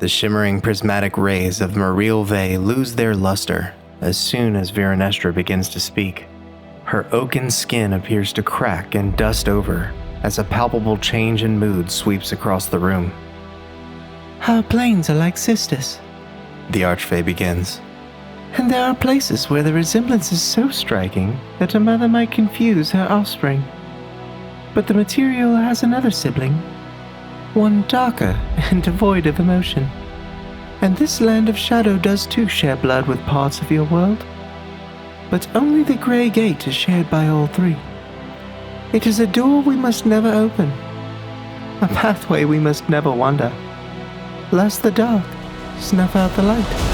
The shimmering prismatic rays of Mariel Vey lose their luster as soon as Veranestra begins to speak. Her oaken skin appears to crack and dust over as a palpable change in mood sweeps across the room. Our planes are like sisters, The Archfey begins. and there are places where the resemblance is so striking that a mother might confuse her offspring. But the material has another sibling, one darker and devoid of emotion. And this land of shadow does too share blood with parts of your world. But only the Grey Gate is shared by all three. It is a door we must never open, a pathway we must never wander, lest the dark snuff out the light.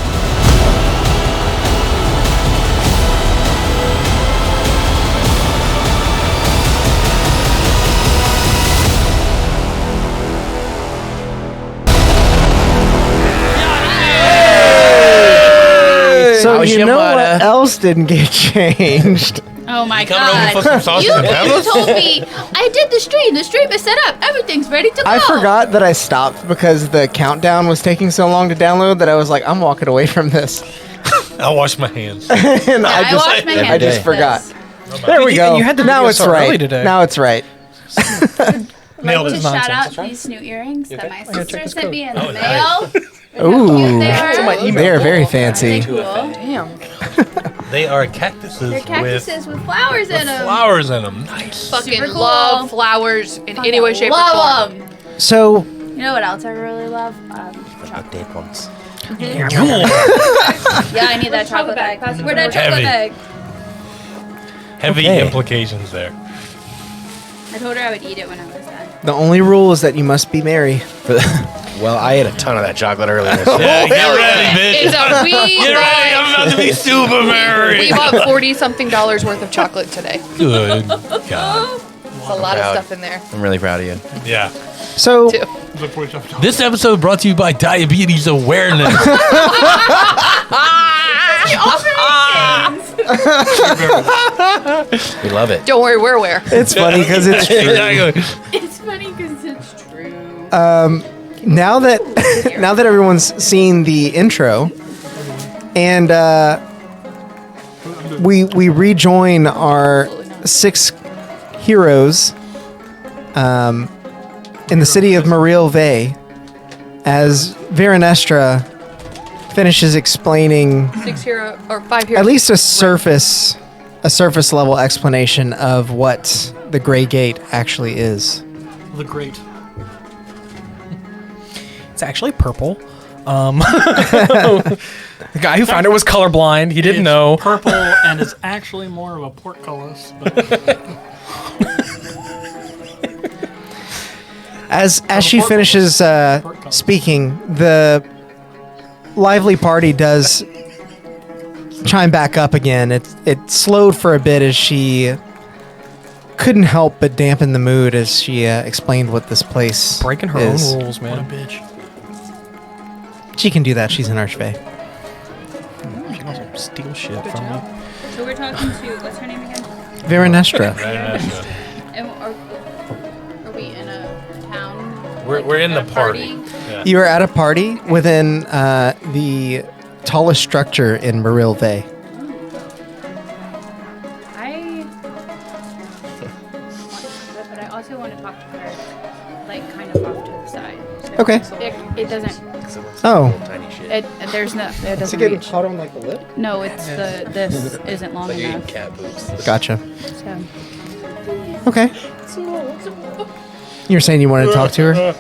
So you know what else didn't get changed? Oh my Coming god. over for some sausage and You peppers? told me I did the stream. The stream is set up. Everything's ready to go. I forgot that I stopped because the countdown was taking so long to download that I was like, I'm walking away from this. I'll wash my hands. And Yeah, I washed my hands I just with forgot. this. There we go. you had the now video it's so early right. today. Now it's right. I'd Nailed like it. to shout out these new earrings that my check sister this sent code. me in the Oh, mail. Ooh, They are. they are very fancy. Cool. Damn. They are cactuses, They're cactuses with flowers in them. flowers in them. Nice. Fucking Super cool. love flowers in any way, shape, or Love form. 'em. So, You know what else I really love? Update ones. Yeah, Cool. I need that chocolate bag. Where'd that chocolate Heavy. bag? Heavy Okay. implications there. I told her I would eat it when I was done. the only rule is that you must be merry. Well, I ate a ton of that chocolate earlier. Yeah, get ready, bitch. Is that we Get ready. I'm about to be super merry. we bought $40-something worth of chocolate today. Good God. It's a lot of stuff in there. I'm really proud of you. Yeah. So, Too. This episode brought to you by Diabetes Awareness. We love it. Don't worry, we're aware. it's funny because it's true. Exactly. It's funny because it's true. Now that everyone's seen the intro, and we rejoin our 6 heroes in the city of Mariel Vey as Veranestra finishes explaining 6 hero or 5 heroes. at least a surface level explanation of what the Grey Gate actually is. The great. It's actually purple. The guy who found it was colorblind. He didn't know. Purple and is actually more of a portcullis. But As she finishes speaking, the lively party does chime back up again. It slowed for a bit as she couldn't help but dampen the mood as she explained what this place Breaking her is. own rules, what a man. bitch. She can do that. She's an Archfey. She can also steal shit from me. So we're talking to, what's her name again? Veranestra. And are we in a town? We're in the a party. Yeah. You are at a party within the tallest structure in Mariel Vey. But I also want to talk to her, like, kind of off to the side. So Okay. It doesn't. Oh. Tiny shit. There's no. It doesn't reach. caught on like the lip? No, it's this isn't long enough. Cat boobs. Gotcha. So. Okay. You're saying you wanted to talk to her?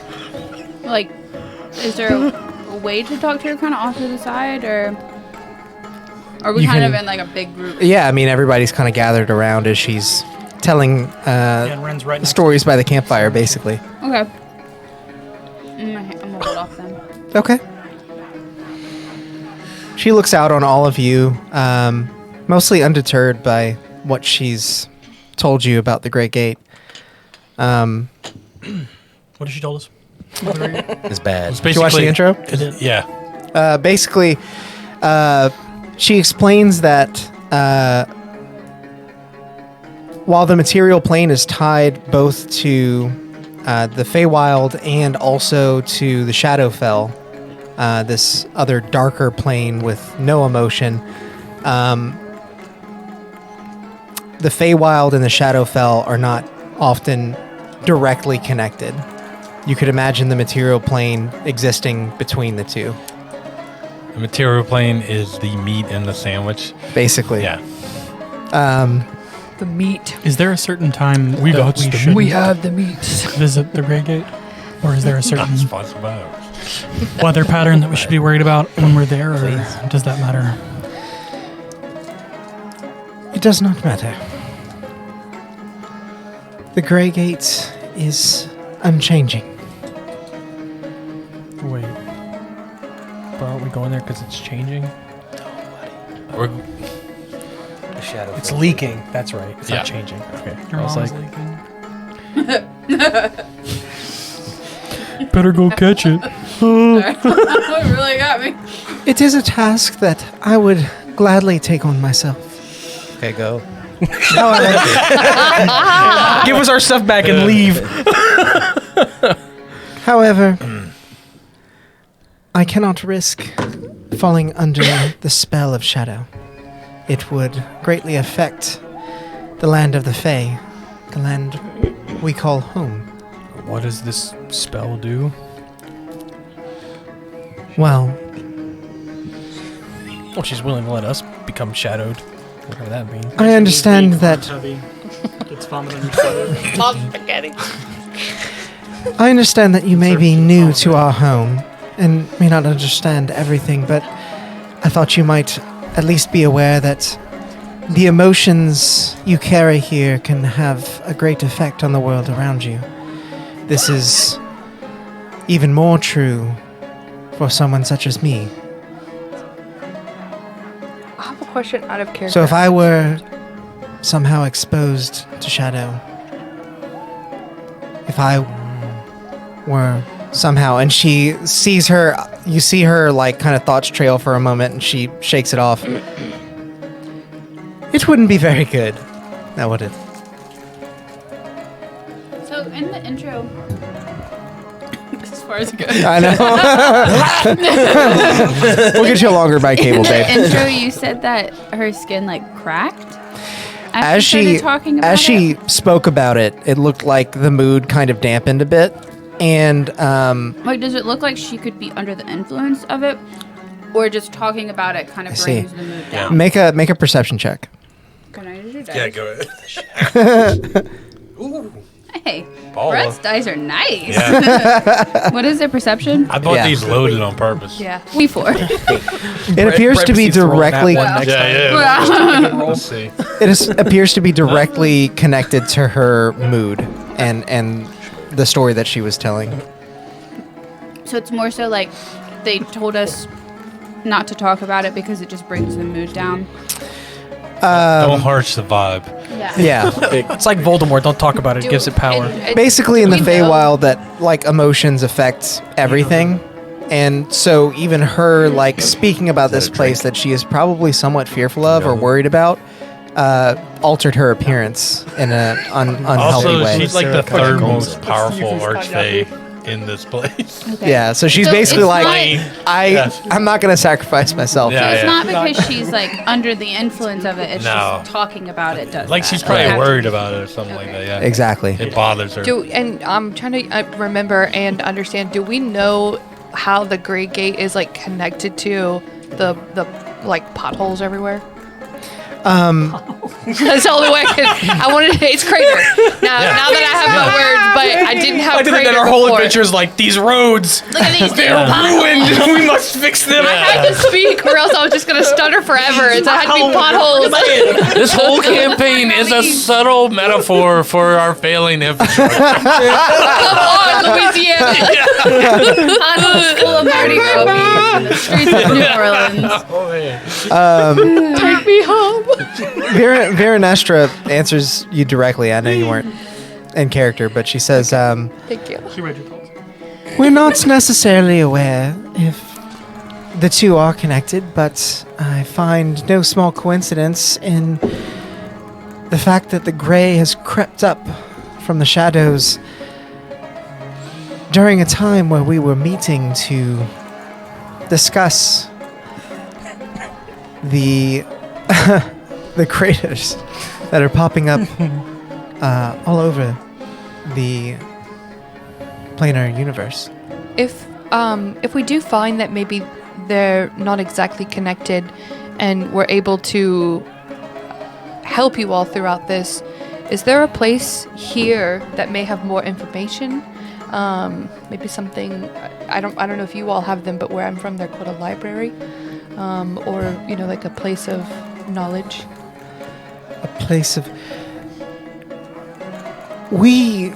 Like, is there a way to talk to her kind of off to the side, or are we You kind can- of in like a big group? Yeah, I mean, everybody's kind of gathered around as she's telling And Ren's right next stories by the campfire, basically. Okay. I'm gonna hold off then. Okay. She looks out on all of you, mostly undeterred by what she's told you about the Great Gate. What did she told us? It's bad. Did you watch the intro? Yeah. Basically, she explains that while the material plane is tied both to the Feywild and also to the Shadowfell, this other darker plane with no emotion. The Feywild and the Shadowfell are not often directly connected. You could imagine the material plane existing between the two. The material plane is the meat in the sandwich. Basically. Yeah. The meat. Is there a certain time We that got we the should We have the meat. visit the Grey Gate? Or is there a Not certain sponsored by ours. weather pattern that we should be worried about when we're there, or does that matter? It does not matter. The Grey Gate is unchanging. Wait. But aren't we going there because it's changing? We're, The shadow. It's leaking. That's right. It's Yeah. not changing. Okay. Your I was mom's like, leaking. Better go catch it. That really got me. It is a task that I would gladly take on myself. Okay, go. However, give us our stuff back and leave. however, I cannot risk falling under the spell of shadow. It would greatly affect the land of the Fae, the land we call home. What does this spell do? Well, Well, she's willing to let us become shadowed. Whatever that means. I understand that It's vomiting your stomach. Mom spaghetti. I understand that you may be new to our home and may not understand everything, but I thought you might at least be aware that the emotions you carry here can have a great effect on the world around you. This is even more true for someone such as me. I have a question out of character. So if I were somehow exposed to shadow, if I were somehow, and she sees her, you see her like kind of thoughts trail for a moment and she shakes it off. It wouldn't be very good, now would it? So in the intro, as far as it goes, I know. We'll get you a longer bike cable, in the babe. intro, you said that her skin like cracked. As started talking about as she it? spoke about it, it looked like the mood kind of dampened a bit, and Like, does it look like she could be under the influence of it, or just talking about it kind of I see. brings the mood down? make a perception check. Can I use your dice? yeah, go ahead. Hey, Paula. Brett's dice are nice. Yeah. What is their perception? I bought Yeah. these loaded on purpose. Yeah, we4. It appears to be Brett throwing that directly. one next Yeah, time. yeah. Let's see. Appears to be directly connected to her mood and the story that she was telling. So it's more so like they told us not to talk about it because it just brings the mood down. Don't harsh the vibe. Yeah. It's like Voldemort. Don't talk about it. It gives it power. Basically, in the we know- Feywild, that like emotions affect everything, and so even her like speaking about this place that she is probably somewhat fearful of or worried about, altered her appearance in an unhealthy Also, way. she's like the Sarah third Connor most powerful archfey in this place. Okay. Yeah, so she's So basically it's like, not- Yes. I'm not gonna sacrifice myself. Yeah. So it's not because she's like under the influence of it. It's No. just talking about it does. Like that. she's probably Okay. worried about it or something like that. Yeah. Exactly. It bothers her. And I'm trying to remember and understand. Do we know how the Grey Gate is like connected to the like potholes everywhere? That's the only way I wanted. It's crater. Now that I have my words, but I didn't have I did crater that. Our whole before. adventure is like these roads. Look at these They're ruined. We must fix them. I had to speak, or else I was just gonna stutter forever. And so I had to be potholes. This whole campaign is a subtle metaphor for our failing infrastructure. Come on, Louisiana. Potholes full of Mardi Gras beads in the streets of New Orleans. Take me home. Veranestra answers you directly. I know you weren't in character, but she says, Thank you. She read your thoughts. we're not necessarily aware if the two are connected, but I find no small coincidence in the fact that the Grey has crept up from the shadows during a time where we were meeting to discuss the the craters that are popping up all over the planar universe. If we do find that maybe they're not exactly connected, and we're able to help you all throughout this, is there a place here that may have more information? Maybe something I don't know if you all have them, but where I'm from, they're called a library, or like a place of knowledge. A place of. We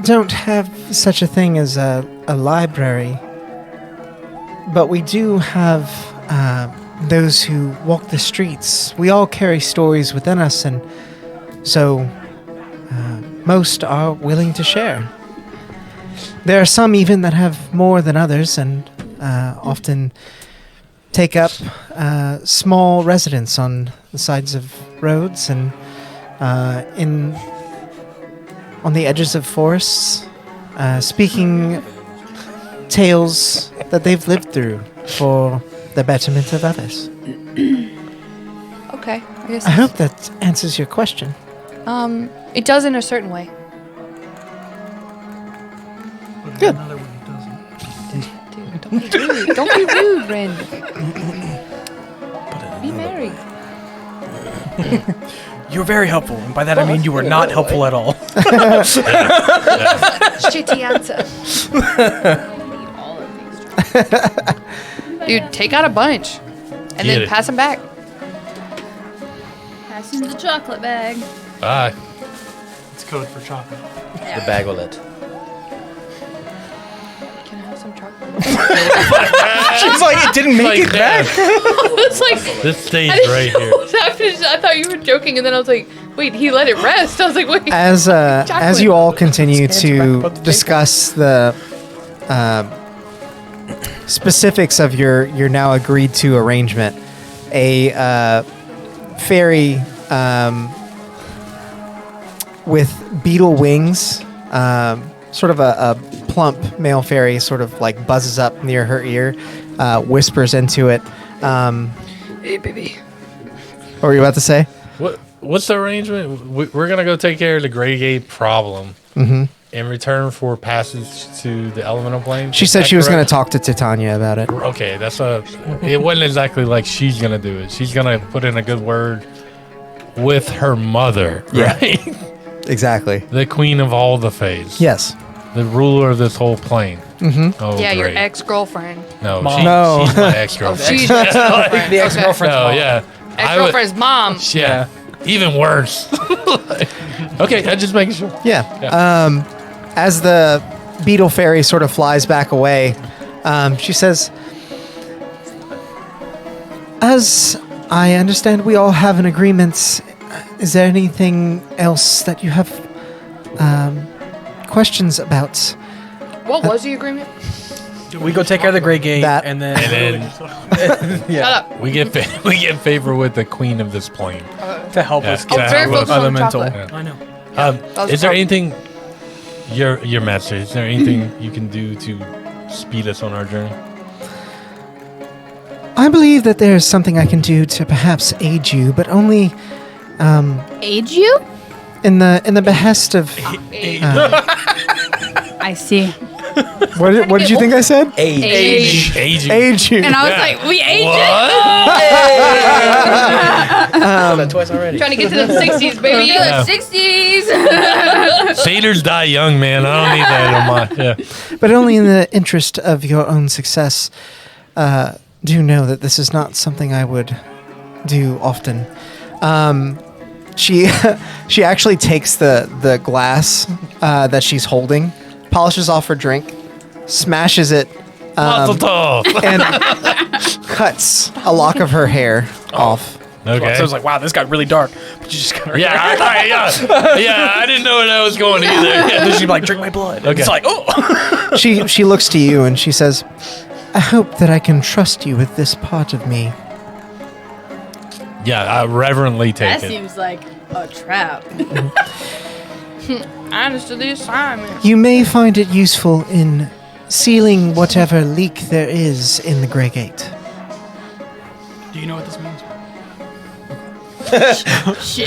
don't have such a thing as a library, but we do have those who walk the streets. We all carry stories within us, and so most are willing to share. There are some even that have more than others, and often take up small residence on the sides of roads and on the edges of forests, speaking tales that they've lived through for the betterment of others. Okay, I guess. I hope that answers your question. It does in a certain way. Good. Another one Dude, don't be rude, Ren. Be merry. You're very helpful, and by that I mean you were not helpful at all. Shitty answer. Dude, take out a bunch, and Get then it. pass them back. Pass him the chocolate bag. Bye. It's code for chocolate. The baguette. Can I have some chocolate? She's like, it didn't make it back. It's like This stays I didn't right know here. what happened. I thought you were joking, and then I was like, wait, he let it rest. I was like, wait. As you all continue to discuss the specifics of your now agreed to arrangement, a fairy with beetle wings, sort of a plump male fairy, sort of like buzzes up near her ear, whispers into it. Hey, baby. What were you about to say? What's the arrangement? We're gonna go take care of the Grey Gate problem Mm-hmm. in return for passage to the elemental plane. She Is said that she was going to correct? talk to Titania about it. Okay, it wasn't exactly like she's gonna do it. She's gonna put in a good word with her mother, Yeah. right? Exactly. The queen of all the Fays. Yes. The ruler of this whole plane. Mm-hmm. Oh, Yeah, your great. ex-girlfriend. No, Mom. No. she's my Oh, ex-girlfriend. she's your ex-girlfriend. The ex-girlfriend's No, mom. yeah. Ex-girlfriend's mom. Yeah. Even worse. Okay, I'm just making sure. Yeah. Yeah. As the beetle fairy sort of flies back away, she says, "As I understand, we all have an agreement. Is there anything else that you have questions about?" What was the agreement? We go take care of the Grey Gate, That- and then Shut up. We get favor with the queen of this plane. to help Yeah. us Oh, get very out focused of on elemental. chocolate. I know. That was Is there fun. anything, your master? Is there anything you can do to speed us on our journey? I believe that there is something I can do to perhaps aid you, but only Age you? in the behest of. I see. What did you think I said? Age. Aging. Aid you. And I was Yeah. like, we aged What? Twice already. Trying to get to the 60s, baby. it. Yeah. 60s. Satyrs die young, man. I don't need that on my. Yeah. But only in the interest of your own success. Do know that this is not something I would do often. She she actually takes the glass that she's holding, polishes off her drink, smashes it, Mazel tov. and cuts a lock of her hair off. Okay. So I was like, wow, this got really dark. But you just kind of Yeah, I didn't know where that was going either. And Yeah. then she'd be like, drink my blood. Okay. It's like, oh. She looks to you and she says, "I hope that I can trust you with this part of me." Yeah, I reverently take That it. seems like a trap. I understood the assignment. You may find it useful in sealing whatever leak there is in the Grey Gate. Do you know what this means?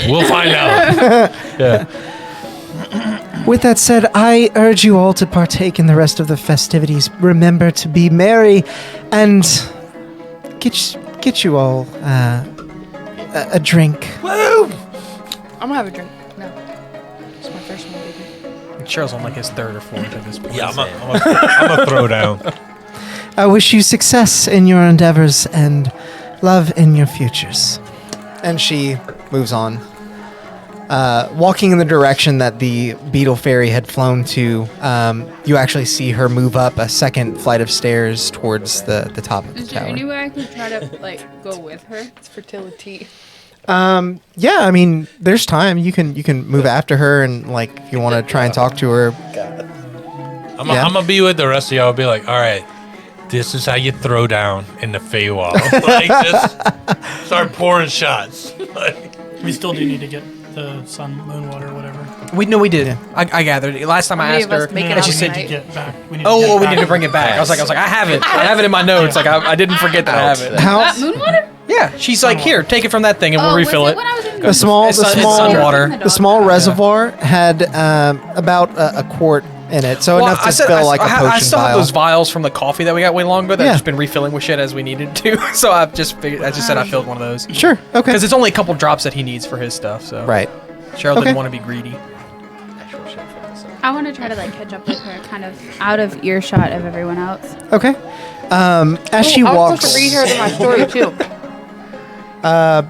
We'll find out. Yeah. With that said, I urge you all to partake in the rest of the festivities. Remember to be merry, and get you all a drink. I'm gonna have a drink. No. It's my first one, baby. Cheryl's on like his third or fourth at this point. Yeah, I'm a throw down. I wish you success in your endeavors and love in your futures. And she moves on. Walking in the direction that the beetle fairy had flown to, you actually see her move up a second flight of stairs towards the top of the Is there tower. any way I could try to go with her? It's fertility. Yeah, I mean, there's time. You can move after her, and if you want to try and talk to her. I'm gonna be with the rest of y'all. Be like, all right, this is how you throw down in the Feywild. Just start pouring shots. We still do need to get the sun, moon, water, whatever. We did. I gathered it. Last time I asked her, make it And out she of said night. to get back. We we need to bring it back. I was like, I have it. I have it in my notes. Like, I didn't forget that I have it. How Moon water? Yeah, she's like, here, take it from that thing and we'll refill was it. When I was in the small It's sun water. the small reservoir had about a quart in it, so enough to spill like a potion I still have vial. those vials from the coffee that we got way long ago that Yeah. I've just been refilling with shit as we needed to. So I just said I filled one of those. Sure. Okay. Because it's only a couple drops that he needs for his stuff. So Right. Cheryl Okay. didn't want to be greedy. I want to try to catch up with her, kind of out of earshot of everyone else. Okay. As she I was walks, supposed to read her my story too. I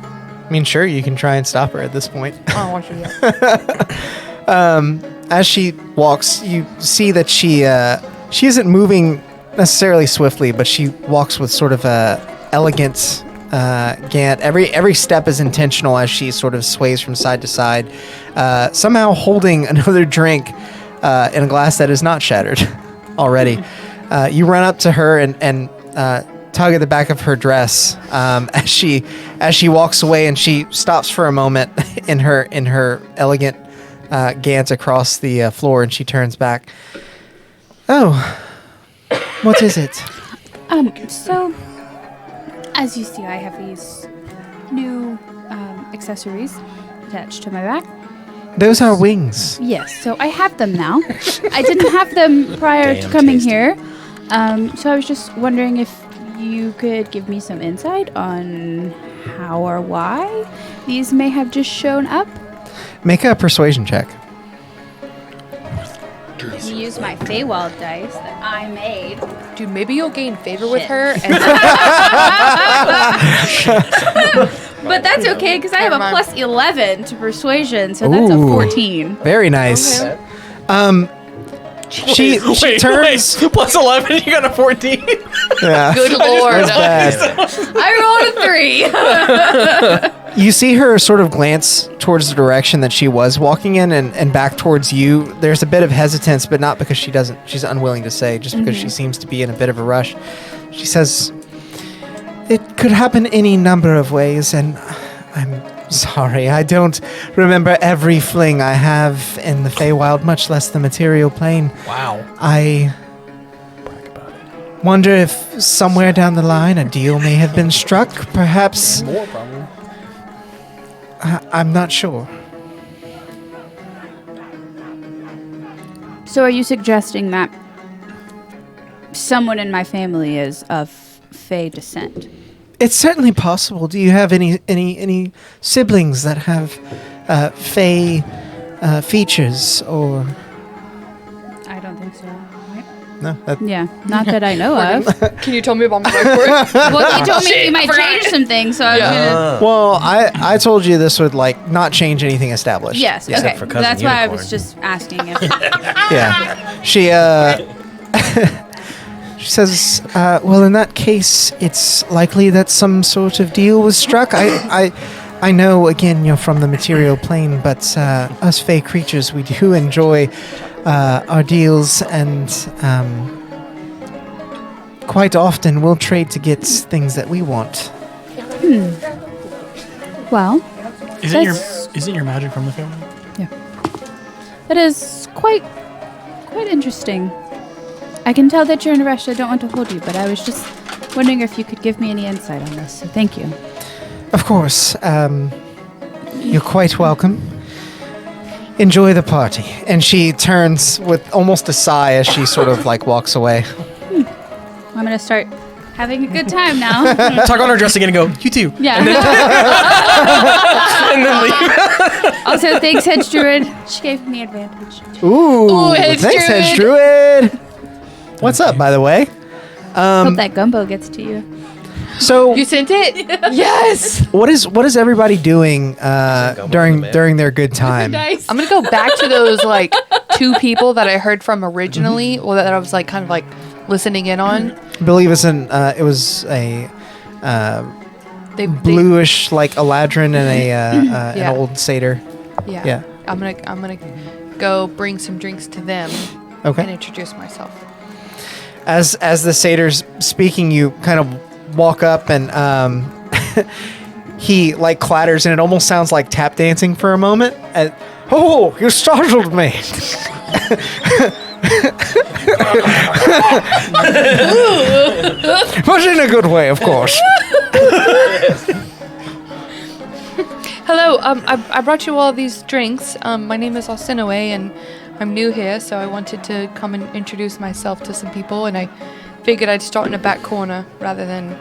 mean, sure, you can try and stop her at this point. I don't want you to. As she walks, you see that she isn't moving necessarily swiftly, but she walks with sort of a elegant gant. Every step is intentional as she sort of sways from side to side, somehow holding another drink in a glass that is not shattered already. You run up to her and tug at the back of her dress as she walks away, and she stops for a moment in her elegant gant across the floor, and she turns back. Oh, what is it? So, as you see, I have these new accessories attached to my back. Those are wings. Yes, so I have them now. I didn't have them prior to coming here. So I was just wondering if you could give me some insight on how or why these may have just shown up. Make a persuasion check. You use my Feywild dice that I made. Dude, maybe you'll gain favor with Shit. her. And But that's okay because I have a Never plus 11 to persuasion, so that's a Ooh. 14. Very nice. Okay. She turns. Plus 11, you got a 14. Yeah, good lord. that's bad. I rolled a 3. You see her sort of glance towards the direction that she was walking in and back towards you. There's a bit of hesitance, but not because she's unwilling to say, just because she seems to be in a bit of a rush. She says, "It could happen any number of ways, and I'm sorry. I don't remember every fling I have in the Feywild, much less the material plane. Wow. I wonder if somewhere down the line a deal may have been struck. Perhaps. More, probably. I'm not sure." So are you suggesting that someone in my family is of Fey descent? It's certainly possible. Do you have any siblings that have Fey features or I don't think so. no? Yeah, not that I know of. Can you tell me about my life work? Well, you told me you might change some things, so I was gonna... Well, I told you this would not change anything established. Yes, Yeah. okay. for Cousin That's why I Unicorn. was just asking if... Yeah. She she says, well, in that case, it's likely that some sort of deal was struck. I know, again, you're from the material plane, but us Fey creatures, we do enjoy our deals, and quite often we'll trade to get things that we want. Well, Isn't your magic from the family? that is quite interesting. I can tell that you're in a rush. I don't want to hold you, but I was just wondering if you could give me any insight on this. So thank you. Of course. You're quite welcome. Enjoy the party. And she turns with almost a sigh as she sort of like walks away. I'm gonna start having a good time now. Talk on her dress again and go, you too. Yeah. And then leave. Also, thanks, Hedge Druid. She gave me advantage. Ooh, Hedge thanks, Druid. Hedge Druid. What's up, by the way? Hope that gumbo gets to you. So, You sent it? Yes. what is everybody doing during their good time? Nice. I'm gonna go back to those like 2 people that I heard from originally, or that I was like kind of like listening in on. I believe it was a They bluish like Eladrin and Yeah. an old satyr. yeah. Yeah. I'm gonna go bring some drinks to them and Okay. introduce myself. As the satyr's speaking, you kind of walk up and he like clatters, and it almost sounds like tap dancing for a moment. Oh, you startled me. But in a good way, of course. Hello, I brought you all these drinks. My name is Alcinoe, and I'm new here, so I wanted to come and introduce myself to some people, and I figured I'd start in a back corner rather than,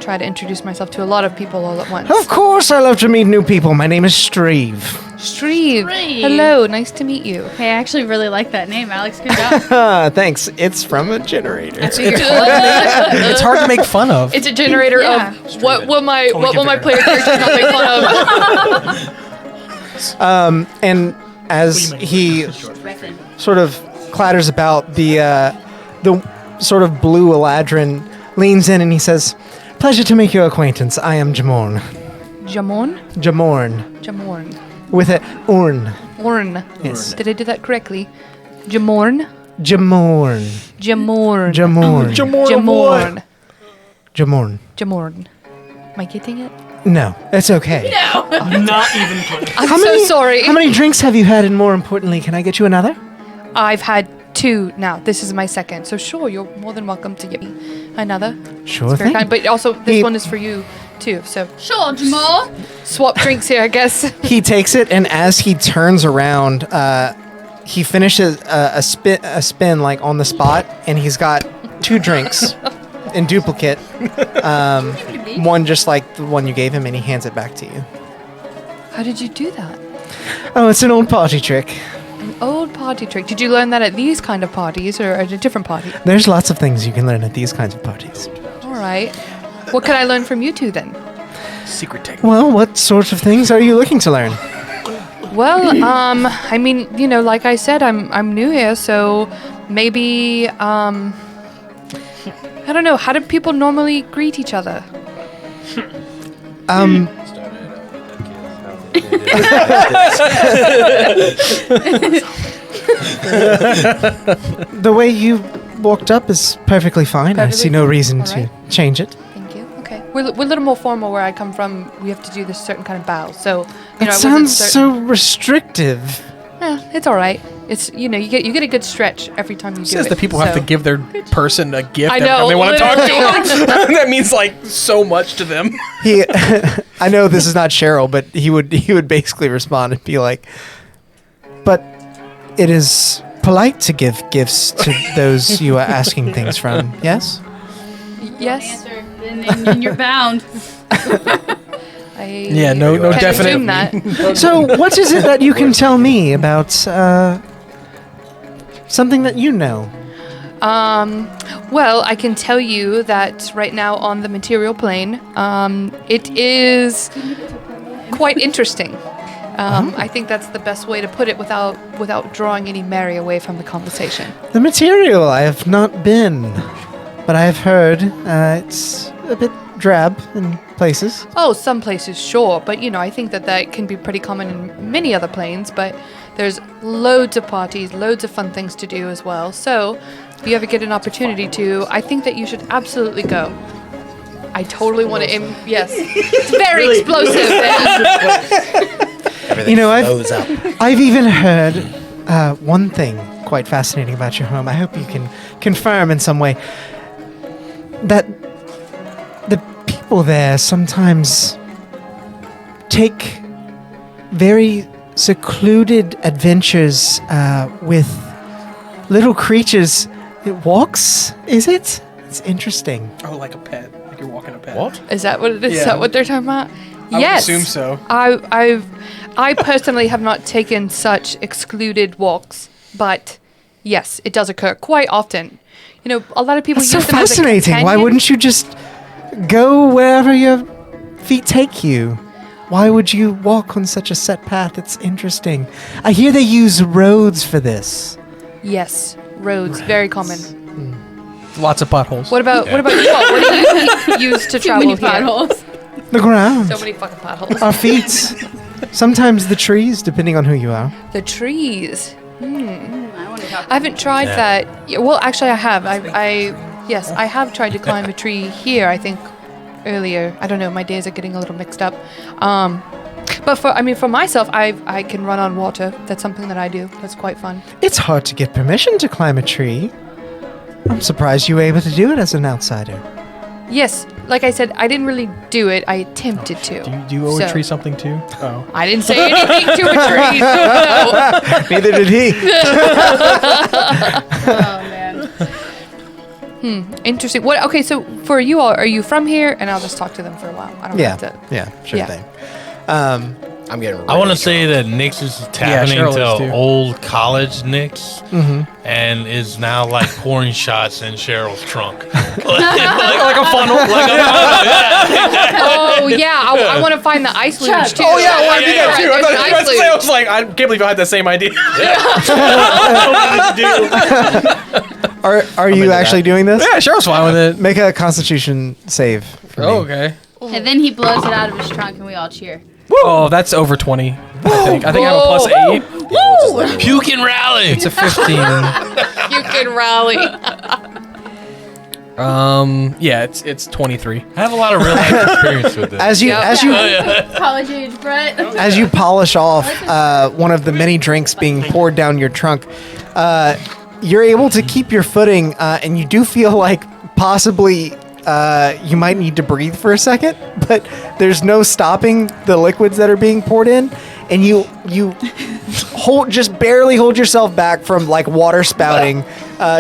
try to introduce myself to a lot of people all at once. Of course, I love to meet new people. My name is Streve. Streve. Hello, nice to meet you. Hey, I actually really like that name, Alex. Good job. Thanks. It's from a generator. It's hard to make fun of. It's a generator Yeah. of what will my player characters not make fun of. And as he sort of clatters about, the sort of blue Eladrin leans in and he says, "Pleasure to make your acquaintance. I am Jamorn. Jamorn? Jamorn. Jamorn. With a urn. Orn. Yes. Did I do that correctly? Jamorn? Jamorn. Jamorn. Jamorn. Jamorn. Jamorn. Jamorn. Am I getting it? No, it's okay. Not even close. I'm so sorry. How many drinks have you had? And more importantly, can I get you another? I've had 2 now. This is my second. So sure, you're more than welcome to get me another. Sure It's very thing. kind. But also, this He- one is for you too. So Sure, Jamal. swap drinks here, I guess. He takes it, and as he turns around, he finishes a spin like on the spot, and he's got 2 drinks in duplicate. One just like the one you gave him, and he hands it back to you. How did you do that? Oh, it's an old party trick. An old party trick. Did you learn that at these kind of parties or at a different party? There's lots of things you can learn at these kinds of parties. All right. What can I learn from you two then? Secret technique. Well, what sorts of things are you looking to learn? Well, I mean, like I said, I'm new here, so maybe, I don't know. How do people normally greet each other? The way you walked up is perfectly fine. I see no reason to Alright. change it. Thank you. Okay. We're a little more formal where I come from. We have to do this certain kind of bow. So, It I wasn't sounds certain- so restrictive. Yeah, it's all right. It's you get a good stretch every time you do Says it. the people have to so- give their person a gift I every know, time they want to talk to literally. them. That means like so much to them. He, I know this is not Cheryl, but he would basically respond and be like, "But it is polite to give gifts to those you are asking things from. Yes." Yes. And you're bound. Yeah, no can't definite. assume that. So, what is it that you can tell me about something that you know? Well, I can tell you that right now on the material plane, it is quite interesting. I think that's the best way to put it without drawing any Mary away from the conversation. The material I have not been, but I have heard it's a bit drab in places. Oh, some places, sure, but I think that can be pretty common in many other planes. But there's loads of parties, loads of fun things to do as well. So, if you ever get an opportunity to, I think that you should absolutely go. I totally want to. Yes, it's very explosive. Everything blows up. I've even heard one thing quite fascinating about your home. I hope you can confirm in some way that the people there sometimes take very secluded adventures with little creatures. It walks, is it? It's interesting. Oh, like a pet. Like you're walking a pet. What? Is that what it is? Is Yeah. that what they're talking about? I Yes. would assume so. I personally have not taken such excluded walks, but yes, it does occur quite often. You know, a lot of people That's use so them as a fascinating. Why companion. wouldn't you just go wherever your feet take you? Why would you walk on such a set path? It's interesting. I hear they use roads for this. Yes, roads, very common. Lots of potholes. What about you all? What do you use to Too travel many here? potholes. The ground. So many fucking potholes. Our feet. Sometimes the trees, depending on who you are. The trees. I want to talk. I haven't tried that. Yeah, well, actually, I have. Yes, I have tried to climb a tree here. I think earlier. I don't know. My days are getting a little mixed up. But for myself, I can run on water. That's something that I do. That's quite fun. It's hard to get permission to climb a tree. I'm surprised you were able to do it as an outsider. Yes, like I said, I didn't really do it. I attempted to. Do you owe a So- tree something too? Oh. I didn't say anything to a tree. No. Neither did he. Oh man. Interesting. What? Okay, so for you all, are you from here? And I'll just talk to them for a while. I don't have to. Yeah, sure Yeah. thing. I'm getting. I want to really say that Nix is tapping Cheryl is into too. old college Nix and is now like pouring shots in Cheryl's trunk. like Like a funnel. Like a funnel, yeah. Oh yeah, I want to find the ice luge too. Oh yeah, well, I did that yeah, too. I thought There's you were about to an say, I ice was like, I can't believe I had the same idea. Are you into actually that. doing this? Yeah, Cheryl's fine with it. Make a Constitution save. For me. Oh, okay. And then he blows it out of his trunk, and we all cheer. Oh, that's over 20. I think I have a plus 8. Puke and rally. It's a 15. You can rally. Yeah, it's 23. I have a lot of real life experience with this. As you Yep. as you College age, Brett. as you polish off one of the many drinks being poured down your trunk, you're able to keep your footing, and you do feel like possibly you might need to breathe for a second, but there's no stopping the liquids that are being poured in, and you just barely hold yourself back from like water spouting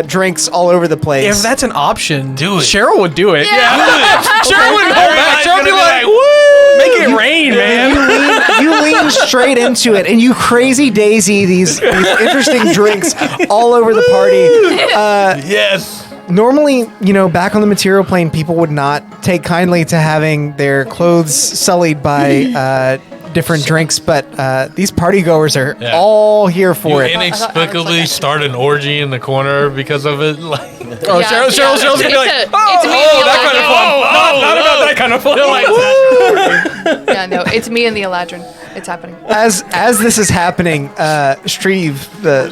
drinks all over the place. If that's an option, Do it. Cheryl would do it. Yeah. Cheryl wouldn't hold back. Everybody's Cheryl would be gonna like, woo! make it rain, man. you lean straight into it, and you crazy daisy these interesting drinks all over the party. Yes. Normally, back on the material plane, people would not take kindly to having their clothes sullied by different drinks, but these party goers are Yeah. all here for You it. inexplicably start an orgy in the corner because of it. Like, Oh, Yeah, Cheryl's yeah. gonna be like, It's oh, me and the that kind of fun. Not about that kind of fun. Yeah, no, it's me and the Eladrin. It's happening. As this is happening, Streve, the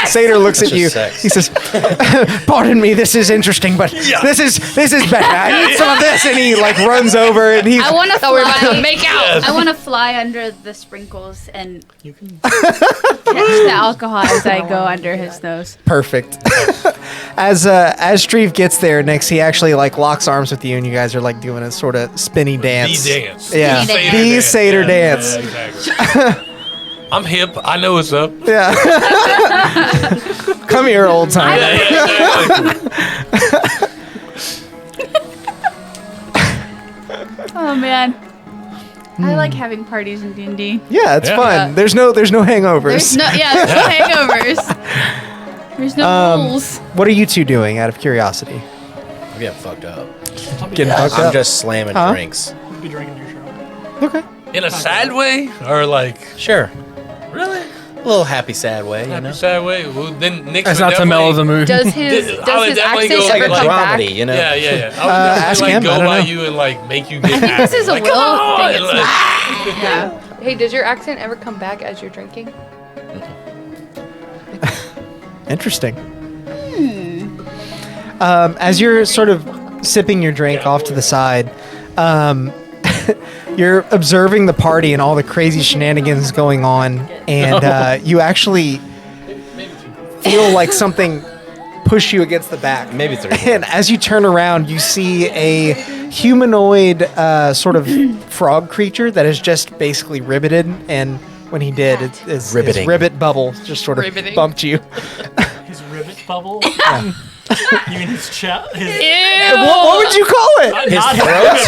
satyr, looks at That's you. just sex. He says, "Pardon me, this is interesting, but this is better. I need some of this." And he like runs over, and he's I want to Thought we were about to fly. make out. I want to fly under the sprinkles and catch the alcohol as I go under his nose. perfect. As Streve gets there next, he actually like locks arms with you, and you guys are like doing a sort of spinny dance. the dance. Yeah, The the satyr Yeah, dance. yeah, exactly. I'm hip. I know what's up. Yeah. Come here, old time. Yeah, exactly. Oh man, I like having parties in D&D. Yeah, it's Yeah. fun. Yeah. There's no hangovers. There's no hangovers. There's no rules. What are you two doing? Out of curiosity. I'm getting fucked up. Getting fucked I'm up. just slamming Huh? drinks. Be drinking your show. Okay. In a sad way or like Sure. really A little happy, sad way, you happy know? sad way? Well, then Nick. That's not to mellow the mood. Does his I would does his definitely accent go ever Like a come back? dramedy, you know? Yeah. I would ask definitely him, I go don't by know. you and like make you get. I think this is a like, Will come on, thing. It's like- not. Yeah. Hey, does your accent ever come back as you're drinking? Interesting. As you're sort of sipping your drink off to the side, you're observing the party and all the crazy shenanigans going on, and you actually feel like something push you against the back. Maybe 3. And as you turn around, you see a humanoid sort of frog creature that is just basically ribbited. And when he did, his ribbit bubble just sort of bumped you. His ribbit bubble. You mean his chest? What would you call it? His throat?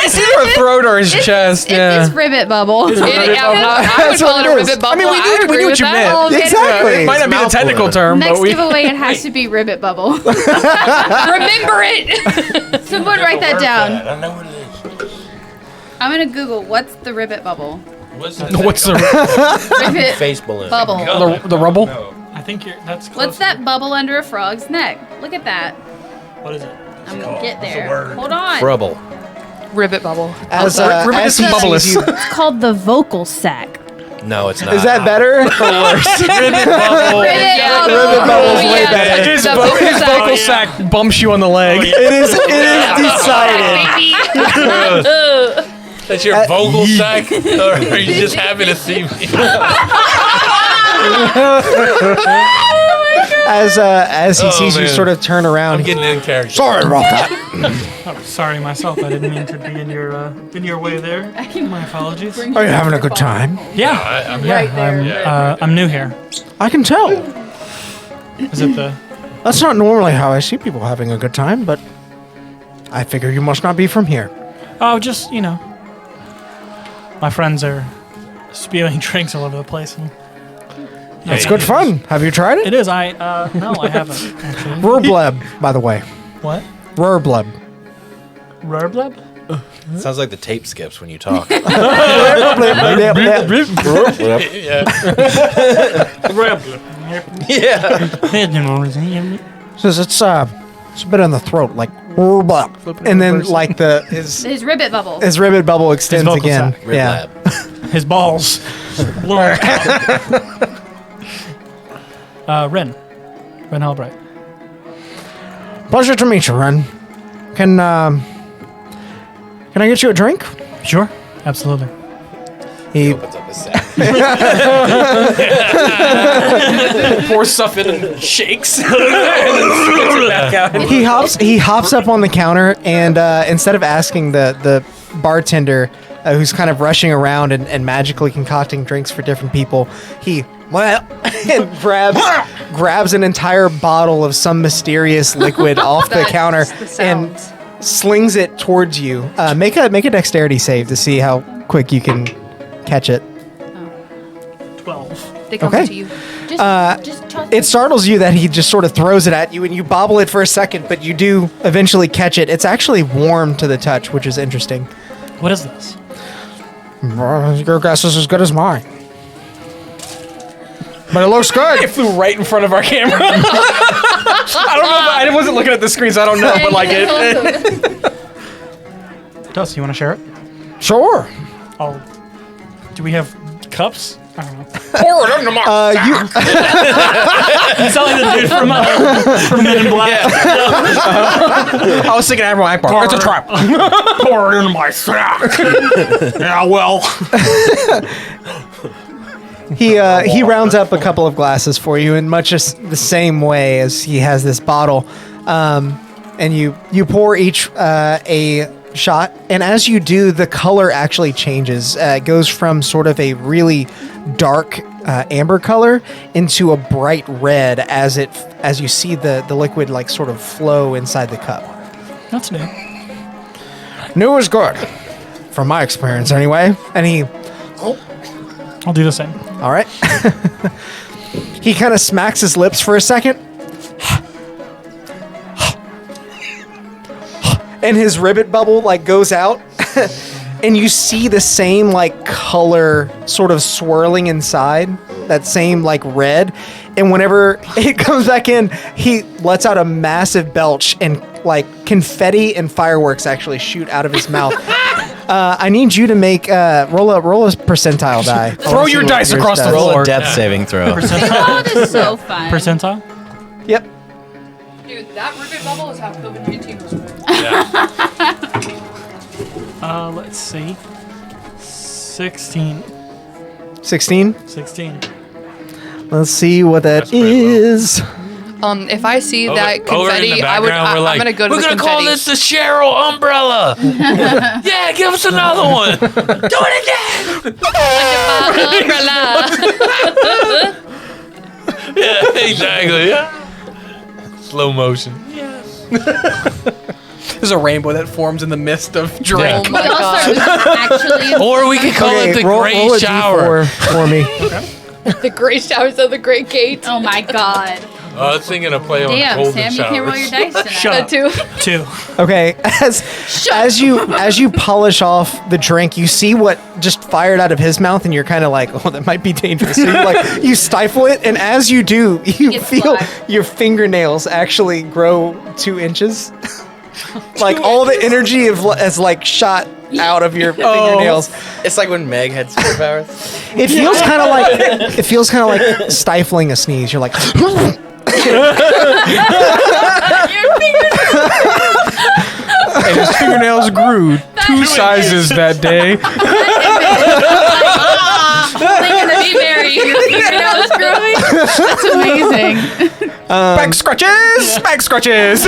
It's either a throat or his chest. Yeah. It's ribbit bubble. I would That's call what it a it is. ribbit bubble. I mean, we knew agree what with you that. meant. Okay. Exactly. It might not be the technical term, Next but we. giveaway, it has to be ribbit bubble. Remember it. Someone write that down. I don't know what it is. I'm gonna Google what's the ribbit bubble. What's the Ribbit Face balloon. bubble. The rubble? No. I think that's close. What's that bubble under a frog's neck? Look at that. What is it? I'm gonna get What's the there. word? Hold on. Rubble. Ribbit bubble. As Ribbit as is he bubbleless. sees you, It's called the vocal sac. No, it's not. is that better or worse? Ribbit Ribbit bubble's way better. His The vocal vocal sack bumps you on the leg. It is decided. That's your vocal sack? Or are you just happy to see me? As he sees you man. sort of turn around. I'm getting in character. Sorry about that. Oh, sorry myself. I didn't mean to be in your way there. My apologies. Are you having a good time? Yeah. I'm I'm new here. I can tell. Is it the? That's not normally how I see people having a good time, but I figure you must not be from here. Oh, just my friends are spewing drinks all over the place. And That's good fun. Have you tried it? it is. No, I haven't. Actually. Rurbleb, by the way. What? Rurbleb. Rurbleb? Sounds like the tape skips when you talk. Yeah. Yeah. Says it's a bit on the throat, like rurbleb. And then like His ribbit bubble. his ribbit bubble extends vocal again. sack. Yeah. His balls. Ren Halbright. Pleasure to meet you, Ren. Can I get you a drink? Sure, absolutely. He Opens up his sack. Pours stuff in and shakes. And then spits it back out. he hops up on the counter and instead of asking the bartender who's kind of rushing around and magically concocting drinks for different people, he and grabs an entire bottle of some mysterious liquid off the counter and slings it towards you. Make a dexterity save to see how quick you can catch it. 12. They come Okay. to you. Just toss It startles you that he just sort of throws it at you and you bobble it for a second, but you do eventually catch it. It's actually warm to the touch, which is interesting. What is this? Your guess is as good as mine. But it looks good. It flew right in front of our camera. I don't know. I wasn't looking at the screen, so I don't know. But like it. Dust, you want to share it? Sure. Do we have cups? I don't know. Pour it under my. You sound like the dude from Men in Black. I was thinking Admiral Akbar. It's a trap. Pour it into my sack. Yeah, well. He rounds up a couple of glasses for you in much the same way as he has this bottle, and you pour each a shot, and as you do, the color actually changes. It goes from sort of a really dark amber color into a bright red as you see the liquid like sort of flow inside the cup. That's new. New is good, from my experience anyway. And he, I'll do the same. all right, he kind of smacks his lips for a second. And his ribbit bubble like goes out and you see the same like color sort of swirling inside, that same like red, and whenever it comes back in, he lets out a massive belch and like confetti and fireworks actually shoot out of his mouth. I need you to make roll a percentile die. Throw your dice across the Roll floor. a death saving throw. Oh, this is so fun. Percentile? Yep. Dude, that ribbit bubble is how COVID-19 was. Let's see. 16. 16. 16. Let's see what that That's pretty low. is. If I see that Over in the confetti, background, we're like, I'm gonna go to we're the gonna call confetti. this the Cheryl umbrella. Yeah, give us another one. Do it again. Umbrella. Yeah, exactly. Yeah. Slow motion. There's a rainbow that forms in the mist of drink. Oh my We all god. start actually. Or we could call it the roll gray a shower. D4 for me. The great showers of the great gate. Oh my god. I was thinking of play on Damn, golden Sam, you showers. can't roll your dice tonight. Shut up. Too. 2. Okay, as you polish off the drink, you see what just fired out of his mouth, and you're kind of like, oh, that might be dangerous. So you stifle it, and as you do, you It's feel black. your fingernails actually grow 2 inches. Like all the energy has like shot out of your fingernails. It's like when Meg had superpowers. It feels kind of like stifling a sneeze. You're like. And his fingernails grew 2 sizes that day. Thinking of you, Mary. Your fingernails growing. That's amazing. Back scratches! Back scratches!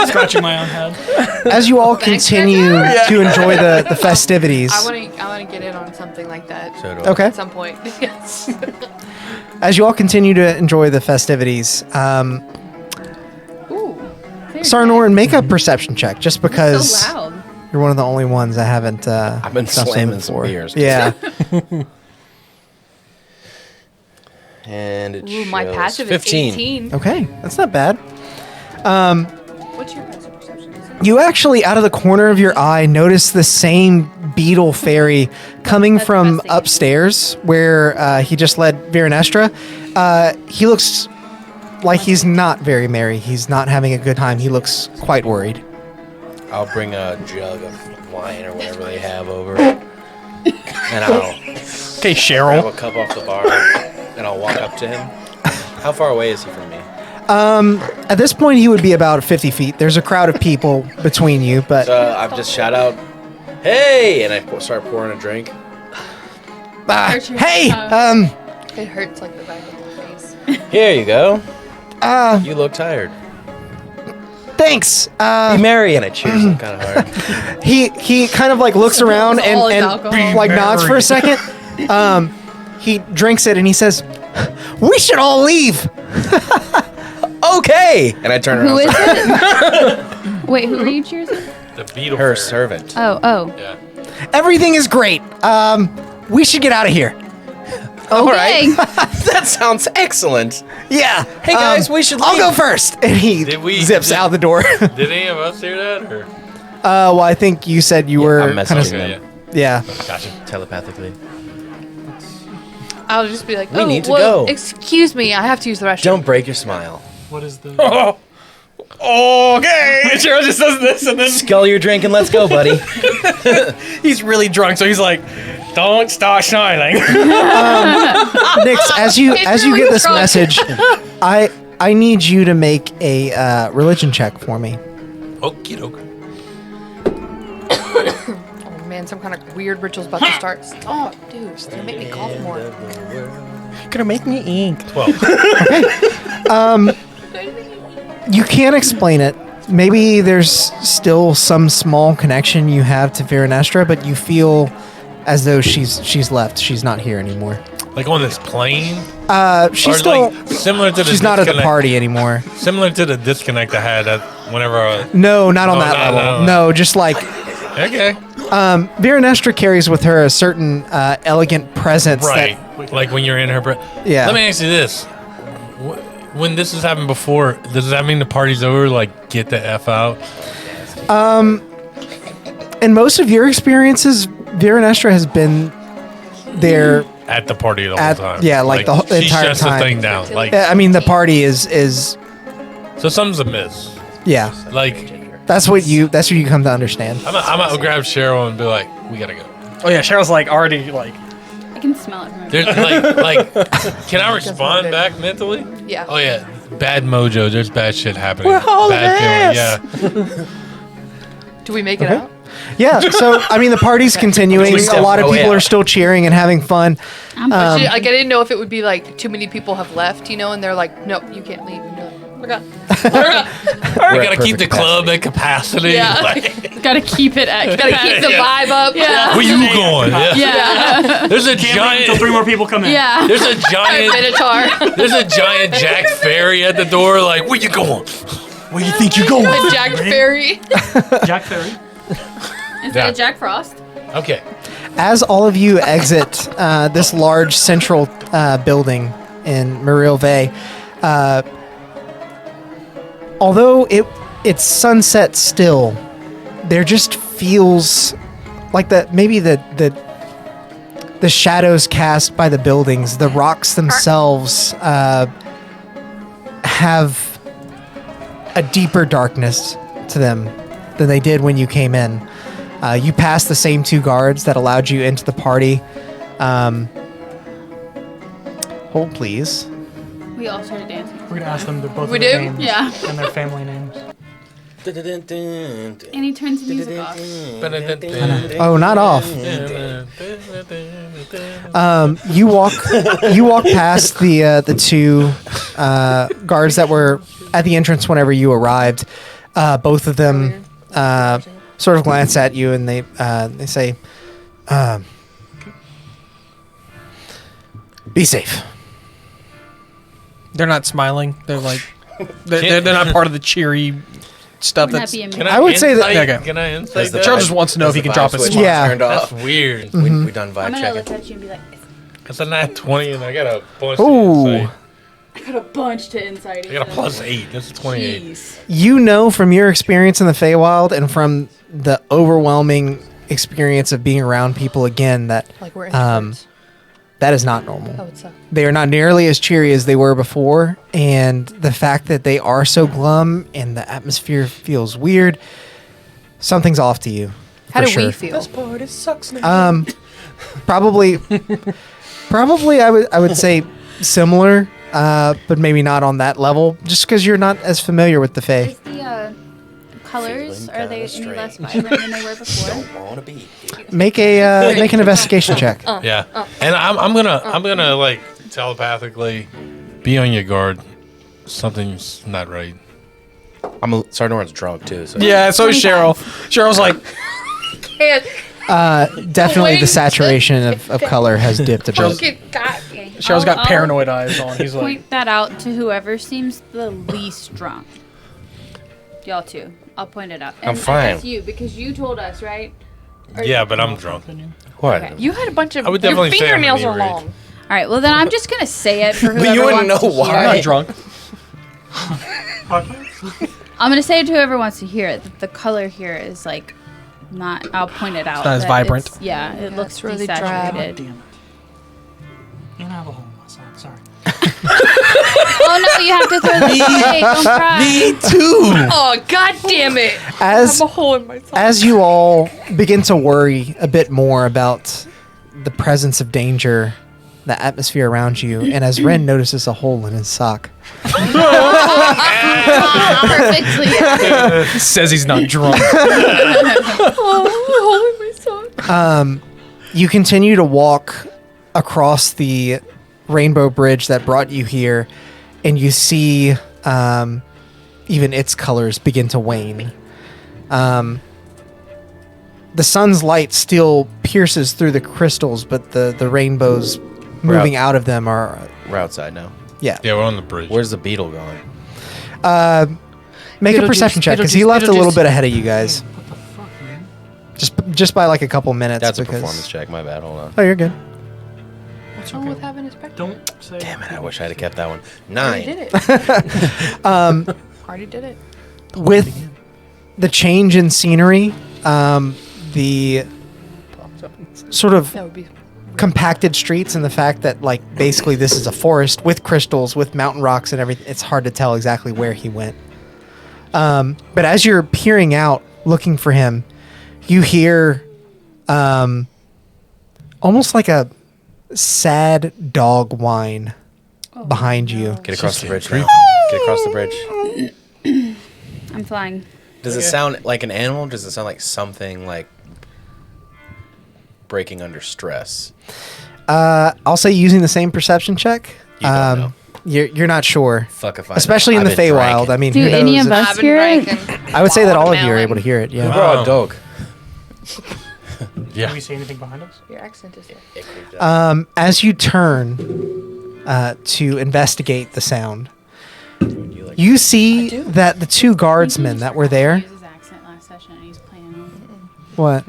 Scratching my own head. As you all continue to enjoy the festivities, I wanna get in on something like that So do I. okay. at some point. Yes. As you all continue to enjoy the festivities, Ooh. very Sarnoran, make a perception check, just nice. because So loud. you're one of the only ones I haven't. I've been done something slamming some for. beers. Yeah. And it Ooh, my shows passive 15. is 18. Okay, that's not bad. What's your passive perception? You actually, out of the corner of your eye, notice the same beetle fairy coming That's from the best thing. upstairs where he just led Viranestra. He looks like he's not very merry. He's not having a good time. He looks quite worried. I'll bring a jug of wine or whatever they have over. And I'll Okay, grab Cheryl. a cup off the bar and I'll walk up to him. How far away is he from me? At this point, he would be about 50 feet. There's a crowd of people between you, but So I've just shout out, "Hey!" and I start pouring a drink. hey, It hurts like the back of my face. Here you go. You look tired. thanks. Be merry, and I cheers him kind of hard. He kind of like looks around all his and alcohol. like nods for a second. He drinks it and he says, "We should all leave." Okay, and I turn around. Who and is start- it? Wait, who are you cheersing? The beetle Her fairy. servant. Oh. Yeah. Everything is great. We should get out of here. Okay. That sounds excellent. Yeah. Hey, guys, we should I'll leave. go first. And he Did we- zips did- out the door. Did any of us hear that? Or? Well, I think you said you were I'm kind messaging of. Okay, them. yeah. Yeah. Gotcha. Telepathically. I'll just be like, We need to well, go. Excuse me, I have to use the restroom. Don't break your smile. What is the? Okay. And Cheryl just does this, and then Scull your drink and let's go, buddy. he's really drunk, so he's like, "Don't start smiling." Nix, as you really get this drunk. message, I need you to make a religion check for me. Okie doke. Oh man, some kind of weird ritual's about to start. Stop, dude. It's gonna make me cough more. Gonna make me ink. 12. You can't explain it. Maybe there's still some small connection you have to Viranestra, but you feel as though she's left. She's not here anymore. Like on this plane? She's Or still. like similar to the She's not at the disconnect- party anymore. Similar to the disconnect I had whenever I was... No, not on Oh, that no, level. no. No, just like Okay. Viranestra carries with her a certain elegant presence. Right. Like when you're in her... Yeah. Let me ask you this. When this has happened before, does that mean the party's over? Like, get the F out? In most of your experiences, Viranestra has been there. At the party the whole At- time. yeah, like the she entire shuts time. the thing down. Like, I mean, the party is so something's amiss. yeah. Like, That's what you come to understand. I'm gonna go grab Cheryl and be like, we gotta go. Oh yeah, Cheryl's like already like. I can smell it from my There's like, can I respond back mentally? Yeah. Oh yeah, bad mojo. There's bad shit happening. We're hauling bad ass. feeling. Yeah. Do we make it out? Yeah, so I mean the party's continuing. A lot of people are still cheering and having fun. Actually, like, I didn't know if it would be like too many people have left, and they're like, no, you can't leave. And you're like, we gotta keep the club at capacity. Yeah. Gotta keep it at. Gotta keep the vibe up. Yeah. Where you going? Yeah. There's a Until giant. 3 more people come in. Yeah. There's a giant. Minotaur. There's a giant Jack Fairy at the door. Like, where you going? Where you think you going? The Jack Fairy. Jack Ferry. Instead of Jack Frost. Okay. As all of you exit this large central building in Muriel Bay, although it's sunset still, there just feels like that maybe the shadows cast by the buildings, the rocks themselves have a deeper darkness to them than they did when you came in. You passed the same 2 guards that allowed you into the party. Hold, please. We all started dancing. We're gonna ask them both We of their do? names Yeah. and their family names. And he turns the music off. Oh, not off. You walk past the 2 guards that were at the entrance whenever you arrived. Both of them sort of glance at you and they say, "Be safe." They're not smiling. They're like, they're not part of the cheery stuff. We're not That's being Can mean. I would say that- Okay. Can I insight that? Charles just wants to know if he can drop his switch smile. Yeah. turned That's off. weird. We done I'm vibe gonna look checking. at you and be like, It's a nat 20 and I got a bunch Ooh. to insight. I got a bunch to insight. I got a +8. That's a 28. Jeez. You know from your experience in the Feywild and from the overwhelming experience of being around people again that Like we're introverts. that is not normal. That would suck. They are not nearly as cheery as they were before, and the fact that they are so glum and the atmosphere feels weird, something's off to you. How for do we sure. feel? Party sucks now. Probably I would say similar, but maybe not on that level, just because you're not as familiar with the Fae. Is the colors, Feeling are they kinda any less strange. vibrant than they were before? Don't wanna be. Make an investigation check. Yeah. And I'm gonna like telepathically be on your guard. Something's not right. Sarnorn's drunk too. So. Yeah, so is Cheryl. Cheryl's like, Definitely the Wait. saturation of color has dipped a bit. Cheryl's got I'll paranoid eyes on. He's like, Point that out to whoever seems the least drunk. Y'all two. I'll point it out. I'm And fine. That's you, because you told us, right? Or- Yeah, but I'm drunk. What? Okay. You had a bunch of. I would Your definitely say I'm fingernails are inebriated. long. All right. Well, then I'm just gonna say it for whoever But you wouldn't wants know to hear why. I'm it. not drunk. I'm gonna say it to whoever wants to hear it. That the color here is like not. I'll point it out. not as that vibrant. it's- Yeah, it looks it's really drab. desaturated. Damn it. You don't have a hole in my side. Sorry. Oh no! You have to throw this away. Don't cry. Oh, god damn it! As I'm a hole in my sock. as you all begin to worry a bit more about the presence of danger, the atmosphere around you, and as Ren notices a hole in his sock, Perfectly. Says he's not drunk. Oh, hole in my sock. you continue to walk across the rainbow bridge that brought you here, and you see even its colors begin to wane. The sun's light still pierces through the crystals, but the rainbows moving out of them are, We're outside now. Yeah, we're on the bridge. Where's the beetle going? make a Beetlejuice, perception check because he Beetlejuice, left a little Beetlejuice. bit ahead of you guys. What the fuck, man? Just by like a couple minutes. That's a because- performance check. My bad. Hold on. Oh, you're good. What's wrong with having his back? Don't say. Damn it! I wish I'd have kept that one. Already 9. did it. Already did it. With the change in scenery, the sort of That would be. compacted streets and the fact that like basically this is a forest with crystals, with mountain rocks and everything, it's hard to tell exactly where he went. But as you're peering out looking for him, you hear almost like a sad dog whine behind you. Get across the bridge now. Get across the bridge. I'm flying. Does it sound like an animal? Does it sound like something like breaking under stress? I'll say using the same perception check. You don't know. You're not sure. Fuck if I Especially in the Feywild. I mean, Do who knows? any of if- us hear it? I would say that all of you are able to hear it. Yeah. Bro, dog. Can we see anything behind us? Your accent is there. As you turn to investigate the sound, you see that the two guardsmen that were there. His accent last session, and he's playing. What?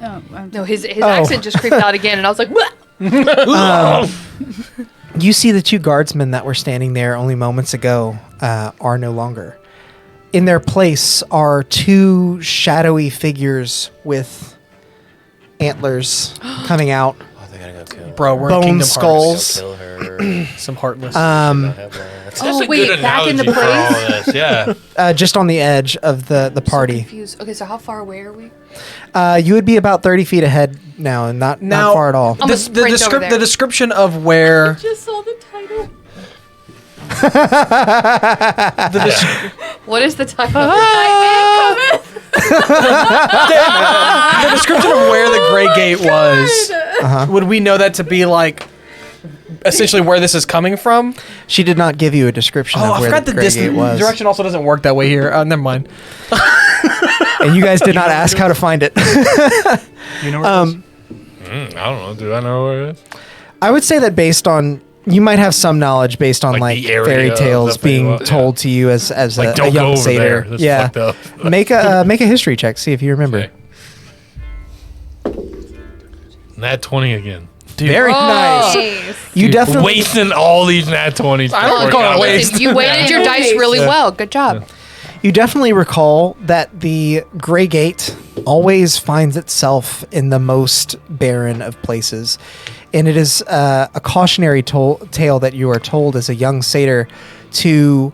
Oh, No, his accent just creeped out again, and I was like, what? You see the two guardsmen that were standing there only moments ago are no longer. In their place are two shadowy figures with antlers coming out. Oh, they gotta go kill her. Bro, we're in Bone Kingdom skulls. Kill her. Hearts. Some heartless. That's a wait, good back in the analogy for all of this. Yeah. Just on the edge of the So party. confused. Okay, so how far away are we? You would be about 30 feet ahead now, and not far at all. I'm gonna sprint over there. The description of where just saw the title. What is the title? the description of where the Grey Gate was. Would we know that to be like essentially where this is coming from? She did not give you a description Oh, of I where forgot the the Grey Gate distance. was. Direction also doesn't work that way here. Never mind. And you guys did not ask how to find it. You know where it is? I don't know. Do I know where it is? I would say that based on you might have some knowledge based on Like like the area fairy of tales the being Feywild, told to you as Like, a don't go young over satyr. there. That's Yeah, fucked up. make a history check. See if you remember. Okay. Nat 20 again. Very nice. You definitely Wasting all these nat 20s. I don't call it a waste. Listen, you weighted your dice really well. Good job. You definitely recall that the Grey Gate always finds itself in the most barren of places. And it is a cautionary tale that you are told as a young satyr to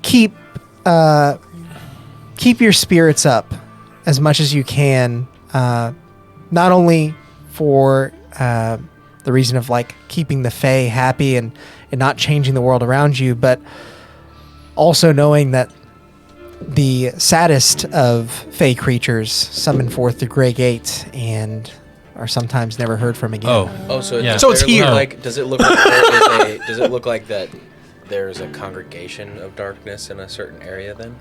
keep your spirits up as much as you can, not only for the reason of like keeping the Fae happy and not changing the world around you, but also knowing that the saddest of Fae creatures summon forth the Grey Gate and are sometimes never heard from again. So Yeah. does So it's there look here. Like, does it look like there is a? Does it look like that? There's a congregation of darkness in a certain area. Then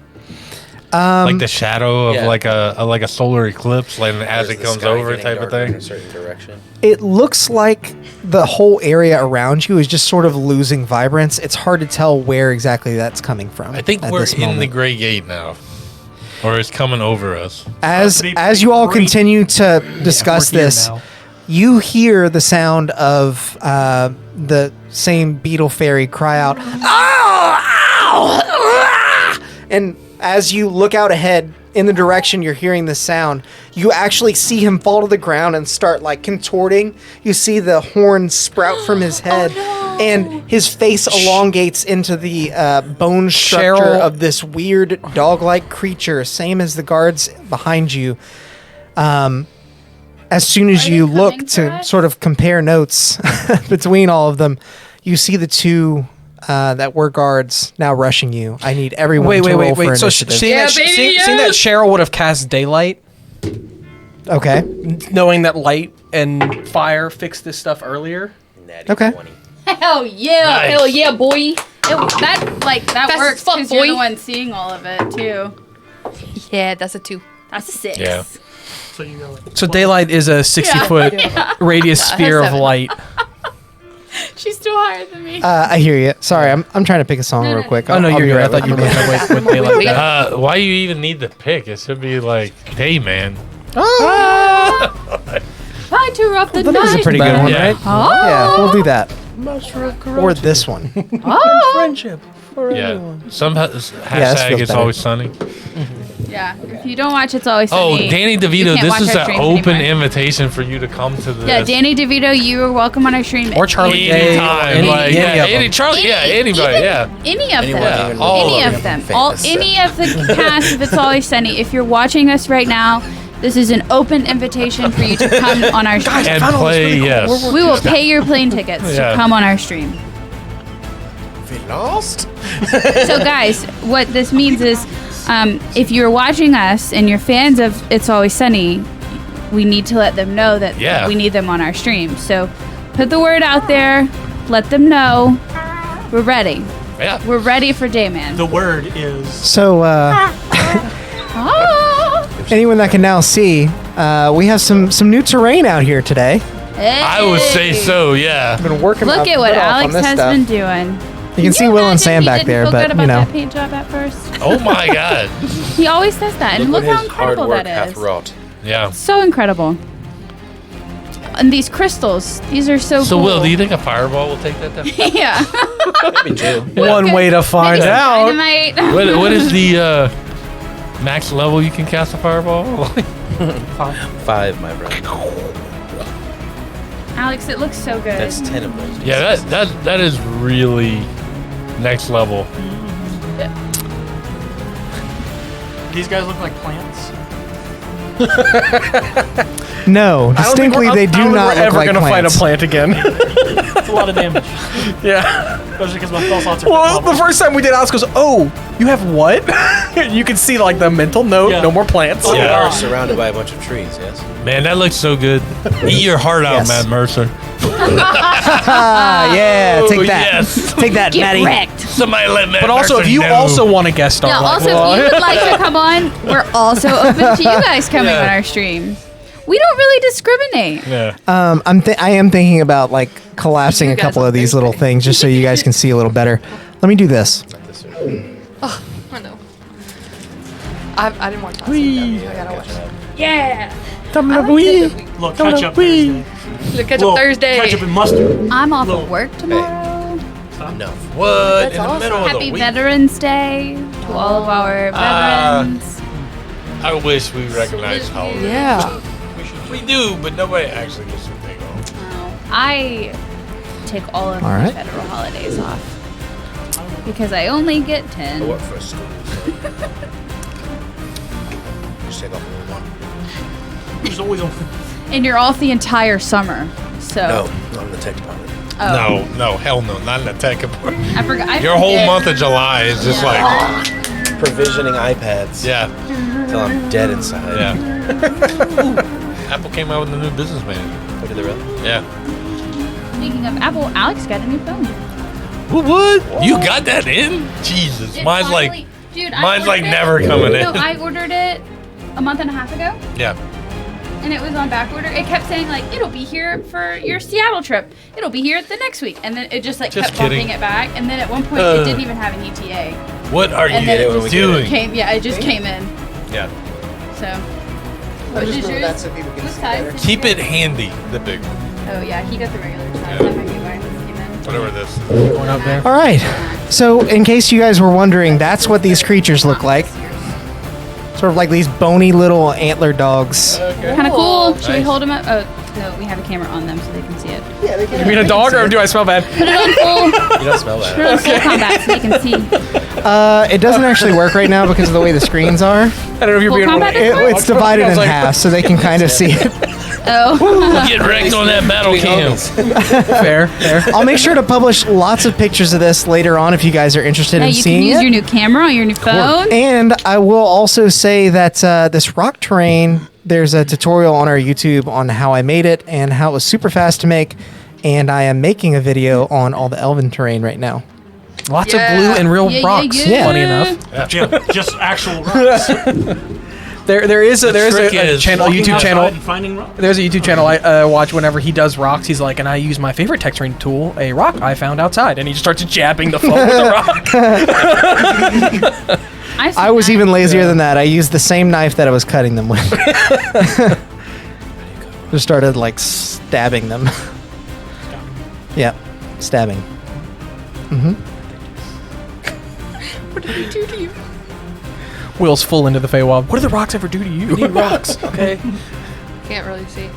Like the shadow of Yeah. like a solar eclipse, like as Or it is the comes sky over getting type of darker in thing. a certain direction. It looks like the whole area around you is just sort of losing vibrance. It's hard to tell where exactly that's coming from. I think at we're this in the moment. Grey Gate now. Or it's coming over us. As you all continue to discuss we're here this, now. you hear the sound of the same beetle fairy cry out, "Ow! Ow! Ah!" And as you look out ahead in the direction you're hearing the sound, you actually see him fall to the ground and start like contorting. You see the horns sprout from his head, and his face elongates into the bone structure Cheryl- of this weird dog-like creature, same as the guards behind you. As soon as Are you they look coming for to us? sort of compare notes between all of them, you see the two that were guards now rushing you. I need everyone Wait. to roll for So initiative. seeing that Cheryl would have cast daylight, Okay. knowing that light and fire fixed this stuff earlier. Natty Okay. 20. Hell yeah! Nice. Hell yeah, boy. That Fast works as fuck, because you're boy. the one seeing all of it too. Yeah, that's a 2. That's a 6. Yeah. So you know. So daylight is a 60-foot radius sphere of 7. light. She's still higher than me. I hear you. Sorry, I'm trying to pick a song real quick. Oh no, I'll you're be good. I right thought with you meant that with daylight. Wait. Why you even need the pick? It should be like, hey man. Fighter of the That was a night. pretty good one, Yeah. right? Oh. Yeah, we'll do that. Or this one. Oh. Friendship. Yeah. Some this hashtag feels it's better. always sunny. Yeah. If you don't watch, it's always Oh, sunny. Danny You DeVito, can't this watch is our an streams open anymore. invitation for you to come to this. Yeah, Danny DeVito, you are welcome on our stream. Or Charlie Day. Anytime. Like, yeah, anybody, anybody, yeah. Any of Anyone, them. even all Any of of them. famous. Any of the cast of It's Always Sunny. If you're watching us right now, this is an open invitation for you to come on our stream. And play, yes. We will pay your plane tickets Yeah. to come on our stream. We lost. So guys, what this means is If you're watching us and you're fans of It's Always Sunny, we need to let them know that we need them on our stream. So put the word out there. Let them know. We're ready. Yeah. We're ready for Dayman. The word is. So, anyone that can now see, we have some new terrain out here today. Hey. I would say so, yeah. I've been working. Look at what Alex has been doing. You can see Will and Sam back there, but good about that paint job at first. Oh my God. He always says that, and look how his hard incredible work that hath is. wrought. Yeah. So incredible. And these crystals, these are so So, cool. Will, do you think a fireball will take that down? Yeah. Me too. One way to find out. Dynamite. What is the max level you can cast a fireball? 5, my friend. Alex, it looks so good. That's 10 of those. Yeah, that is really next level. These guys look like plants. No, distinctly they do not look ever like gonna fight a plants. plant again. It's a lot of damage. Yeah. Especially because my spell slots are. Well, the first time we did, Alex goes, "Oh, you have what?" You can see like the mental note. Yeah. No more plants. We Yeah. are surrounded by a bunch of trees, yes? Man, that looks so good. Eat your heart out, Yes. Matt Mercer. Yeah, take that. Yes. Take that, Get Maddie. wrecked. Somebody let Matt But also, Mercer if you know. also want to guest star, Yeah, like, also, if you would like to come on, we're also open to you guys coming Yeah. on our stream. We don't really discriminate. Yeah. I am thinking about like collapsing You a guys couple on of these little Thursday. things just so you guys can see a little better. Let me do this. I know. I didn't watch last week. I gotta watch it. Yeah. Look, catch up Thursday. Look, catch Well, up Thursday. Ketchup and mustard. I'm off of work tomorrow. Enough. What? That's In the awesome. middle of Happy the week? Veterans Day to all of our veterans. I wish we recognized holidays. Yeah. We do, but nobody actually gets to take off. I take all of All my right. federal holidays off because I only get I 10. work for a school, so. Just take off one. There's always a. And you're off the entire summer. So No, not in the tech department. Oh, No, hell no, not in the tech department. I forgot. Your whole month of July is just like, Provisioning iPads. yeah, Till I'm dead inside. yeah. Apple came out with a new business manual. What did they really? Yeah. Speaking of Apple, Alex got a new phone. What? You got that in? Jesus, It mine's finally- like, dude, I mine's like ordered it- never coming in. No, I ordered it a month and a half ago, yeah. and it was on back order. It kept saying like it'll be here for your Seattle trip. It'll be here the next week, and then it just like Just kept kidding. bumping it back. And then at one point, it didn't even have an ETA. What are And you then it when we doing? Came, yeah, it just came in. Yeah. So. What is yours? What size did you Keep get? it handy, the big one, Oh yeah, he got the regular size. Yeah. That might be why this came in. whatever this is. Going up there. All right. So, in case you guys were wondering, that's what these creatures look like. Sort of like these bony little antler dogs. Kind of cool. Should we Nice. hold them up? Oh no, we have a camera on them so they can see it. You mean a dog, or do I smell bad? Put it on full. You don't smell Put that. it on full combat so they can see. It doesn't actually work right now because of the way the screens are. I don't know if you're Full being. combat It, it's divided in half, so they can kind of see it. Oh. Get wrecked on that battle cam. Fair, fair. I'll make sure to publish lots of pictures of this later on if you guys are interested Now in you can seeing use it. your new camera on your new phone. And I will also say that this rock terrain, there's a tutorial on our YouTube on how I made it and how it was super fast to make. And I am making a video on all the elven terrain right now. Lots Yeah. of blue and real Yeah, rocks. yeah. Funny enough. Just actual rocks. There is a trick is channel, Walking YouTube outside channel. and finding rocks. There's a YouTube channel I watch whenever he does rocks. He's like, and I use my favorite texturing tool, a rock I found outside, and he just starts jabbing the phone with the rock. I was even lazier than that. I used the same knife that I was cutting them with. Just started like stabbing them. Yeah, stabbing. Will's full into the Feywild. What do the rocks ever do to you? Need rocks, okay? Can't really see.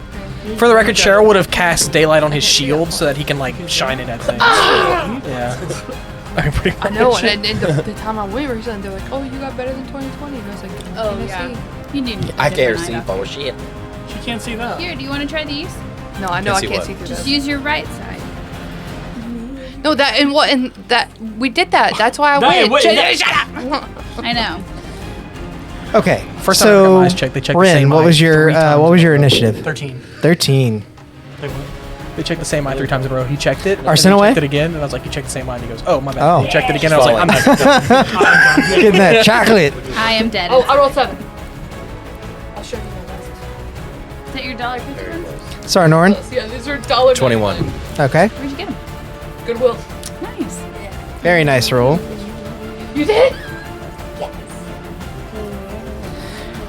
For the record, Cheryl would have cast daylight on his shield so that he can like shine it at things. Yeah. I mean, pretty I much. know, and the time I went recently, they're like, "Oh, you got better than 2020," and I was like, Oh "Can yeah. see?" You need I a can't different receive eye. bullshit. She can't see that. Here, do you want to try these? No, I know Can't I see can't what? see through Just this. use your right side. No, that we did that. That's why I Hey, went. wait, I know. Okay. First time I got my eyes checked, they checked the Rin, same what eye was your 3 times what was in a your row. initiative? 13. 13. Wait, what? They checked the same eye 3 times in a row. He checked it. And then Arsenaway? he checked it again, and I was like, "You checked the same eye." And he goes, "Oh, my bad." Oh. He checked it again. I was like, "I'm not." Getting that chocolate. I am dead. Oh, I rolled 7. I'll show you my glasses. Is that your $1.50 ones? Sarnorn. Yeah, these are $1.99. 21. Okay. Where'd you get them? Goodwill. Nice. Very nice roll. You did?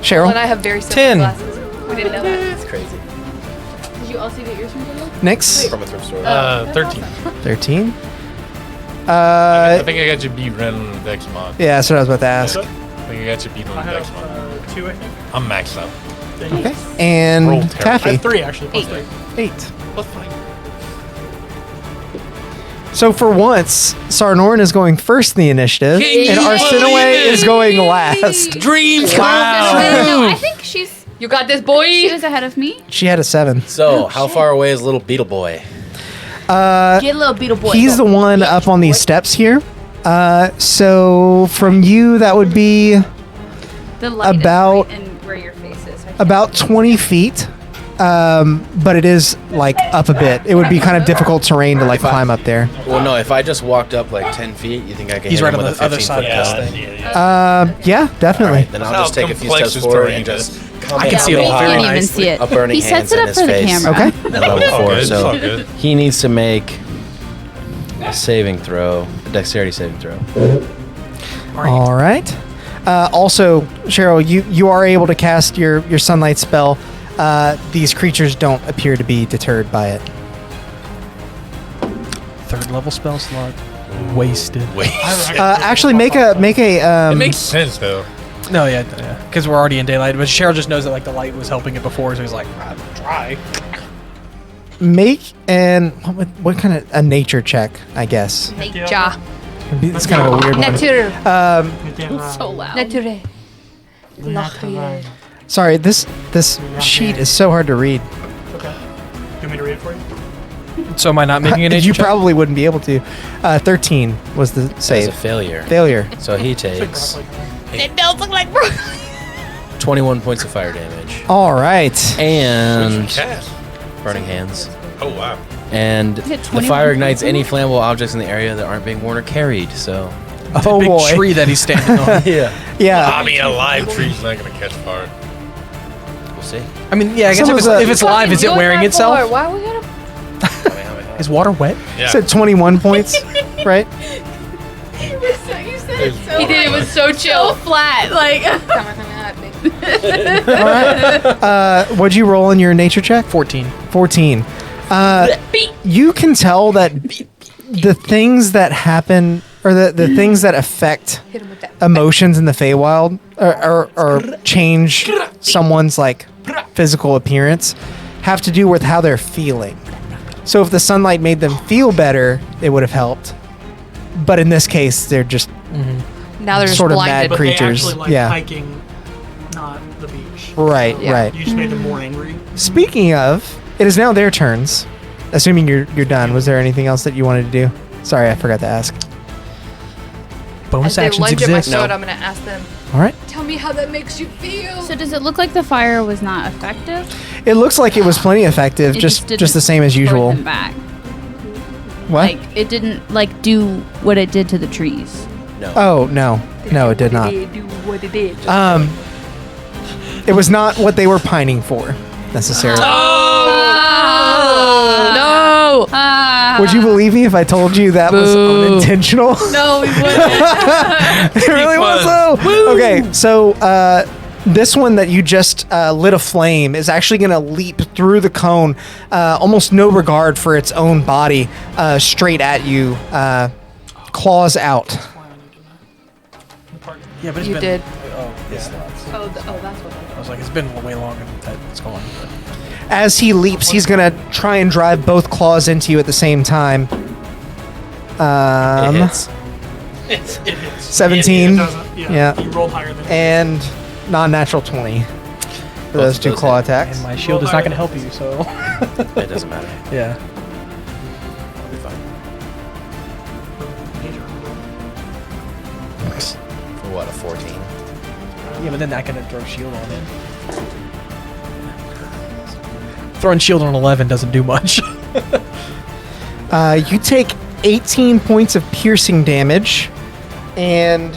Cheryl. And I have very similar 10. glasses. We didn't know that. It's crazy. Did you also get yours from Goodwill? Nix. From a thrift store. 13. 13. I think I got you beat Ren on the Dex mod. Yeah, that's what I was about to ask. I think I got you beat I on the Dex mod. have 2, I think. I'm maxed out. Okay. And Roll terrible. I Taffy. have 3 actually. Plus 3. 8. Plus 5. So for once, Sarnorn is going first in the initiative, Can and you Arsenaway believe is it? going last. Dreams No, I think she's. You got this, boy. She was ahead of me. She had a 7. So, how far away is little Beetle Boy? Get a little beetle boy. He's the one up on these steps here. So from you, that would be the light about- is right in where your face is. I can't- about 20 feet. But it is like up a bit. It would be kind of difficult terrain to like climb up there. Well, no, if I just walked up like 10 feet, you think I could He's hit right him on with the a other 15 side foot of this pelt? thing. Yeah, definitely. Then That's I'll just how take a few complex steps this forward terrain and just is. I can see it we all can't very even nicely. see it. a burning He hands sets it in up his for the face. camera. Okay. At level It's all 4, good, it's so all good. he needs to make a saving throw, a dexterity saving throw. All right. Also, Cheryl, you are able to cast your sunlight spell. These creatures don't appear to be deterred by it. 3rd level spell slot. Wasted. Wait. Actually, make a It makes sense though. No, yeah. Because we're already in daylight. But Cheryl just knows that like the light was helping it before, so he's like, try. make an what kind of a nature check, I guess. Nature. It's kind of a weird one. Nature. So loud. Nature. Sorry, this sheet is so hard to read. Okay. Do you want me to read it for you? So am I not making an You nature check? probably wouldn't be able to. 13 was the It's a save. failure. Failure. So he takes It does look like bro. 21 points of fire damage. All right. And Cast. burning hands. Oh wow. And Is it the 21 fire ignites points? any flammable objects in the area that aren't being worn or carried. So, Oh Big boy. tree that he's standing on. yeah, Yeah. I mean, a live tree's not gonna catch fire. we'll see. I mean, yeah, I guess Someone's, if it's live, is it wearing itself? Why we gotta? Is water wet? Yeah. Said 21 points, right? He did. It was so chill. Flat, like. All right. What'd you roll in your nature check? 14. 14. You can tell that the things that happen or the things that affect Hit him with that. emotions in the Feywild or change someone's like physical appearance have to do with how they're feeling. So if the sunlight made them feel better, it would have helped. But in this case, they're just Now they're just sort of blinded. mad But creatures. they actually like Yeah. hiking, not the beach. right, Yeah. right. You just made them more angry. Speaking of, it is now their turns. Assuming you're done, was there anything else that you wanted to do? Sorry, I forgot to ask. Bonus As they actions lunge at my exist. sword, I'm gonna ask them. All right. Tell me how that makes you feel. So does it look like the fire was not effective? It looks like it was plenty effective, It just didn't the same as throw usual. them back. What? Like it didn't like do what it did to the trees. No. Oh no, it did not. do what it did. It was not what they were pining for necessarily. no. Would you believe me if I told you that was unintentional? No, we wouldn't. It really was though. Okay, so this one that you just lit a flame is actually going to leap through the cone, almost no regard for its own body, straight at you, claws out. Yeah, but it's You been, did. Oh, yeah. Oh, that's what. I was like, it's been way longer than that. It's going. As he leaps, he's going to try and drive both claws into you at the same time. It hits. It hits. 17. It doesn't. Yeah. You rolled higher than And non-natural 20 for those of two those claw hit. attacks. And my shield is not going to help you, so. It doesn't matter. Yeah. I'll be fine. For what, a 14? Yeah, but then I can throw shield on it. Throwing shield on 11 doesn't do much. You take 18 points of piercing damage, and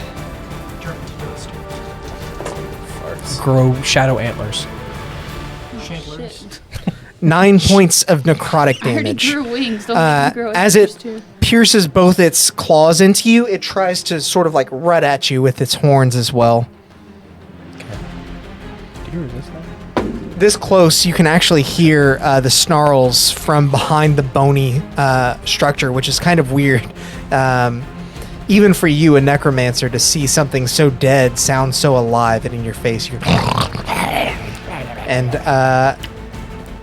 Grow shadow antlers. 9 points of necrotic I already damage. grew wings. Don't make me grow As antlers, it too. pierces both its claws into you, it tries to sort of like rut at you with its horns as well. Do you resist that? This close, you can actually hear the snarls from behind the bony structure, which is kind of weird. Even for you, a necromancer, to see something so dead sound so alive and in your face. And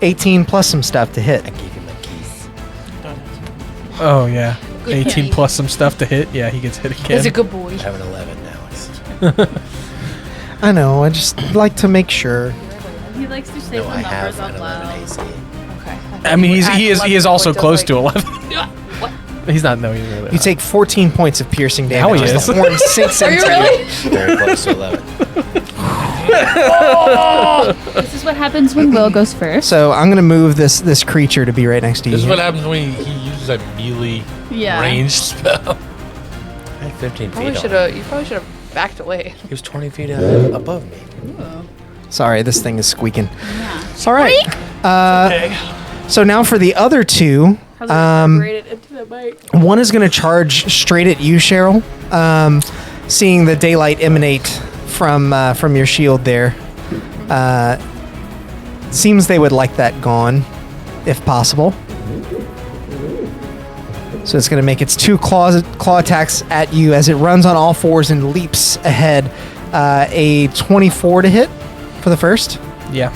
18 plus some stuff to hit. I gave him a keys. Oh, yeah. Good 18 kitty. plus some stuff to hit. Yeah, he gets hit again. He's a good boy. I have an 11 now. I know, I just like to make sure. He likes to say No, the I have numbers an out 11 loud. AC. Okay. I mean, he is also close to 11. What? He's not, no, he's really You take 14 points of piercing Now damage. he as is. the horn sinks Are you into really? Very close to 11. This is what happens when Will goes first. So I'm gonna move this creature to be right next to you. This is what happens when he uses a melee Yeah. range spell. I had 15 Probably feet should on him. have. You probably should have backed away. He was 20 feet above me. Sorry, this thing is squeaking. Yeah. All right. So now for the other two, one is going to charge straight at you, Cheryl. Seeing the daylight emanate from your shield there, seems they would like that gone, if possible. So it's going to make its two claw attacks at you as it runs on all fours and leaps ahead. A 24 to hit for the first. Yeah.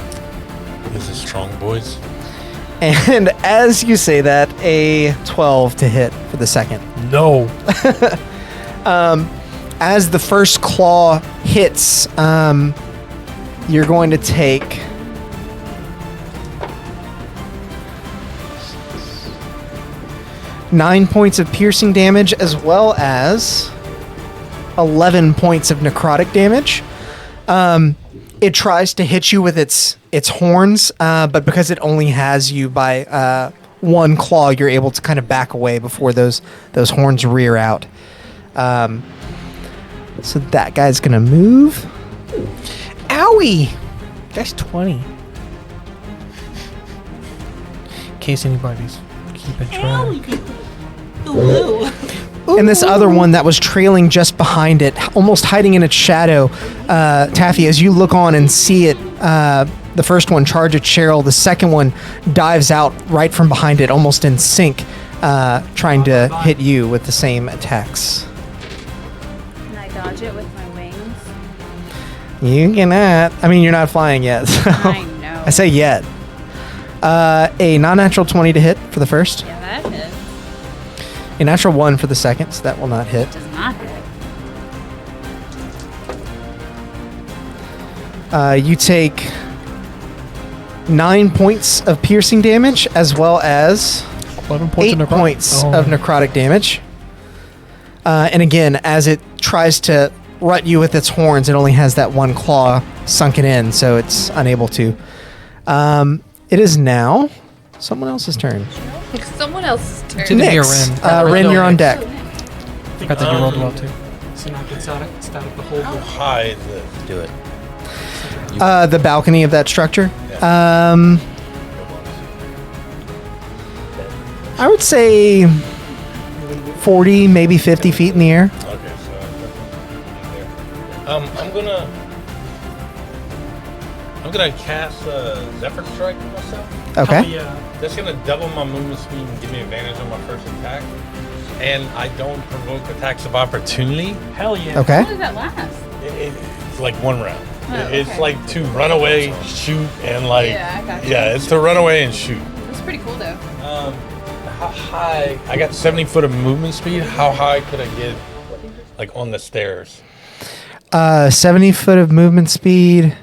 This is strong, boys. And as you say that, a 12 to hit for the second. No. As the first claw hits, you're going to take 9 points of piercing damage as well as 11 points of necrotic damage. It tries to hit you with its horns, but because it only has you by one claw, you're able to kind of back away before those horns rear out. So that guy's gonna move. Owie! That's 20. In case anybody's keeping track. And this other one that was trailing just behind it, almost hiding in its shadow, Taffy, as you look on and see it, the first one charge at Cheryl, the second one dives out right from behind it, almost in sync, trying to hit you with the same attacks. Can I dodge it with my wings? You cannot. I mean, you're not flying yet. So I know. I say yet. A non-natural 20 to hit for the first. Yeah, that hits. A natural 1 for the second, so that will not hit. Does not hit. You take 9 points of piercing damage as well as 11 points 8 of necrotic. points Oh. of necrotic damage. And again, as it tries to rut you with its horns, it only has that one claw sunken in, so it's unable to. It is now someone else's turn. It's someone else's turn. Didn't hear Nix. Ren. Ren, you're on deck. I think you rolled well too. So now it's out of the whole How book. high is this? Do it. The balcony of that structure. I would say 40, maybe 50 feet in the air. Okay, so I'm gonna cast Zephyr Strike on myself. Okay. That's gonna double my movement speed and give me advantage on my first attack. And I don't provoke attacks of opportunity. Hell yeah. How Okay. long does that last? It's like one round. Oh, It's okay. like to run away, shoot, and like Yeah, I got you. yeah, it's to run away and shoot. That's pretty cool though. How high? I got 70 foot of movement speed. How high could I get, like on the stairs? 70 foot of movement speed.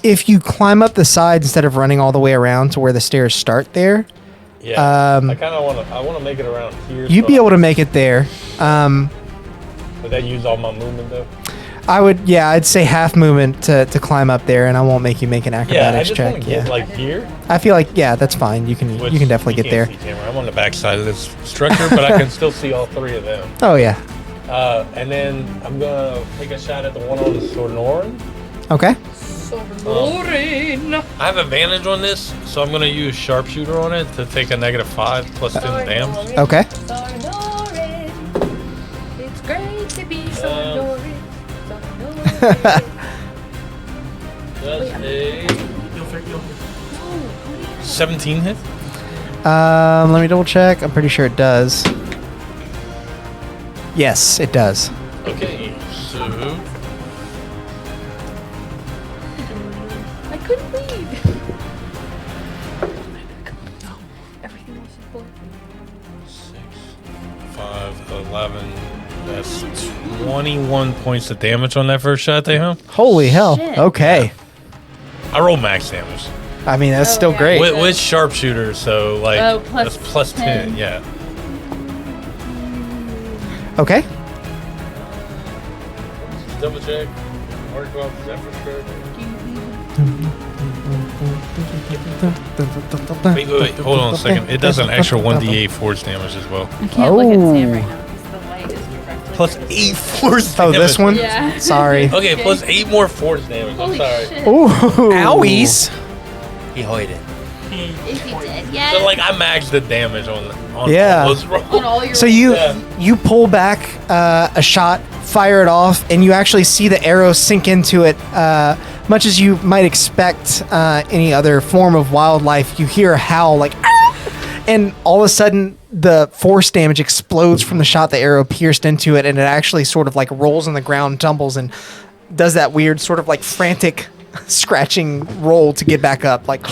If you climb up the side instead of running all the way around to where the stairs start there, Yeah, I kind of want to. I want to make it around here. you'd be able to make it there. Would that use all my movement though? I would, yeah, I'd say half movement to climb up there, and I won't make you make an Yeah, I acrobatics just check. want to get like here. I feel like, yeah, that's fine. You can definitely get there. I'm on the backside of this structure, but I can still see all three of them. Oh yeah. And then I'm gonna take a shot at the one on the Sornoran. Okay. I have advantage on this, so I'm gonna use sharpshooter on it to take a -5 plus 10 damage. Okay. It's great to be so That's a 17 hit. Let me double check. I'm pretty sure it does. Yes, it does. Okay, so I couldn't leave. Everything else is full. 6, 5, 11. That's 21 points of damage on that first shot, they have. Holy hell. Shit. Okay. I roll max damage. I mean, that's still yeah. great. With sharpshooter, so like Oh, plus that's plus 10. 10. Yeah. Okay. Double check. Mark off Zephyr Strike. Wait. Hold on a second. It does an extra 1d8 force damage as well. I can't look at Sam right now because the light is directly. Plus 8 force Oh, damage. this one? Yeah. Sorry. Okay, plus 8 more force damage. Holy I'm sorry. shit. Ooh. Owies. He hoid it. Is he dead yet? So like I maxed the damage on Yeah. all those rolls. On all your So you pull back a shot, fire it off, and you actually see the arrow sink into it. Much as you might expect any other form of wildlife, you hear a howl like, "Ah!" And all of a sudden the force damage explodes from the shot the arrow pierced into it, and it actually sort of like rolls on the ground, tumbles, and does that weird sort of like frantic scratching roll to get back up. Like,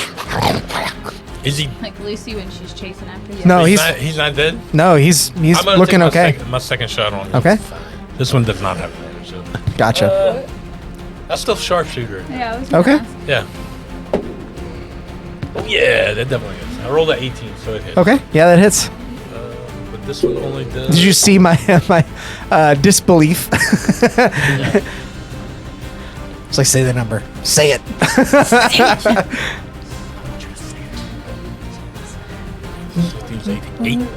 Is he? Like Lucy when she's chasing after you. No, he's not dead. no, he's I'm gonna looking take okay. my second shot on him. Okay, This one does not have damage. So. gotcha. That's still sharpshooter. Yeah, I was gonna Okay. ask. Yeah. Oh yeah, that definitely is. I rolled an 18, so it hit. Okay, yeah, that hits. But this one only does. Did you see my disbelief? It's like, say the number. Say it.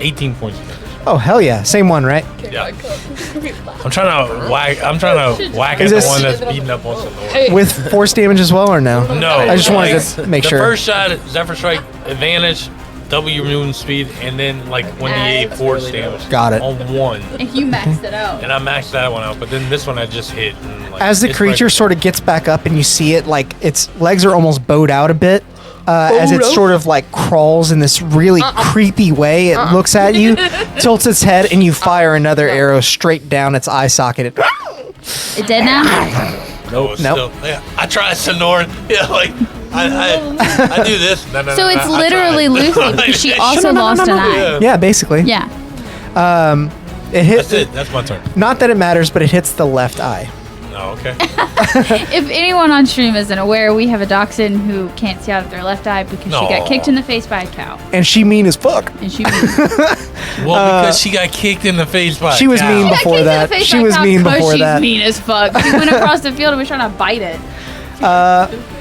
18 points of damage. Oh hell yeah! Same one, right? Yeah. I'm trying to whack at Is the this- one that's beating up on Sonora. With force damage as well, or no? No. I just wanted like, to make the sure. first shot, Zephyr Strike, advantage, double your movement speed, and then like 1d8 force damage. Got it. On one. And you maxed it out. And I maxed that one out, but then this one I just hit. And, like, As the it's creature like- sort of gets back up and you see it, like its legs are almost bowed out a bit. As it sort of like crawls in this really creepy way, it looks at you, tilts its head, and you fire another arrow straight down its eye socket. It dead now? No, it's Nope. still, yeah, I tried Sonora. Yeah, like I do this. No, So it's I literally tried. Lucy because she also lost an eye. Yeah, basically. Yeah. It hits. That's it. That's my turn. Not that it matters, but it hits the left eye. Oh, okay. If anyone on stream isn't aware, we have a dachshund who can't see out of their left eye because she got Aw. kicked in the face by a cow. And she mean as fuck. And she Well, because she got kicked in the face by She a was cow. mean before that. She was mean before she's that. mean as fuck. She went across the field and was trying to bite it.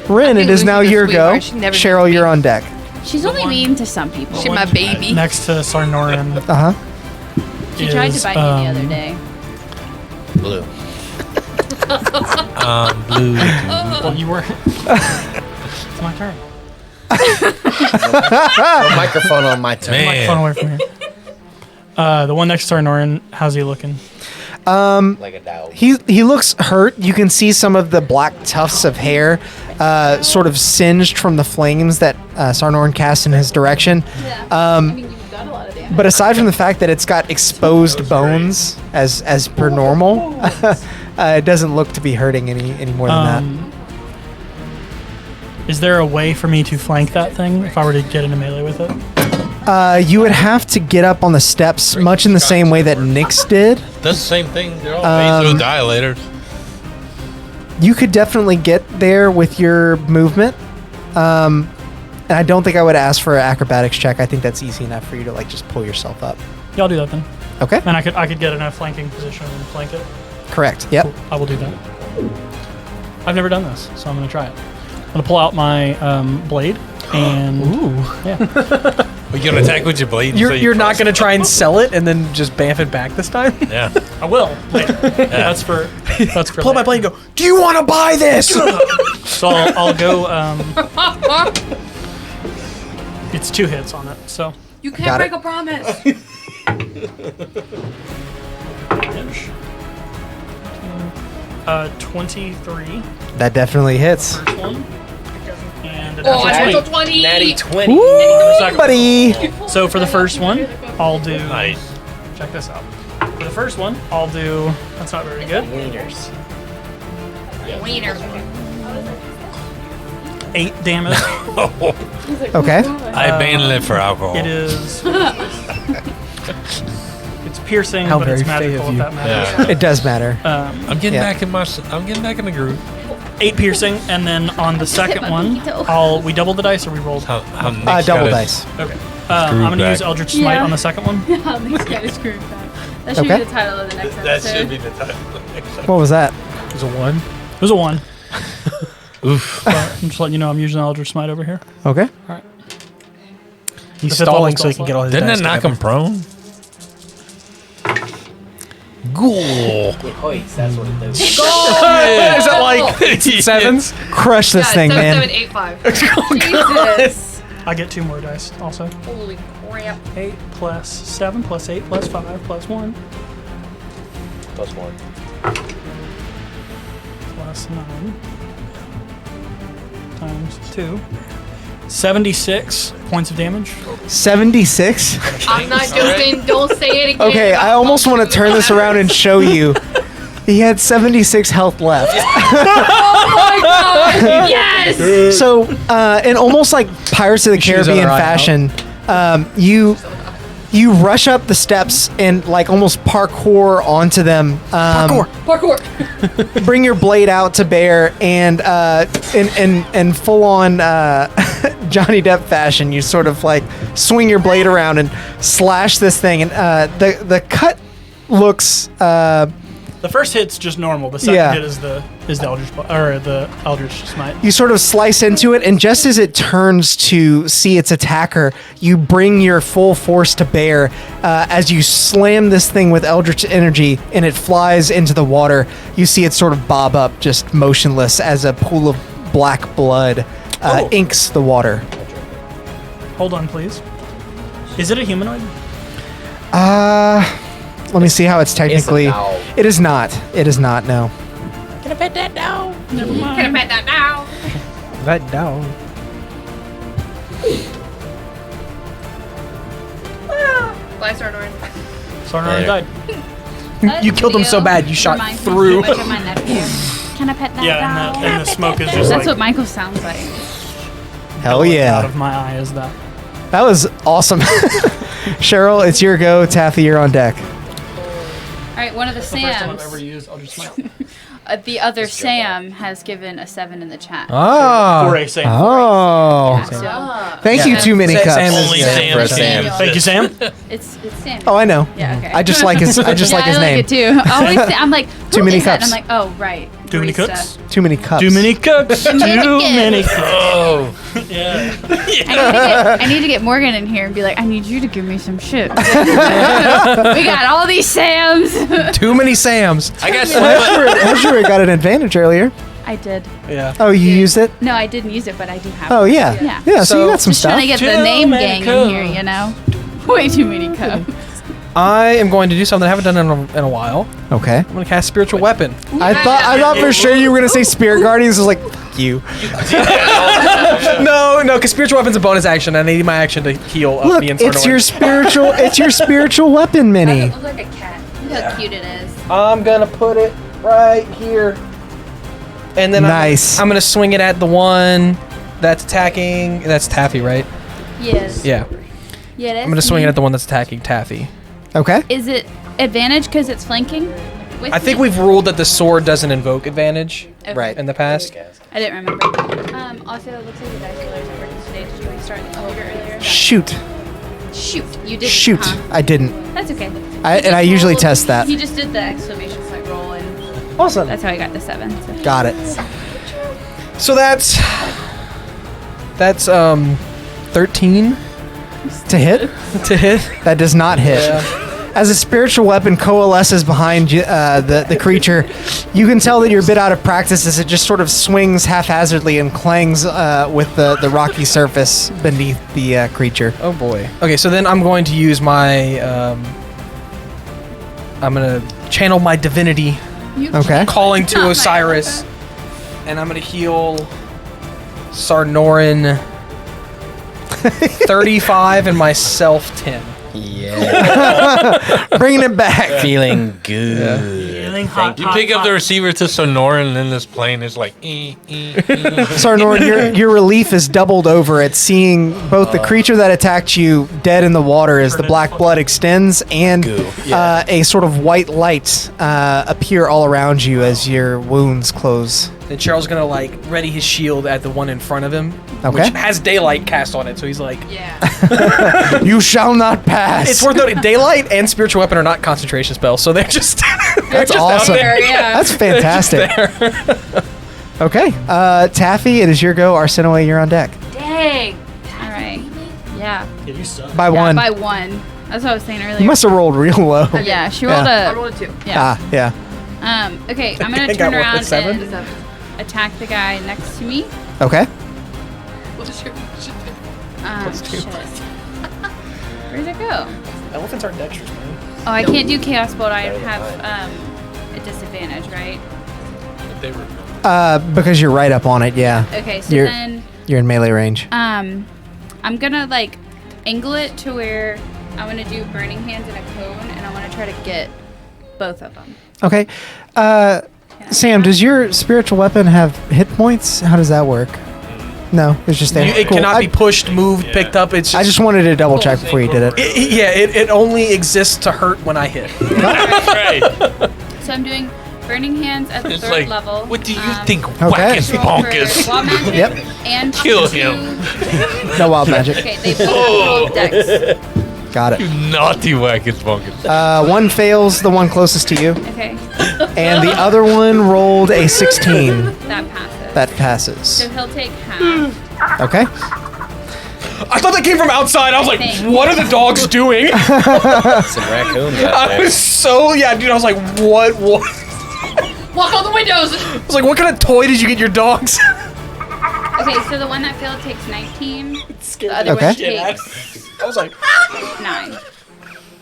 Rin, it is Lucy's now a your go. sweetheart. She never Cheryl, did you're on deck. She's only mean to some people. She's my baby. Next to Sarnoran. Uh huh. She tried to is, bite me the other day. Blue. Blue. Well, you were. It's my turn. No microphone on my turn. Man. Phone away from here. The one next to Sarnoran, how's he looking? Like a dog. He looks hurt. You can see some of the black tufts of hair, sort of singed from the flames that Sarnoran cast in his direction. I mean, you've got a lot of damage. But aside from the fact that it's got exposed bones as per normal, it doesn't look to be hurting any more than Is there a way for me to flank that thing if I were to get into melee with it? that. You would have to get up on the steps, much in the same way that Nyx did. Does the same thing. They're all vasodilators. You could definitely get there with your movement. And I don't think I would ask for an acrobatics check. I think that's easy enough for you to like just pull yourself up. Yeah, I'll do that then. Okay. And I could get in a flanking position and flank it. Correct. Yep. Cool. I will do that. I've never done this, so I'm going to try it. I'm going to pull out my blade and... Ooh. Yeah. Are you gonna attack with your blade? You're not gonna try and sell it and then just bamf it back this time? Yeah. I will later. That's for Pull my blade and go, do you want to buy this? So I'll go... it's 2 hits on it, so... You can't break a promise. Damage. 23. That definitely hits. First one. And a Oh, natural natural 20. 20. Natty 20. Woo, buddy. So for the first one, I'll do... Nice. Check this out. For the first one, I'll do... That's not very good. Wieners. Wiener. 8 damage. Okay. I abandoned it for alcohol. It is... It's piercing, How but very it's magical fey of if you. that matters. It does matter. I'm getting Yeah. back in I'm getting back in the groove. 8 piercing, and then on the second one, we double the dice or we rolled? How Nick's Double gotta- dice. Okay. I'm going to back. use Eldritch Smite Yeah. on the second one. Nick's got his screwed back. That should Okay. be the title of the next That episode. should be the title. What was that? It was a 1. It was a 1. Oof. I'm just letting you know I'm using Eldritch Smite over here. Okay. He's The fifth level stalling so he spell can get all his Didn't dice that knock together. him prone? Ghoul. Hoist, that's what it does. Is that like 7s? Crush this thing, man. 7, 8, 5. Jesus. I get 2 more dice also. Holy crap. 8 plus 7 plus 8 plus 5 plus 1 Plus 1. plus 9 times 2. 76 points of damage. 76? I'm not joking. Don't say it again. Okay, I almost want to turn this around and show you. He had 76 health left. Oh my god! Yes! So, in almost like Pirates of the Choose Caribbean other eye fashion, you rush up the steps and like almost parkour onto them. Parkour. Bring your blade out to bear, and in full on Johnny Depp fashion, you sort of like swing your blade around and slash this thing, and the cut looks. The first hit's just normal. The second Yeah. hit is the Eldritch Smite. You sort of slice into it, and just as it turns to see its attacker, you bring your full force to bear as you slam this thing with Eldritch energy, and it flies into the water. You see it sort of bob up, just motionless, as a pool of black blood inks the water. Hold on, please. Is it a humanoid? Let me see how it's technically. It's a dog. It is not. It is not. No. Can I pet that now? Never mind. Can I pet that now? That down. Bye, Sardorin. Sorry, died. You killed him so bad you shot Reminds me through. so much of my nephew. Can I pet that Yeah, now? and the smoke is just That's what like Michael sounds like. Hell out yeah. of my eye is that. That was awesome. Cheryl, it's your go. Taffy, you're on deck. All right, one of the First time I've ever Sams, used Eldritch Smite. the other Sam has given a 7 in the chat. Oh. For a Sam. Oh. So Thank you, Too Many Sam Cups. is- Only Yeah, Sam for can Sam. use Thank you, this. Sam. it's Sam. Oh, I know. Yeah, okay. I just like his. I just like his I name. like it too. I always I'm like, who Too many is that? cups. And I'm like, oh right. Too many barista. cooks? Too many cups. Too many cooks. Too many cooks. Oh. Yeah. I need to get Morgan in here and be like, I need you to give me some shit. We got all these Sams. Too many Sams. I got some. Ezra got an advantage earlier. I did. Yeah. Oh, you used it? No, I didn't use it, but I do have. Oh it. yeah. Yeah. Yeah. So So- you got some Just trying stuff. to get the Too name many gang in here, you know. Way too many cups. I am going to do something I haven't done in a while. Okay. I'm going to cast Spiritual Weapon. I thought for sure you were gonna say Spirit Guardians. I was like, fuck you. No, because Spiritual Weapon's a bonus action. I need my action to heal up Look, the inside. it's your spiritual. It's your spiritual weapon, Minnie. It looks like a cat. Look how cute it is. I'm going to put it right here. And then Nice. I'm going to swing it at the one that's attacking. That's Taffy, right? Yes. Yeah. Yeah, it is. I'm going to swing it at the one that's attacking Taffy. Okay. Is it advantage because it's flanking? With I think me? we've ruled that the sword doesn't invoke advantage Okay. Right. in the past. I didn't remember. Also, it looks like the dice rollers are working today. Did you restart the computer earlier? Shoot. Shoot. You did. Shoot. Huh? I didn't. That's okay. I He just usually rolled- test that. He just did the exclamation point roll and Awesome. That's how I got the 7. So. Got it. So that's 13 To hit? to hit. That does not hit. As a spiritual weapon coalesces behind you, the creature, you can tell that you're a bit out of practice as it just sort of swings haphazardly and clangs with the rocky surface beneath the creature. Oh boy. Okay, so then I'm going to use my. I'm gonna channel my divinity, Okay. calling to Osiris, and I'm gonna heal Sarnorin 35 and myself 10. Yeah. Bringing it back. Feeling good. Feeling hot, You hot, pick up hot. the receiver to Sonora, and then this plane is like, Sarnor, your relief is doubled over at seeing both the creature that attacked you dead in the water as the black blood extends and a sort of white light appear all around you as your wounds close. Then Charles gonna like ready his shield at the one in front of him, Okay. which has daylight cast on it. So he's like, Yeah. You shall not pass. it's worth noting, daylight and spiritual weapon are not concentration spells, so they're just That's awesome. yeah. That's fantastic. Okay. Taffy, it is your go. Arsinoe, you're on deck. Dang. All right. Yeah. Yeah, you suck. By Yeah, one. by 1. That's what I was saying earlier. You must have rolled real low. Yeah, she rolled I a. rolled a 2. Yeah. Yeah. Okay, I'm gonna I got turn what, a around 7? and attack the guy next to me. Okay. Shit. Where'd it go? Elephants aren't dexterous, man. Oh, I can't do Chaos Bolt. I have a disadvantage, right? Because you're right up on it, yeah. Okay, so You're- then You're in melee range. I'm gonna like angle it to where I want to do Burning Hands in a cone, and I want to try to get both of them. Okay. Sam, does your spiritual weapon have hit points? How does that work? No, it's just there. It Cool. cannot be pushed, moved, picked up. It's I just wanted to double check before you did it. it only exists to hurt when I hit. That's right. So I'm doing Burning Hands at the It's 3rd like, level. what do you think Okay. Whack-is Roll for Bonkus? Wild Magic Yep. and Kill two- him. No wild magic. Okay, they both rolled Dex. Got it. You naughty Whack-is Bonkus. One fails, the one closest to you, Okay, and the other one rolled a 16. that passes. That passes. So he'll take half. Okay. I thought that came from outside. I was like, Thanks. what are the dogs doing? Some raccoons out I there. was so, dude, I was like, what? Walk on the windows. I was like, what kind of toy did you get your dogs? Okay, so the one that failed takes 19. The other Okay. one takes I was like, 9.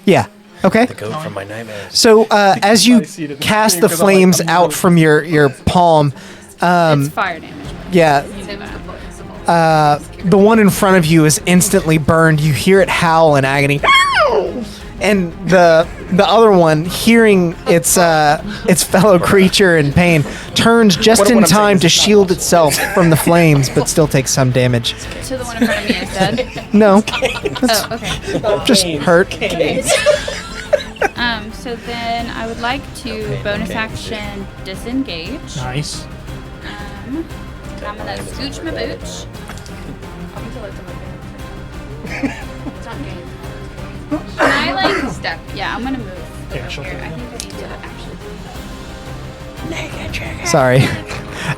Yeah. Okay. The goat from my nightmares. So as you cast the flames out from your palm, It's fire damage. yeah, the one in front of you is instantly burned. You hear it howl in agony, and the other one, hearing its fellow creature in pain, turns just What in I'm saying time is to it's not shield itself from the flames, but still takes some damage. So the one in front of me is dead. No, Oh, okay. just hurt. So then I would like to bonus action disengage. Nice. I'm gonna scooch my booch. Can I like step? Yeah, I'm gonna move. Yeah, she'll Here, do I it. think I need to actually. Sorry,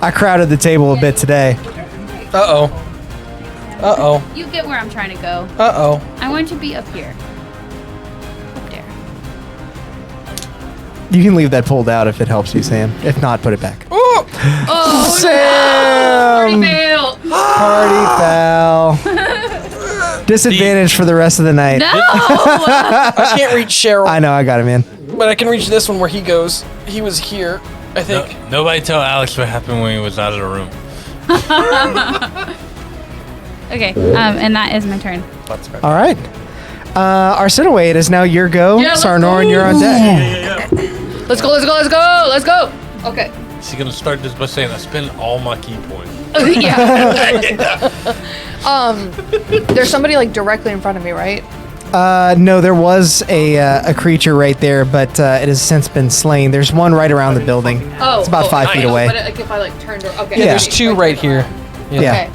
I crowded the table a bit today. uh-oh. You get where I'm trying to go. Uh-oh. I want to be up here. Up there. You can leave that pulled out if it helps you, Sam. If not, put it back. Oh, Sam! Fail. Party foul. Disadvantage for the rest of the night. no! I can't reach Cheryl, I know, I got him in. but I can reach this one where he goes. He was here, I think. Nobody tell Alex what happened when he was out of the room. Okay, and that is my turn. All right. Arsinoe, it is now your go. Yeah, let's Sarnorin, go. you're on deck. Let's go. Let's go. Let's go. Let's go. Okay. She's gonna start this by saying, "I spend all my key points." Yeah. There's somebody like directly in front of me, right? No, there was a creature right there, but it has since been slain. There's one right around the building. Oh, It's about 5 feet away. But like if I like turned, okay. Yeah. There's two right here. Yeah.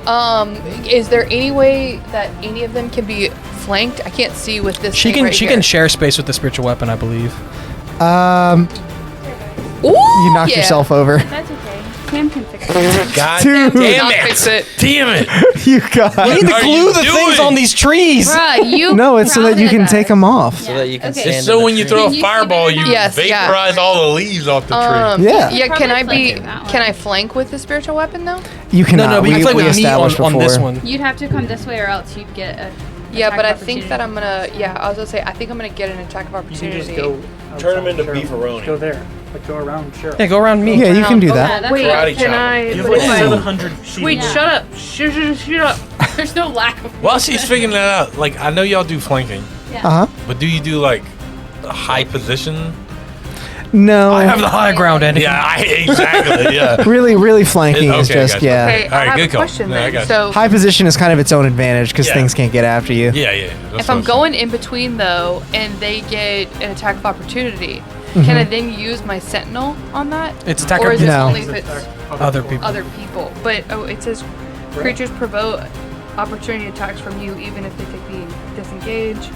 Okay. Is there any way that any of them can be flanked? I can't see with this. She thing can right she here. can share space with the spiritual weapon, I believe. Ooh, You knocked yeah. yourself over. That's okay. Sam can fix it. God Dude. damn I'll it! fix it. Damn it! You got. You need to are glue you the things doing? on these trees. Bruh, you. No, it's so that you can take them off. So that you can Okay. stand It's so in when the you tree. throw Can a you fireball, figure you it out? Yes, yeah. vaporize all the leaves off the tree. Yeah. Yeah, can I Probably be? flank that Can one. I flank with the spiritual weapon though? You cannot. No, but you can play we with me established on this before. one. You'd have to come this way, or else you'd get a. Yeah, attack but I of think that opportunity. I'm gonna. Yeah, I was gonna say I think I'm gonna get an attack of You can opportunity. just go. Turn 'em into outside Cheryl. beefaroni. Just go there. Like go around Cheryl. Yeah, go around me. Yeah, you can do Yeah, that. that's Wait, Karate can chop. I? You have but like if I- 700 sheep. Wait, shut up! Shut up! There's no lack of. While she's figuring that out, like I know y'all do flanking, Uh huh. but do you do like a high position? No. I have the high ground, Andy. Yeah, exactly. Yeah. really flanking is Okay, just gotcha. yeah. Okay, All right, I have good a call. question Yeah, I then. got you. So High position is kind of its own advantage because Yeah. things can't get after you. Yeah. That's if I'm what going in between though, and they get an attack of opportunity, can I then use my sentinel on that? It's attack or is of it No. only if it's Other people. other people? But it says creatures provoke opportunity attacks from you even if they take the disengage.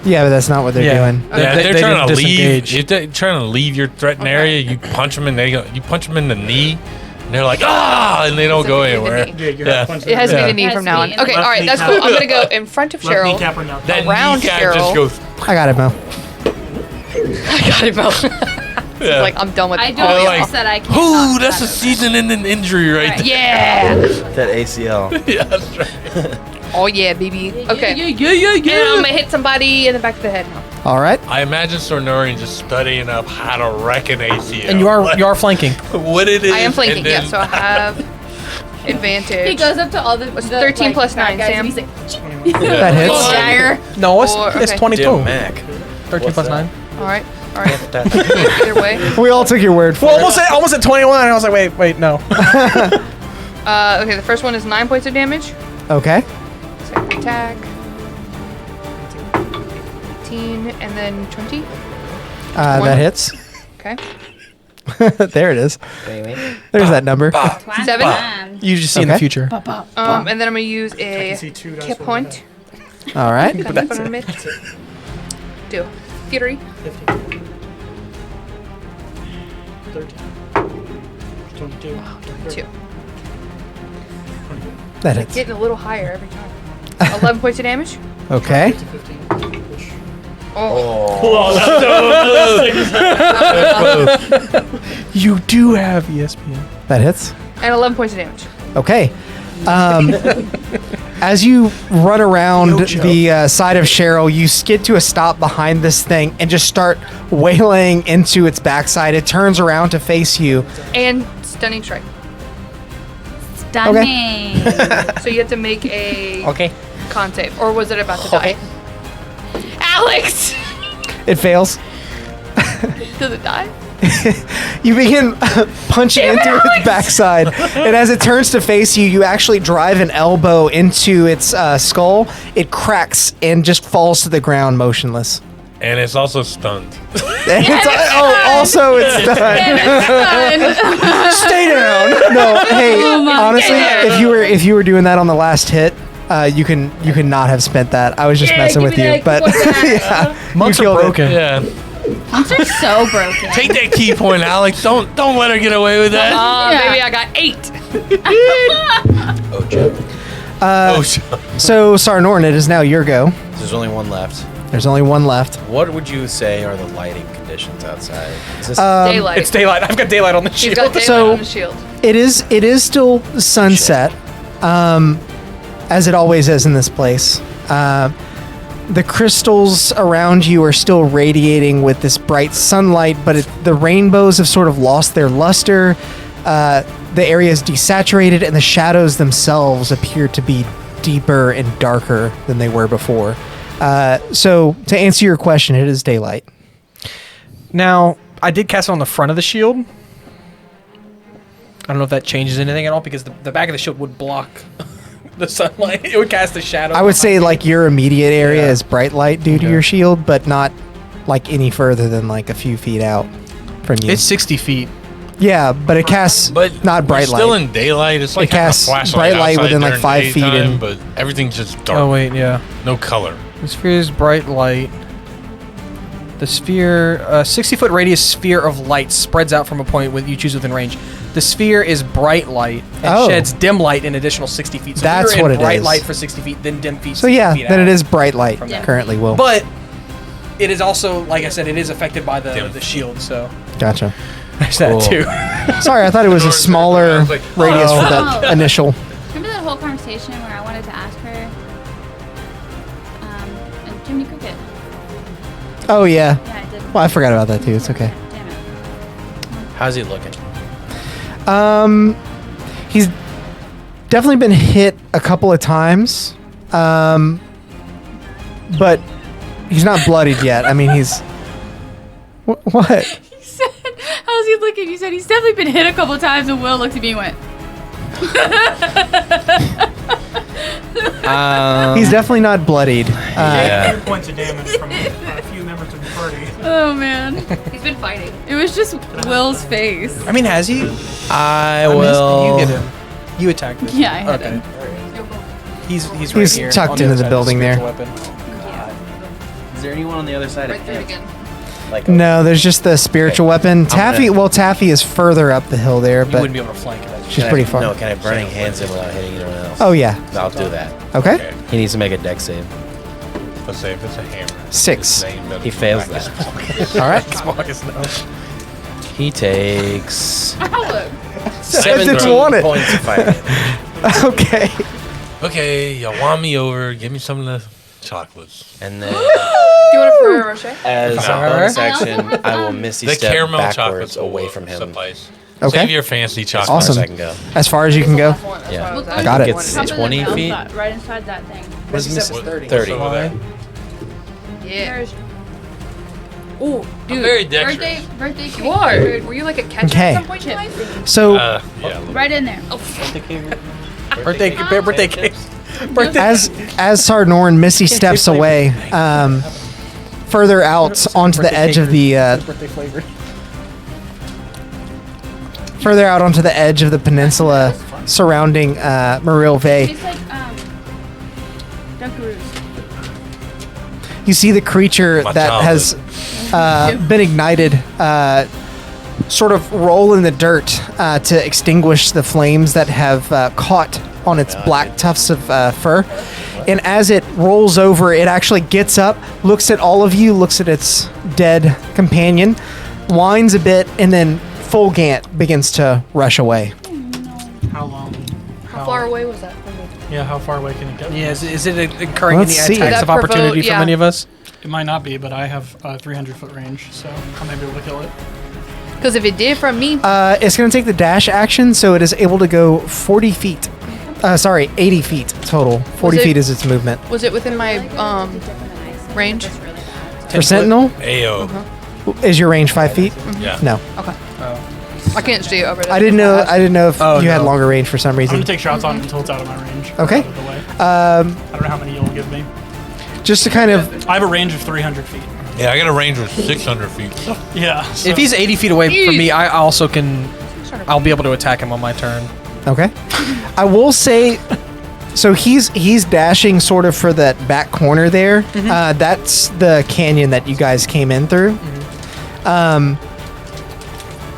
Yeah, but that's not what they're Yeah. doing. Yeah, They- if they're they trying to disengage. leave. If they're trying to leave your threatened area, you punch them and you punch them in the knee, and they're like and they don't go Specifically the anywhere. knee. Yeah, you Yeah. have punch It has to Yeah. be the knee Has from to now be on. in the Okay, left all right, that's kneecap. cool. I'm gonna go in front of Left Cheryl. kneecap or no? That Around kneecap Cheryl. just goes. I got it, Mo. I got it, Mo. Yeah. Like I'm done with I it. don't Oh, know like, that I can. Ooh, that's a season-ending injury right there. Yeah. That ACL. Yeah, that's right. Oh yeah, baby. Okay. Yeah. And I'm gonna hit somebody in the back of the head now. All right. I imagine Sornorian just studying up how to wreck an ACL. And you are flanking. what it is. I am flanking, and yeah, then- so I have advantage. He goes up to all the. What's the 13 like, plus bad 9, guys, Sam? and he's like, That hits. Oh, dagger. No, it's Or- okay. 22. Dim Mac. 13 What's plus that? 9. All right. That- Either way. We all took your word for Well, it. almost at 21, and I was like, wait, no. Okay, the first one is 9 points of damage. Okay. Second attack. 18 and then 20. That hits. Okay. There it is. Baby. There's that number. 7. You just see in the Okay. future. And then I'm gonna use I a can see 2 dice hit rolls point. All right. Put that on mid. Do. Fury. 15. 13. 22. 2. That hits. Getting a little higher every time. 11 points of damage. Okay. 15. Which. Oh. You do have ESPN. That hits. And 11 points of damage. Okay. As you run around the side of Cheryl, you skid to a stop behind this thing and just start wailing into its backside. It turns around to face you. And stunning strike. Stunning. So you have to make a Okay. con save. Or was it about to die? Alex! It fails. Does it die? You begin punching Damn it, into its Alex! backside, and as it turns to face you, you actually drive an elbow into its skull. It cracks and just falls to the ground motionless. And it's also stunned. And also it's done. Stay down. No, hey, honestly, if you were doing that on the last hit, you can not have spent that. I was just messing with you, but yeah, Monks you are killed it. broken. Yeah. Monks are so broken. Take that key point, Alex. Don't let her get away with that. Maybe I got 8. Oh, Joe. So Sarnorn, it is now your go. There's only one left. There's only one left. What would you say are the lighting conditions outside? Is this Daylight. It's daylight. I've got daylight on the He's shield. got daylight So- on the shield. It is still sunset, as it always is in this place. The crystals around you are still radiating with this bright sunlight, but the rainbows have sort of lost their luster. The area is desaturated, and the shadows themselves appear to be deeper and darker than they were before. So, to answer your question, it is daylight. Now, I did cast it on the front of the shield. I don't know if that changes anything at all because the back of the shield would block the sunlight. It would cast a shadow. I would say like your immediate area Yeah. is bright light due to Okay. your shield, but not like any further than like a few feet out from you. It's 60 feet. Yeah, but it casts But not bright you're still light. in daylight. It's like It casts having a flashlight bright light outside within, like, during 5 feet daytime, and- but everything's just dark. Oh, wait, yeah. No color. The sphere is bright light. The sphere, 60-foot radius sphere of light spreads out from a point you choose within range. The sphere is bright light and sheds dim light an additional 60 feet. So That's you're in what it bright is. light for 60 feet, then dim feet. So 60 yeah, feet then out. it is bright light currently, Will. But it is also, like I said, it is affected by the shield. So Gotcha. there's that too. Sorry, I thought it was a smaller I was like, radius for Oh. that initial. Remember that whole conversation where I wanted to ask her? And Jiminy Cricket. Oh yeah. Yeah, I did. Well, I forgot about that too. It's okay. Damn it. How's he looking? He's definitely been hit a couple of times, but he's not bloodied yet. I mean, he's what? He said, how's he looking? You said he's definitely been hit a couple times, and Will looked at me and went, He's definitely not bloodied. Yeah. 2 points of damage from a few members of the party. oh man. He's been fighting. It was just Will's face. I mean, has he? I missed. will. You hit him. You attacked him. Yeah, I hit Okay. him. He's right He's here. tucked on the into other the side of building there. spiritual weapon. Is there anyone on the other side Right of there him? again. Like No, there's just the spiritual weapon. Taffy, gonna- well, Taffy is further up the hill there, You but wouldn't be able to flank it. she's pretty far. No, can I burning hands him without hitting anyone else? Oh yeah. I'll do that. Okay. He needs to make a dex save. Let's say if it's a hammer. 6. Name better He be fails Marcus. that. All right. He takes Ow, look. I 17 didn't want it. points of fire damage. Okay. Okay, y'all want me over. Give me some of the chocolates. And then Do you want a Ferrero Rocher? as a Sorry. bonus action, I will misty The step caramel backwards chocolates away from him. Suffice. Okay. Save your fancy chocolates. As Awesome. far as I can go. As far as you can go. Yeah. Look, I Got think it. it's Top of the 20 bell, feet. right inside that thing. What is this? What- 30. what's over there? Yeah. There's Oh, I'm dude. very dexterous. birthday cake. You are. Were you like a catcher Okay. at some point in life? So Yeah. Right in there. Birthday cake. Birthday. as Sardnorn Missy steps away, further out onto the edge of the birthday flavored. further out onto the edge of the peninsula surrounding Maril Vey. It's like Dunkaroos. You see the creature My that has been ignited sort of roll in the dirt to extinguish the flames that have caught on its black tufts of fur. And as it rolls over, it actually gets up, looks at all of you, looks at its dead companion, whines a bit, and then full gant begins to rush away. How long? How far away was that from me? Yeah, how far away can it go? Yeah, is it incurring Let's any see. attacks That of opportunity provoke- from any of us? It might not be, but I have 300-foot range, so I may be able to kill it. Because if it did from me, It's going to take the dash action, so it is able to go 40 feet. 80 feet total. 40 it- feet is its movement. was it within my range? For Sentinel, Ayo. is your range 5 feet? Yeah. No. I can't see over there. I didn't know if Oh, you had no. longer range for some I'm reason. gonna take shots on it until it's out of my range. Okay. Out of the way. Um, I don't know how many you'll give me. just to kind of I have a range of 300 feet. Yeah, I got a range of 600 feet. Yeah. So If he's 80 feet away from me, I also can. I'll be able to attack him on my turn. okay. I will say, so he's dashing sort of for that back corner there. That's the canyon that you guys came in through.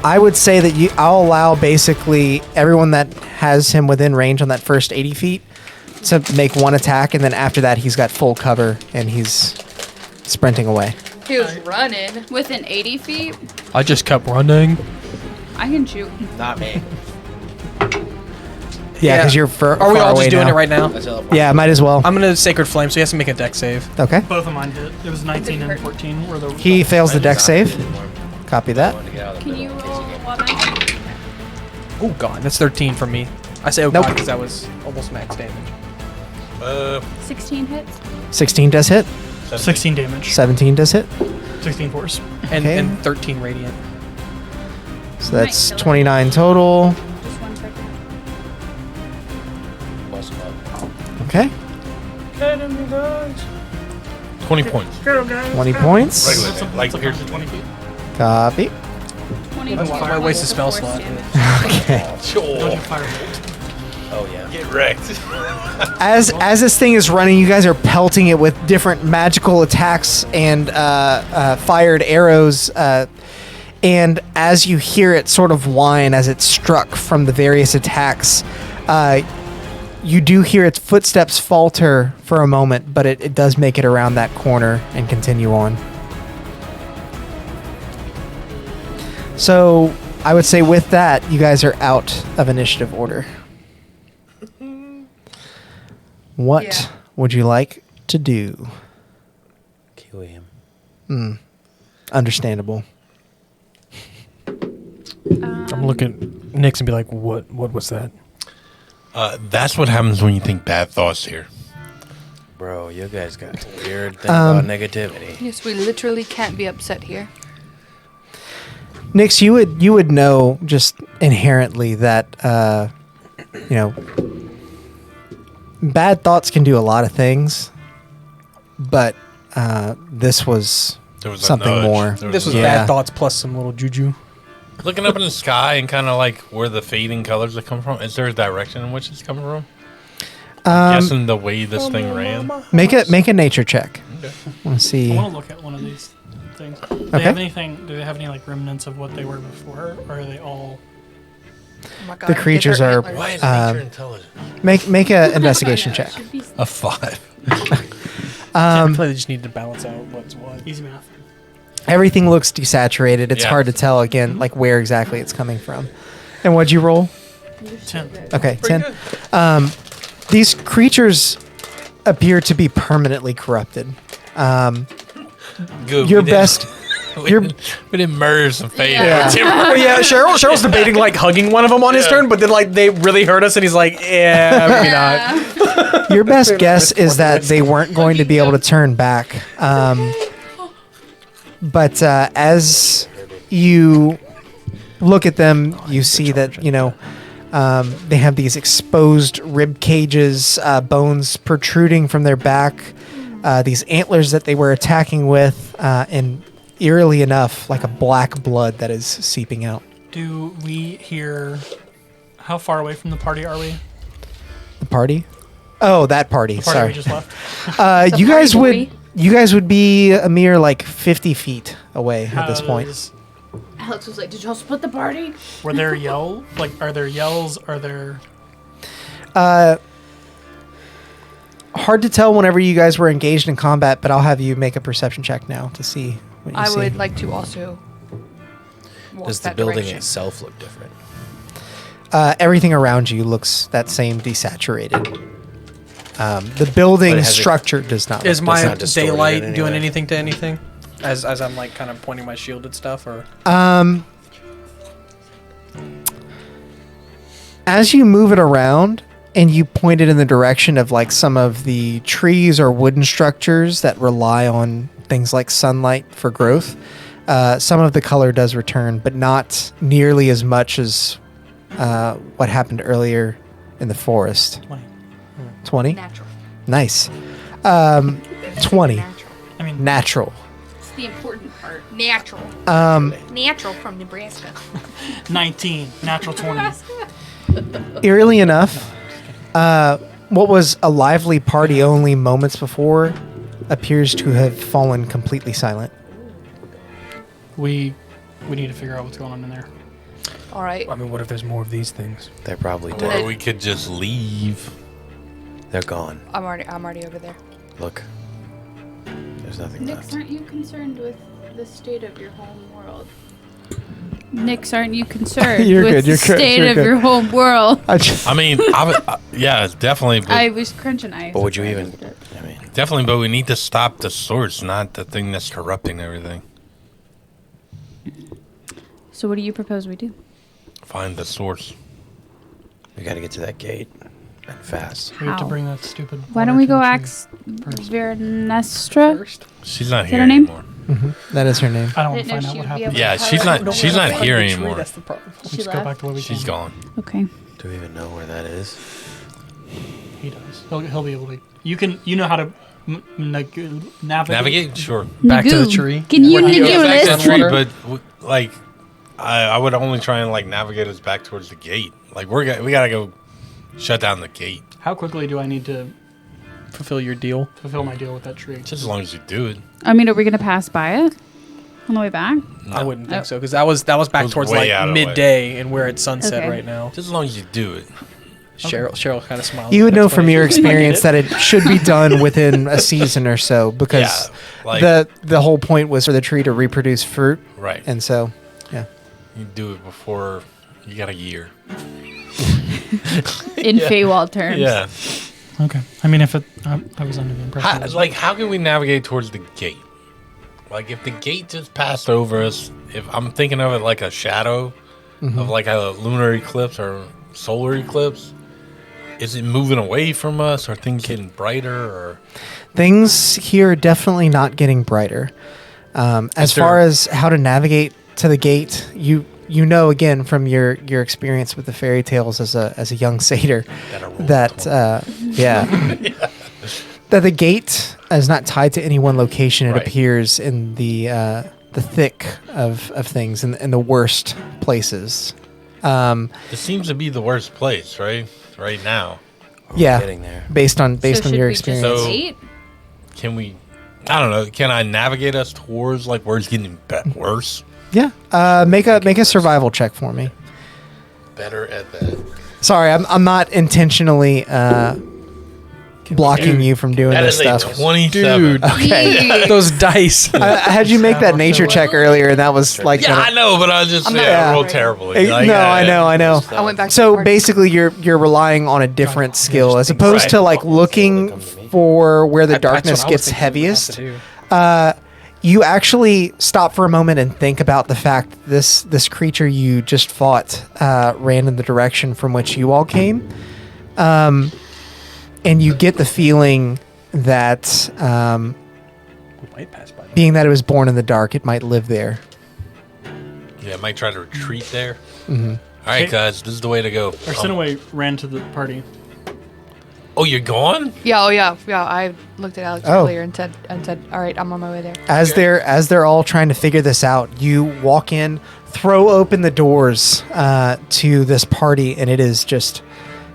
I would say that I'll allow basically everyone that has him within range on that first 80 feet to make one attack, and then after that he's got full cover and he's sprinting away. He was running. Within 80 feet, I just kept running. I can shoot. Not me. Yeah, because you're Are we far all away just doing now. it right now? Yeah, might as well. I'm gonna Sacred Flame, so he has to make a dex save. Okay. both of mine hit. It was 19 and 14. Were the He fails the dex save. Copy that. Can you roll while back? Oh god, that's 13 from me. I say oh Nope. god because that was almost max damage. 16 hits. 16 does hit. 16 damage. 17 does hit. 16 force. Okay. And 13 radiant. So that's 29 total. Just 1 second. Okay. 20 points. 20 points. Regular. Like here's 20 feet. Copy. 20 Why waste a spell slot? Okay. Don't you firebolt? Oh yeah. Get wrecked. As this thing is running, you guys are pelting it with different magical attacks and fired arrows. And as you hear it sort of whine as it's struck from the various attacks, you do hear its footsteps falter for a moment, but it does make it around that corner and continue on. So I would say with that, you guys are out of initiative order. What would you like to do? Kill him. Understandable. I'm looking at Nix and be like, what was that? That's what happens when you think bad thoughts here. Bro, you guys got a weird thing about negativity. Yes, we literally can't be upset here. Nix, you would know just inherently that bad thoughts can do a lot of things, but this was There was a something nudge. more. This was Yeah. bad thoughts plus some little juju. Looking up in the sky and kind of like where the fading colors are coming from. Is there a direction in which it's coming from? I'm guessing the way this thing ran. Make a nature check. Okay. I want to see. I want to look at one of these things. Do they have anything? Do they have any like remnants of what they were before, or are they all? Oh my God, The get creatures their are- antlers. Why is nature intelligent? Make a investigation check. A 5. Typically, they just need to balance out what's what. Easy math. Everything looks desaturated. It's Yeah. hard to tell again, like where exactly it's coming from. And what'd you roll? 10. Okay, 10. These creatures appear to be permanently corrupted. Good. Your we didn't- best. We your- didn't murder some fade. Yeah. Yeah, Cheryl's debating like hugging one of them on his turn, but then like they really hurt us, and he's like, yeah, maybe not. Your best guess is that they weren't going to be able to turn back. But as you look at them, you see that, they have these exposed rib cages, bones protruding from their back, these antlers that they were attacking with, and eerily enough, like a black blood that is seeping out. Do we hear? How far away from the party are we? The party? Oh, that party. The party Sorry. we just left. You guys would be a mere like 50 feet away at this point. Alex was like, "Did y'all split the party?" Were there yell? Like, are there yells? Are there? Hard to tell whenever you guys were engaged in combat, but I'll have you make a perception check now to see what you I see. would like to also. Walk Does the that building direction. itself look different? Everything around you looks that same desaturated. The building But it has a- structure does not. Is look my not distorted daylight in any doing way. anything to anything? As I'm like kind of pointing my shield at stuff, or as you move it around and you point it in the direction of like some of the trees or wooden structures that rely on things like sunlight for growth, some of the color does return, but not nearly as much as what happened earlier in the forest. 20? Natural. Nice. 20. I mean, Natural. It's the important part. Natural. Natural from Nebraska. 19, natural 20. Eerily enough, what was a lively party only moments before appears to have fallen completely silent. We need to figure out what's going on in there. All right. I mean, what if there's more of these things? They're probably dead. Or we could just leave. They're gone. I'm already over there. Look. There's nothing Nix, left. aren't you concerned with the state of your home world? Nix, aren't you concerned You're with good, you're the good, state you're of good. your home world? I mean, yeah, definitely. But I was crunching eyes. But would you before I even? did it. I mean, definitely, but we need to stop the source, not the thing that's corrupting everything. So what do you propose we do? Find the source. we got to get to that gate and fast. We have to How? bring that stupid. Why don't water we to go the tree ask first. Veranestra? She's not Is here that her name? anymore. That is her name. I don't want Didn't to find know out she what would be happened. able Yeah, to she's tell us. not. She's not here anymore. That's the problem. We'll She just go left? back the way we She's came. gone. Okay. Do we even know where that is? He does. He'll be able to. You know how to navigate. Navigate, sure. Back to the Nagoo. tree. Can you Where he Yeah, back to the Nagoo tree, Water. but like, I would only try and like navigate us back towards the gate. Like we gotta go shut down the gate. How quickly do I need to Fulfill your deal. fulfill my deal with that tree? Just as long as you do it. I mean, are we gonna pass by it on the way back? I wouldn't Oh. think so because that was back was towards way like out of the way. midday, and we're at sunset Okay. right now. Just as long as you do it. Cheryl kind of smiled. You at would that know from your explanation. experience that it should be done within a season or so because Yeah, like- the whole point was for the tree to reproduce fruit, Right. and so You do it before you got a year. In Feywild terms. Yeah. Okay. I mean, if it, I was under the impression. it was- How can we navigate towards the gate? Like, if the gate just passed over us, if I'm thinking of it like a shadow of like a lunar eclipse or solar eclipse, is it moving away from us? Are things getting brighter? Or things here are definitely not getting brighter. As there- far as how to navigate to the gate, you know again from your experience with the fairy tales as a young satyr Gotta roll that 20. that the gate is not tied to any one location. It Right. appears in the thick of things in the worst places. This seems to be the worst place, right? Right now. Yeah, Getting there. based on So should your we just experience. So- wait? Can we? I don't know. Can I navigate us towards like where it's getting worse? Yeah, make a survival check for me. Better at that. Sorry, I'm not intentionally blocking you from doing That this is a stuff. 27. Dude. Okay. Those dice. I had you make that nature check earlier, and that was like Yeah, I know, but I just I'm yeah, not- I rolled Yeah. terribly. Like, no, I know. I went back. to the So party. basically, you're relying on a different skill as opposed Right. to like looking for where the That's what darkness I was gets thinking we would have heaviest. to do. You actually stop for a moment and think about the fact that this creature you just fought ran in the direction from which you all came, and you get the feeling that We might pass by. being that it was born in the dark, it might live there. Yeah, I might try to retreat there. Mm-hmm. All right, Okay. guys, this is the way to go. Arsenaway ran to the party. Oh, you're gone? Yeah, oh yeah. I looked at Alex Oh. earlier and said, all right, I'm on my way there. As they're all trying to figure this out, you walk in, throw open the doors to this party, and it is just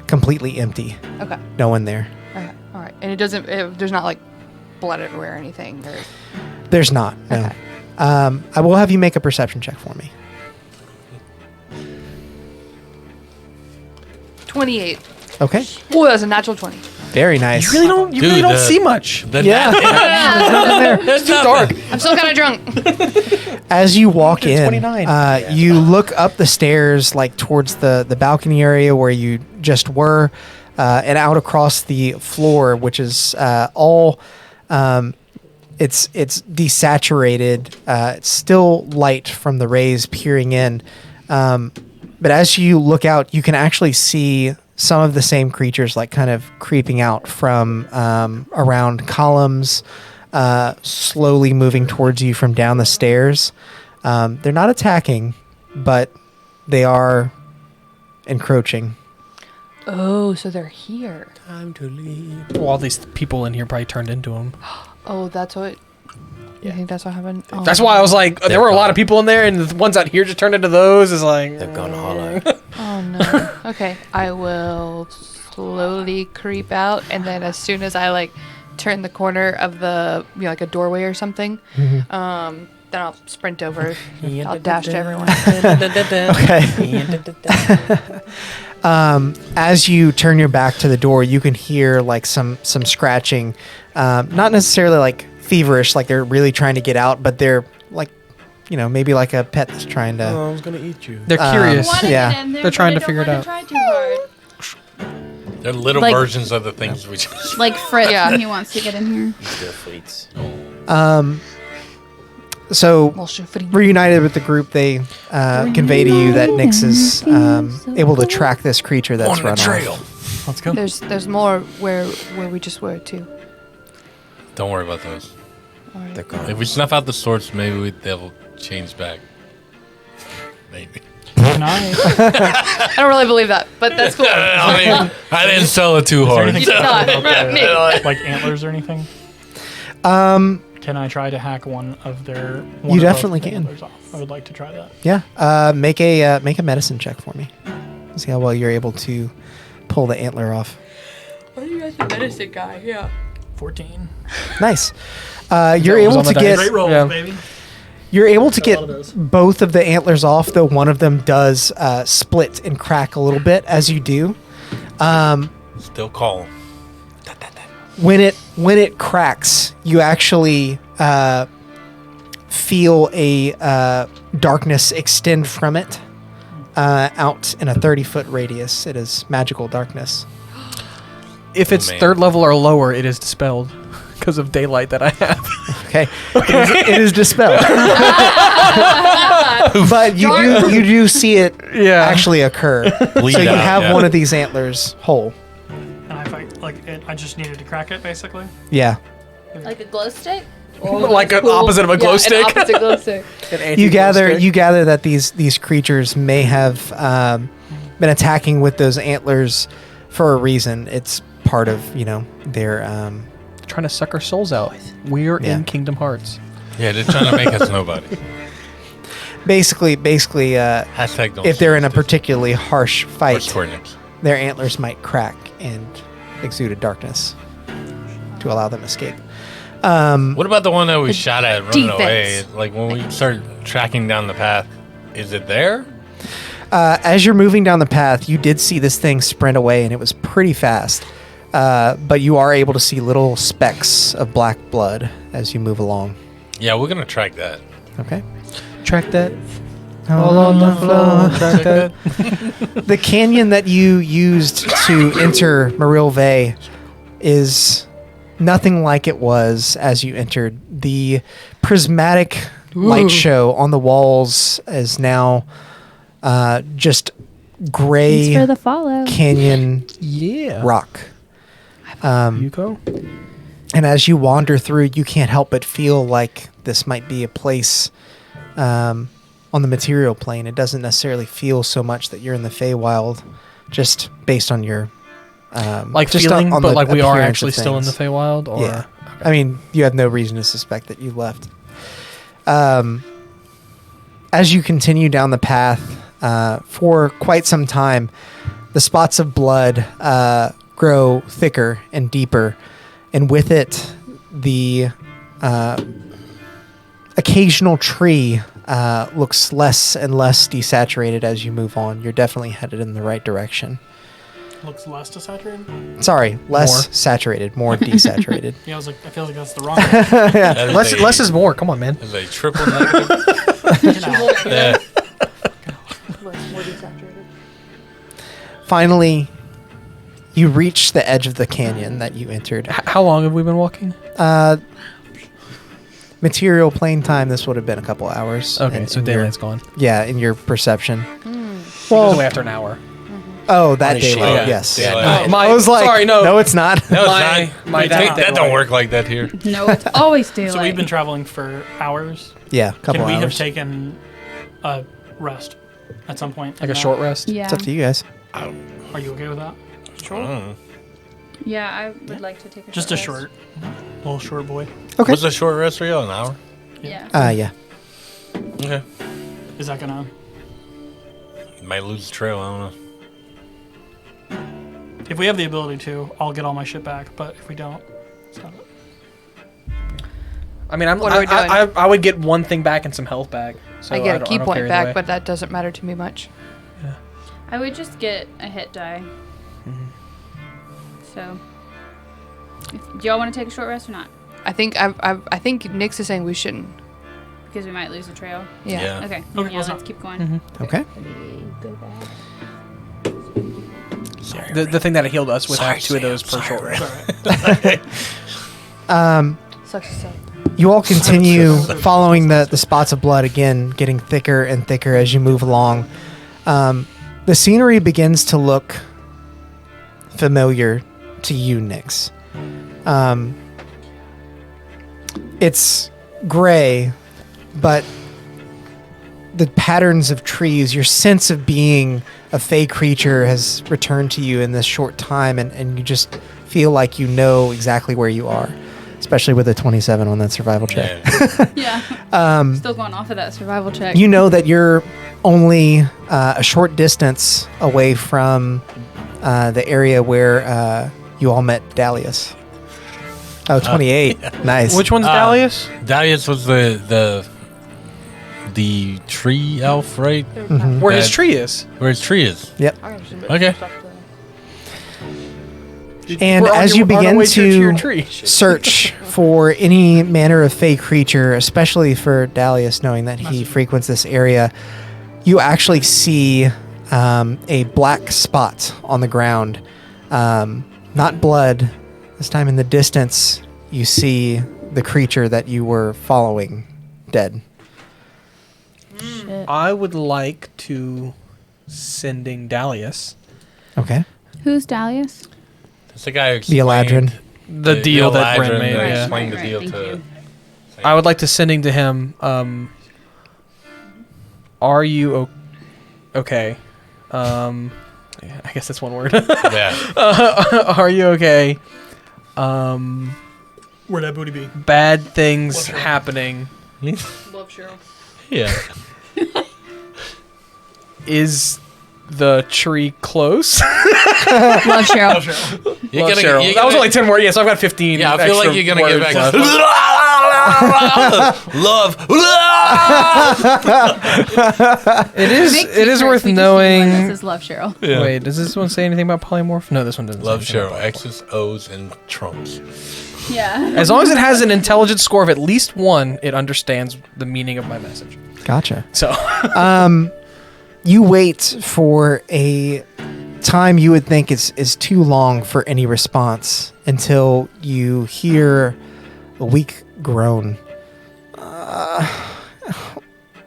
completely empty. Okay. No one there. Okay. All right. And there's not like blood everywhere or anything. Or, There's not. No. Okay. I will have you make a perception check for me. 28. Okay. Oh, that's a natural 20. Very nice. You really Dude, don't see much. The Yeah. it's too dark. I'm still kind of drunk. As you walk in, 29. you look up the stairs, like towards the balcony area where you just were, and out across the floor, which is all. It's desaturated. It's still light from the rays peering in, but as you look out, you can actually see some of the same creatures, like kind of creeping out from around columns, slowly moving towards you from down the stairs. They're not attacking, but they are encroaching. Oh, so they're here. Time to leave. Well, all these people in here probably turned into them. Oh, that's what. You think that's what happened? Oh. That's why I was like, there were a lot of people in there, and the ones out here just turned into those. Is like They've gone hollow. Oh no. Okay, I will slowly creep out, and then as soon as I like turn the corner of the like a doorway or something, then I'll sprint over. I'll dash to everyone. Okay. As you turn your back to the door, you can hear like some scratching, not necessarily like feverish, like they're really trying to get out, but they're like, maybe like a pet that's trying to. I was gonna eat you. they're curious. Yeah. They're trying to figure it out. Try too hard. They're little Like- versions of the things we just. Like Fritz Yeah. when he wants to get in here. Still fleets. So Well, shoot, reunited with the group, they convey to you that Nyx is able to track this creature that's On the run trail. off. Let's go. There's more where we just were too. Don't worry about those. All right. They're gone. If we snuff out the swords, maybe they'll change back. Maybe. Can I? I don't really believe that, but that's cool. I mean, I didn't sell it too Is there hard. anything You did not. Me. like antlers or anything? Can I try to hack one of their? You definitely can. Antlers off? I would like to try that. Yeah. Make a medicine check for me. See how well you're able to pull the antler off. What are you guys, the medicine guy? Yeah. 14. Nice. You're was able on the to dice. get Great rolls, Yeah. baby. you're able to Got a lot of get those. both of the antlers off, though one of them does split and crack a little bit as you do. Still calm. When it cracks, you actually feel a darkness extend from it out in a 30-foot radius. It is magical darkness. If it's Man. 3rd level or lower, it is dispelled because of daylight that I have. Okay, it is dispelled. But you do see it Yeah. actually occur. Bleed So you out, have yeah. one of these antlers whole. And I fight like it. I just needed to crack it, basically. Yeah. Like a glow stick? Like an opposite of a glow stick. An opposite glow stick. You gather that these creatures may have been attacking with those antlers for a reason. It's part of their Trying to suck our souls out. We're Yeah. in Kingdom Hearts. Yeah, they're trying to make us nobody. basically Hashtag don't if they're in a sue us. particularly harsh Or fight, square nips. their antlers might crack and exude a darkness to allow them escape. What about the one that we shot at running away? defense. Like when we start tracking down the path, is it there? As you're moving down the path, you did see this thing sprint away, and it was pretty fast. But you are able to see little specks of black blood as you move along. Yeah, we're gonna track that. Okay. Track that. All on the floor. Track that. The canyon that you used to enter Maril Bay is nothing like it was as you entered. The prismatic light show on the walls is now just Thanks gray for the follow. canyon Yeah. rock. Yuko? And as you wander through, you can't help but feel like this might be a place on the material plane. It doesn't necessarily feel so much that you're in the Feywild, just based on your Like just feeling, on but the like we are appearance actually of still in the things. Feywild? Or? Yeah. I mean, you have no reason to suspect that you left. As you continue down the path for quite some time, the spots of blood grow thicker and deeper, and with it, the occasional tree looks less and less desaturated as you move on. You're definitely headed in the right direction. Looks less desaturated. Sorry, less More. saturated, more desaturated. Yeah, I feel like that's the wrong. That is Less is more. Come on, man. Is a triple negative. Yeah. Finally, you reach the edge of the canyon that you entered. How long have we been walking? Material plane time, this would have been a couple hours. Okay, so in your- daylight's gone. Yeah, in your perception. It goes away after an hour. Oh, that Holy shit. daylight, Yeah. yes. Daylight. My- I was like, sorry, no. no, it's not. No, My- it's not. my dad- that don't work like that here. No, it's always daylight. So we've been traveling for hours. Yeah, a couple Can we have hours. taken a rest at some point? Like in a that? short rest? Yeah. It's up to you guys. Are you okay with that? Mm. Yeah, I would like to take a Just a rest. short, little short boy. Okay. What's a short rest for you? An hour? Yeah. Yeah. Okay. Is that gonna? You might lose the trail. I don't know. If we have the ability to, I'll get all my shit back. But if we don't, it's not it. I mean, What are we doing? I would get one thing back and some health back. So I get a don't- key don't point care either back, way. but that doesn't matter to me much. I would just get a hit die. Mm-hmm. So, do y'all want to take a short rest or not? I think I think Nyx is saying we shouldn't. Because we might lose the trail. Yeah. Yeah. Okay. Okay, Yeah, let's let's not. keep going. Okay. The thing that healed us without two of those per short rest. Sucks to suck. You all continue following the spots of blood again, getting thicker and thicker as you move along. The scenery begins to look familiar to you, Nyx. It's gray, but the patterns of trees, your sense of being a fey creature has returned to you in this short time, and you just feel like you know exactly where you are, especially with a 27 on that survival check. Yeah. Yeah. Still going off of that survival check. You know that you're only a short distance away from the area where you all met Dalius. Oh, 28. Nice. Which one's Dalius? Dalius was the tree elf, right? Where his tree is. Where his tree is. Yep. Okay. And We're on as your- you on our begin way to your to tree. search for any manner of fey creature, especially for Dalius, knowing that he frequents this area, you actually see a black spot on the ground. Not blood. This time in the distance, you see the creature that you were following dead. Shit. I would like to sending Dalius Okay. Who's Dalius? It's the guy who The Eladrin. explained the deal that Brent Eladrin made. that Yeah. explained the Right, deal thank to. you. I would like to sending to him. Are you okay? I guess that's one word. Yeah. Are you okay? Where'd that booty be? Bad things Love Cheryl. happening. Love Cheryl. Yeah. Is the tree close? Love Cheryl. You're Love gonna, Cheryl. you're that was gonna- only 10 more. Yeah, so I've got 15. Yeah, I feel like extra you're gonna get words back. left. Love. It is. Make It is t-shirts. worth We just need one knowing. that says Love Cheryl. Yeah. Wait, does this one say anything about polymorph? No, this one doesn't. Love say anything Cheryl. about X's, O's, and trumps. Yeah. As long as it has an intelligence score of at least 1, it understands the meaning of my message. Gotcha. So, You wait for a time you would think is too long for any response until you hear a weak groan.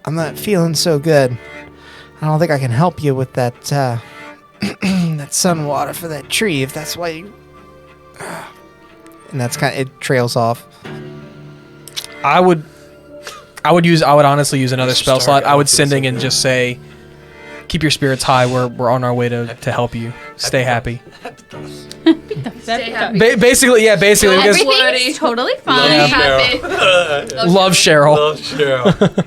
I'm not feeling so good. I don't think I can help you with that that sun water for that tree if that's why you... And that's kind of, it trails off. I would honestly use another spell slot. I would sending and just say, keep your spirits high. We're on our way to help you. Stay happy. Stay happy. Basically, because Everything's totally fine. Happy. love Cheryl. Love Cheryl.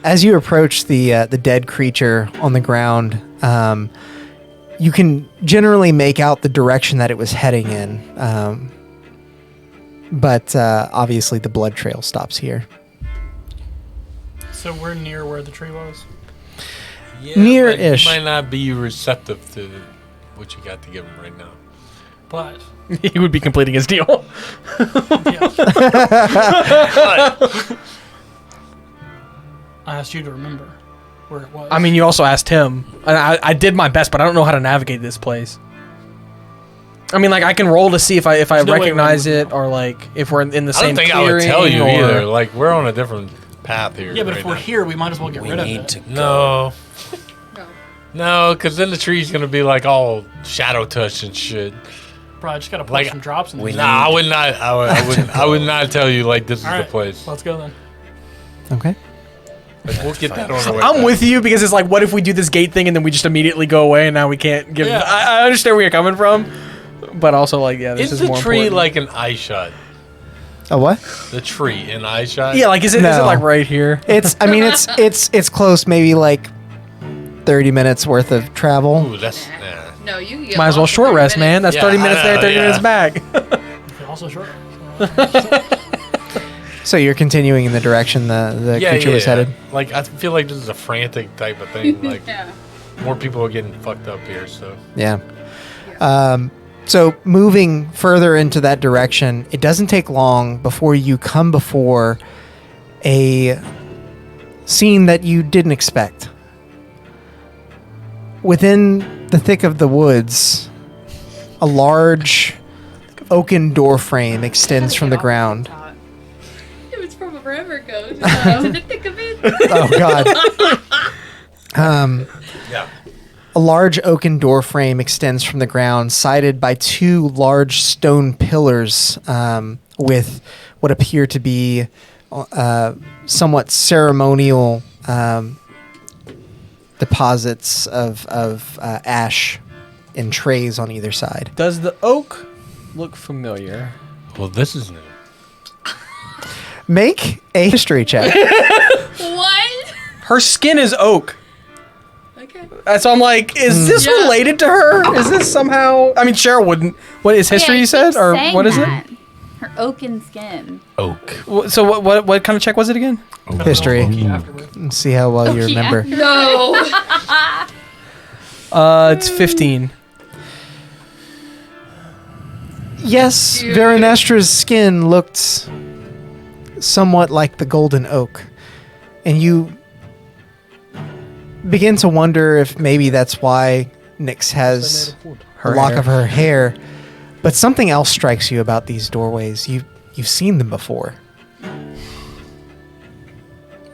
As you approach the dead creature on the ground, you can generally make out the direction that it was heading in. But obviously the blood trail stops here. So we're near where the tree was. Yeah, Near-ish. but he might not be receptive to what you got to give him right now. But He would be completing his deal. yeah. I asked you to remember where it was. I mean, you also asked him. And I did my best, but I don't know how to navigate this place. I mean, like, I can roll to see if I There's no way recognize Ren would it, or like if we're in the I same don't think clearing. I would tell you or- either. Like, we're on a different path here. yeah, but right if we're now. here, we might as well get We rid of need it. to go. No. No. No, because then the tree's going to be like all shadow touch and shit. Bro, I just gotta put Like, some drops in we there. Nah, I would not. I would not tell you like this is All the right, place. let's go then. Okay. Like, we'll get that on the way. I'm back. with you because it's like, what if we do this gate thing and then we just immediately go away and now we can't give. Yeah. I understand where you're coming from, but also like, yeah, this Is is the more tree important. like an eye shot? A what? The tree an eye shot? Yeah, like is it No. like right here? It's it's close, maybe like 30 minutes worth of travel. Ooh, that's. Nah. No, you can get Might as well lost in short 30 rest, man. minutes. That's Yeah, 30 minutes I there, know, 30 yeah. minutes back. Okay, also short. So you're continuing in the direction the creature was headed. Like, I feel like this is a frantic type of thing. Like, Yeah. more people are getting fucked up here, so. Yeah. So moving further into that direction, it doesn't take long before you come before a scene that you didn't expect. Within the thick of the woods, a large oaken door frame extends from the ground. It was from forever ago. Just in the thick of it. Oh God. Yeah. A large oaken door frame extends from the ground, sided by 2 large stone pillars with what appear to be somewhat ceremonial deposits of ash in trays on either side. Does the oak look familiar? Well, this is new. Make a history check. What? Her skin is oak. Okay. So I'm like, is this related to her? Is this somehow? I mean, Cheryl wouldn't. What is history? Okay, You said, or saying what is that. Her oaken skin. Oak. So what kind of check was it again? History. Let's see how well you remember. No. It's 15. Yes, Verinestra's skin looked somewhat like the golden oak. And you begin to wonder if maybe that's why Nyx has a lock of her hair. But something else strikes you about these doorways. You've seen them before.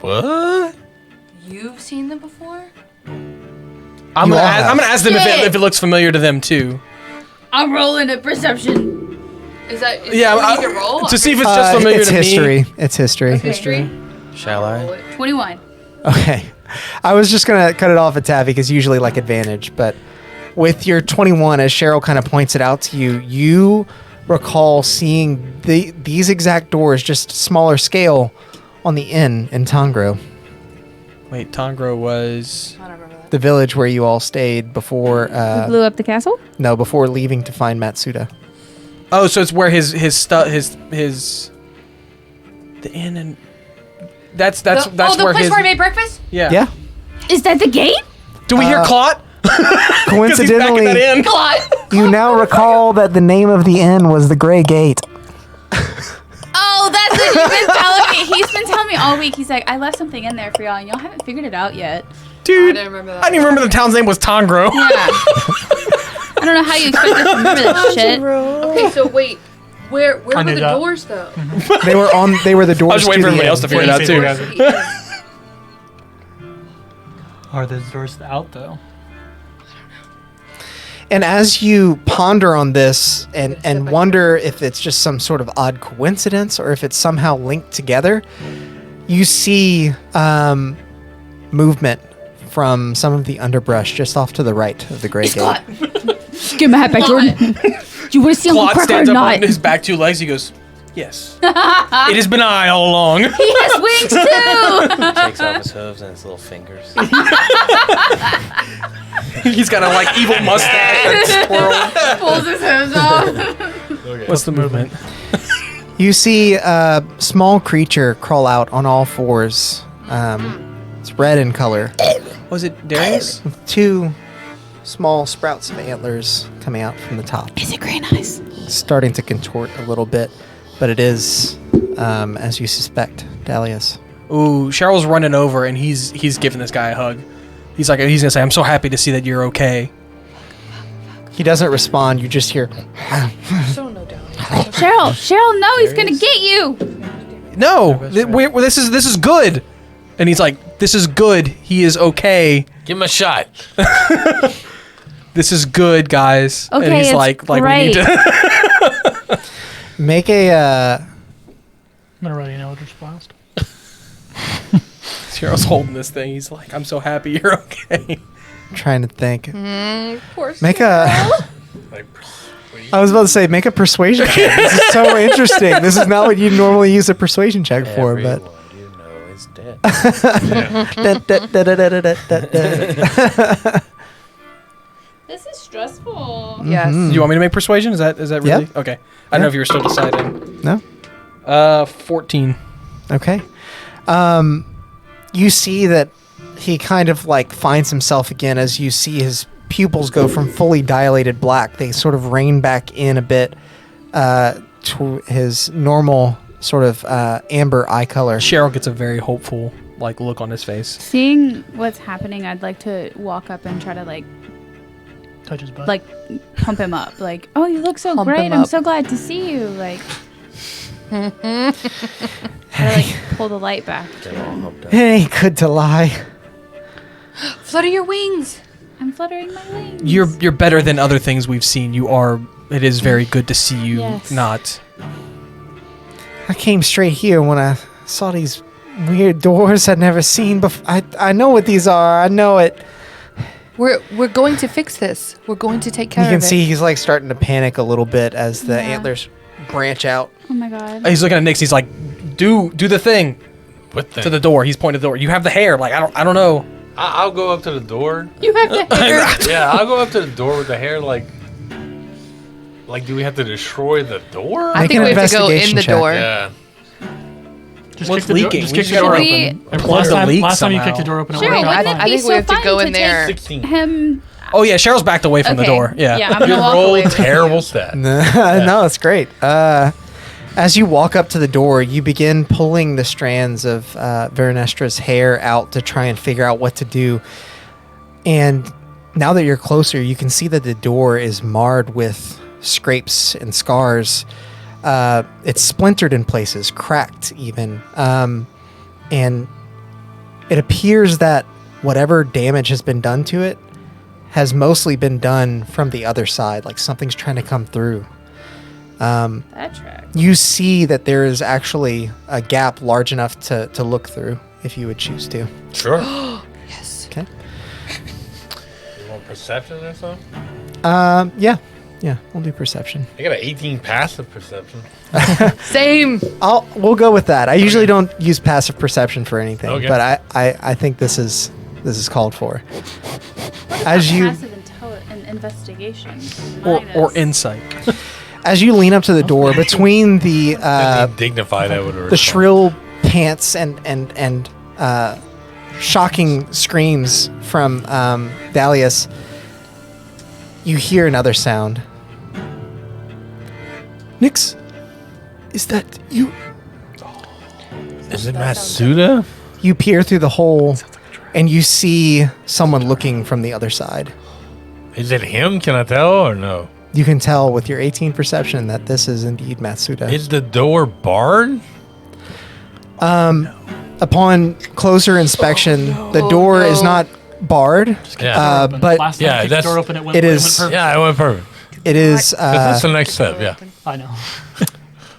What? You've seen them before? I'm gonna ask them if it looks familiar to them too. I'm rolling a perception. Is that We need to roll to see if it's just familiar it's to history. me. It's history. history? Shall I? 21. Okay. I was just going to cut it off at Taffy because usually like advantage. But with your 21, as Cheryl kind of points it out to you, you recall seeing these exact doors, just smaller scale, on the inn in Tongro. Wait, Tongro was. I don't remember that. The village where you all stayed before. We blew up the castle? No, before leaving to find Matsuda. Oh, so it's where his the inn and that's the where place his where I made breakfast? yeah. Yeah. Is that the gate? Do we hear Clot? Coincidentally, you now recall that the name of the inn was the Grey Gate. Oh, that's what you've been telling me. He's been telling me all week. He's like, I left something in there for y'all, and y'all haven't figured it out yet. Dude, I didn't remember that. I didn't remember the town's name was Tongro. Yeah. I don't know how you expect us to remember that shit. Okay, so wait. Where were knew the that. doors though? They were the doors I was to waiting for the everybody inn. else to figure it out too. Are those doors out though? And as you ponder on this and wonder if it's just some sort of odd coincidence or if it's somehow linked together, you see movement from some of the underbrush just off to the right of the Grey Gate. Give my hat back, Jordan. You want to see Uncle Clot Cracker or stands up not? on his back 2 legs. He goes, "Yes, it has been I all along." He has wings too. Takes off his hooves and his little fingers. He's got a like evil mustache and squirrel. Pulls his hooves off. What's the movement? You see a small creature crawl out on all fours. It's red in color. Was it Darius? With 2 small sprouts of antlers coming out from the top. Is it green eyes? It's starting to contort a little bit, but it is, as you suspect, Dahlia's. Ooh, Cheryl's running over and he's giving this guy a hug. He's gonna say, "I'm so happy to see that you're okay." He doesn't respond. You just hear. So no doubt. Cheryl, no, he's gonna get you. No, this is good. And he's like, "This is good. He is okay. Give him a shot. This is good, guys." Okay, and he's it's like we great. need to. Make a. I'm gonna write an Eldritch Blast. Cheryl's holding this thing. He's like, "I'm so happy you're okay." Trying to think. Poor Make a. I was about to say, make a persuasion check. This is so interesting. This is not what you normally use a persuasion check for, but. Everyone you know is dead. This is stressful. Yes. Do you want me to make persuasion? Is that really Yeah. okay? I don't know if you were still deciding. No? 14. Okay. You see that he kind of like finds himself again as you see his pupils go from fully dilated black. They sort of rein back in a bit to his normal sort of amber eye color. Cheryl gets a very hopeful like look on his face. Seeing what's happening, I'd like to walk up and try to Touch his butt. like pump him up. Like, oh, you look so Pump great. him I'm up. so glad to see you. Like, I like pull the light back. Get all humped up. It ain't good to lie. Flutter your wings. I'm fluttering my wings. You're better than other things we've seen. You are. It is very good to see you Yes. not. I came straight here when I saw these weird doors I'd never seen before. I know what these are. I know it. We're going to fix this. We're going to take care You of can it. see he's like starting to panic a little bit as the Yeah. antlers branch out. Oh my god. He's looking at Nyx. He's like, "Do the thing What the? to the door." He's pointing to the door. You have the hair. Like I don't know. I'll go up to the door. You have the hair. Yeah, I'll go up to the door with the hair. Like, do we have to destroy the door? I Make think an we have to go in investigation the check. door. Yeah. Just What's kick the door- leaking? Just We kick the should door open- open. plug Last the time, leak last time you somehow. kicked the door open, it Cheryl, worked out wouldn't it I be think so we have to fun go in take there. 16. him? Oh yeah, Cheryl's backed away from the Okay. door. Yeah. Yeah, I'm You gonna walk away. rolled from terrible stat. No, it's great. As you walk up to the door, you begin pulling the strands of Veranestra's hair out to try and figure out what to do. And now that you're closer, you can see that the door is marred with scrapes and scars. It's splintered in places, cracked even. And it appears that whatever damage has been done to it has mostly been done from the other side, like something's trying to come through. That track. You see that there is actually a gap large enough to look through if you would choose to. Sure. Yes. Okay. You want perception or something? Yeah. Yeah, we'll do perception. I got an 18 passive perception. Same. We'll go with that. I usually don't use passive perception for anything, Okay. but I think this is called for. As you Passive investigation. Or Minus. insight. as you lean up to the door between the Dignified, I would the shrill pants and shocking screams from Dalius, you hear another sound. Nix, is that you? Is it Matsuda? You peer through the hole, and you see someone looking from the other side. Is it him? Can I tell or no? You can tell with your 18 perception that this is indeed Matsuda. Is the door barred? Upon closer inspection, the door is not barred, Yeah. but Last time yeah, you kicked that's- the door open, it went, it it is- went perfect. Yeah, it went perfect. it is 'Cause that's the next step. Yeah. I know.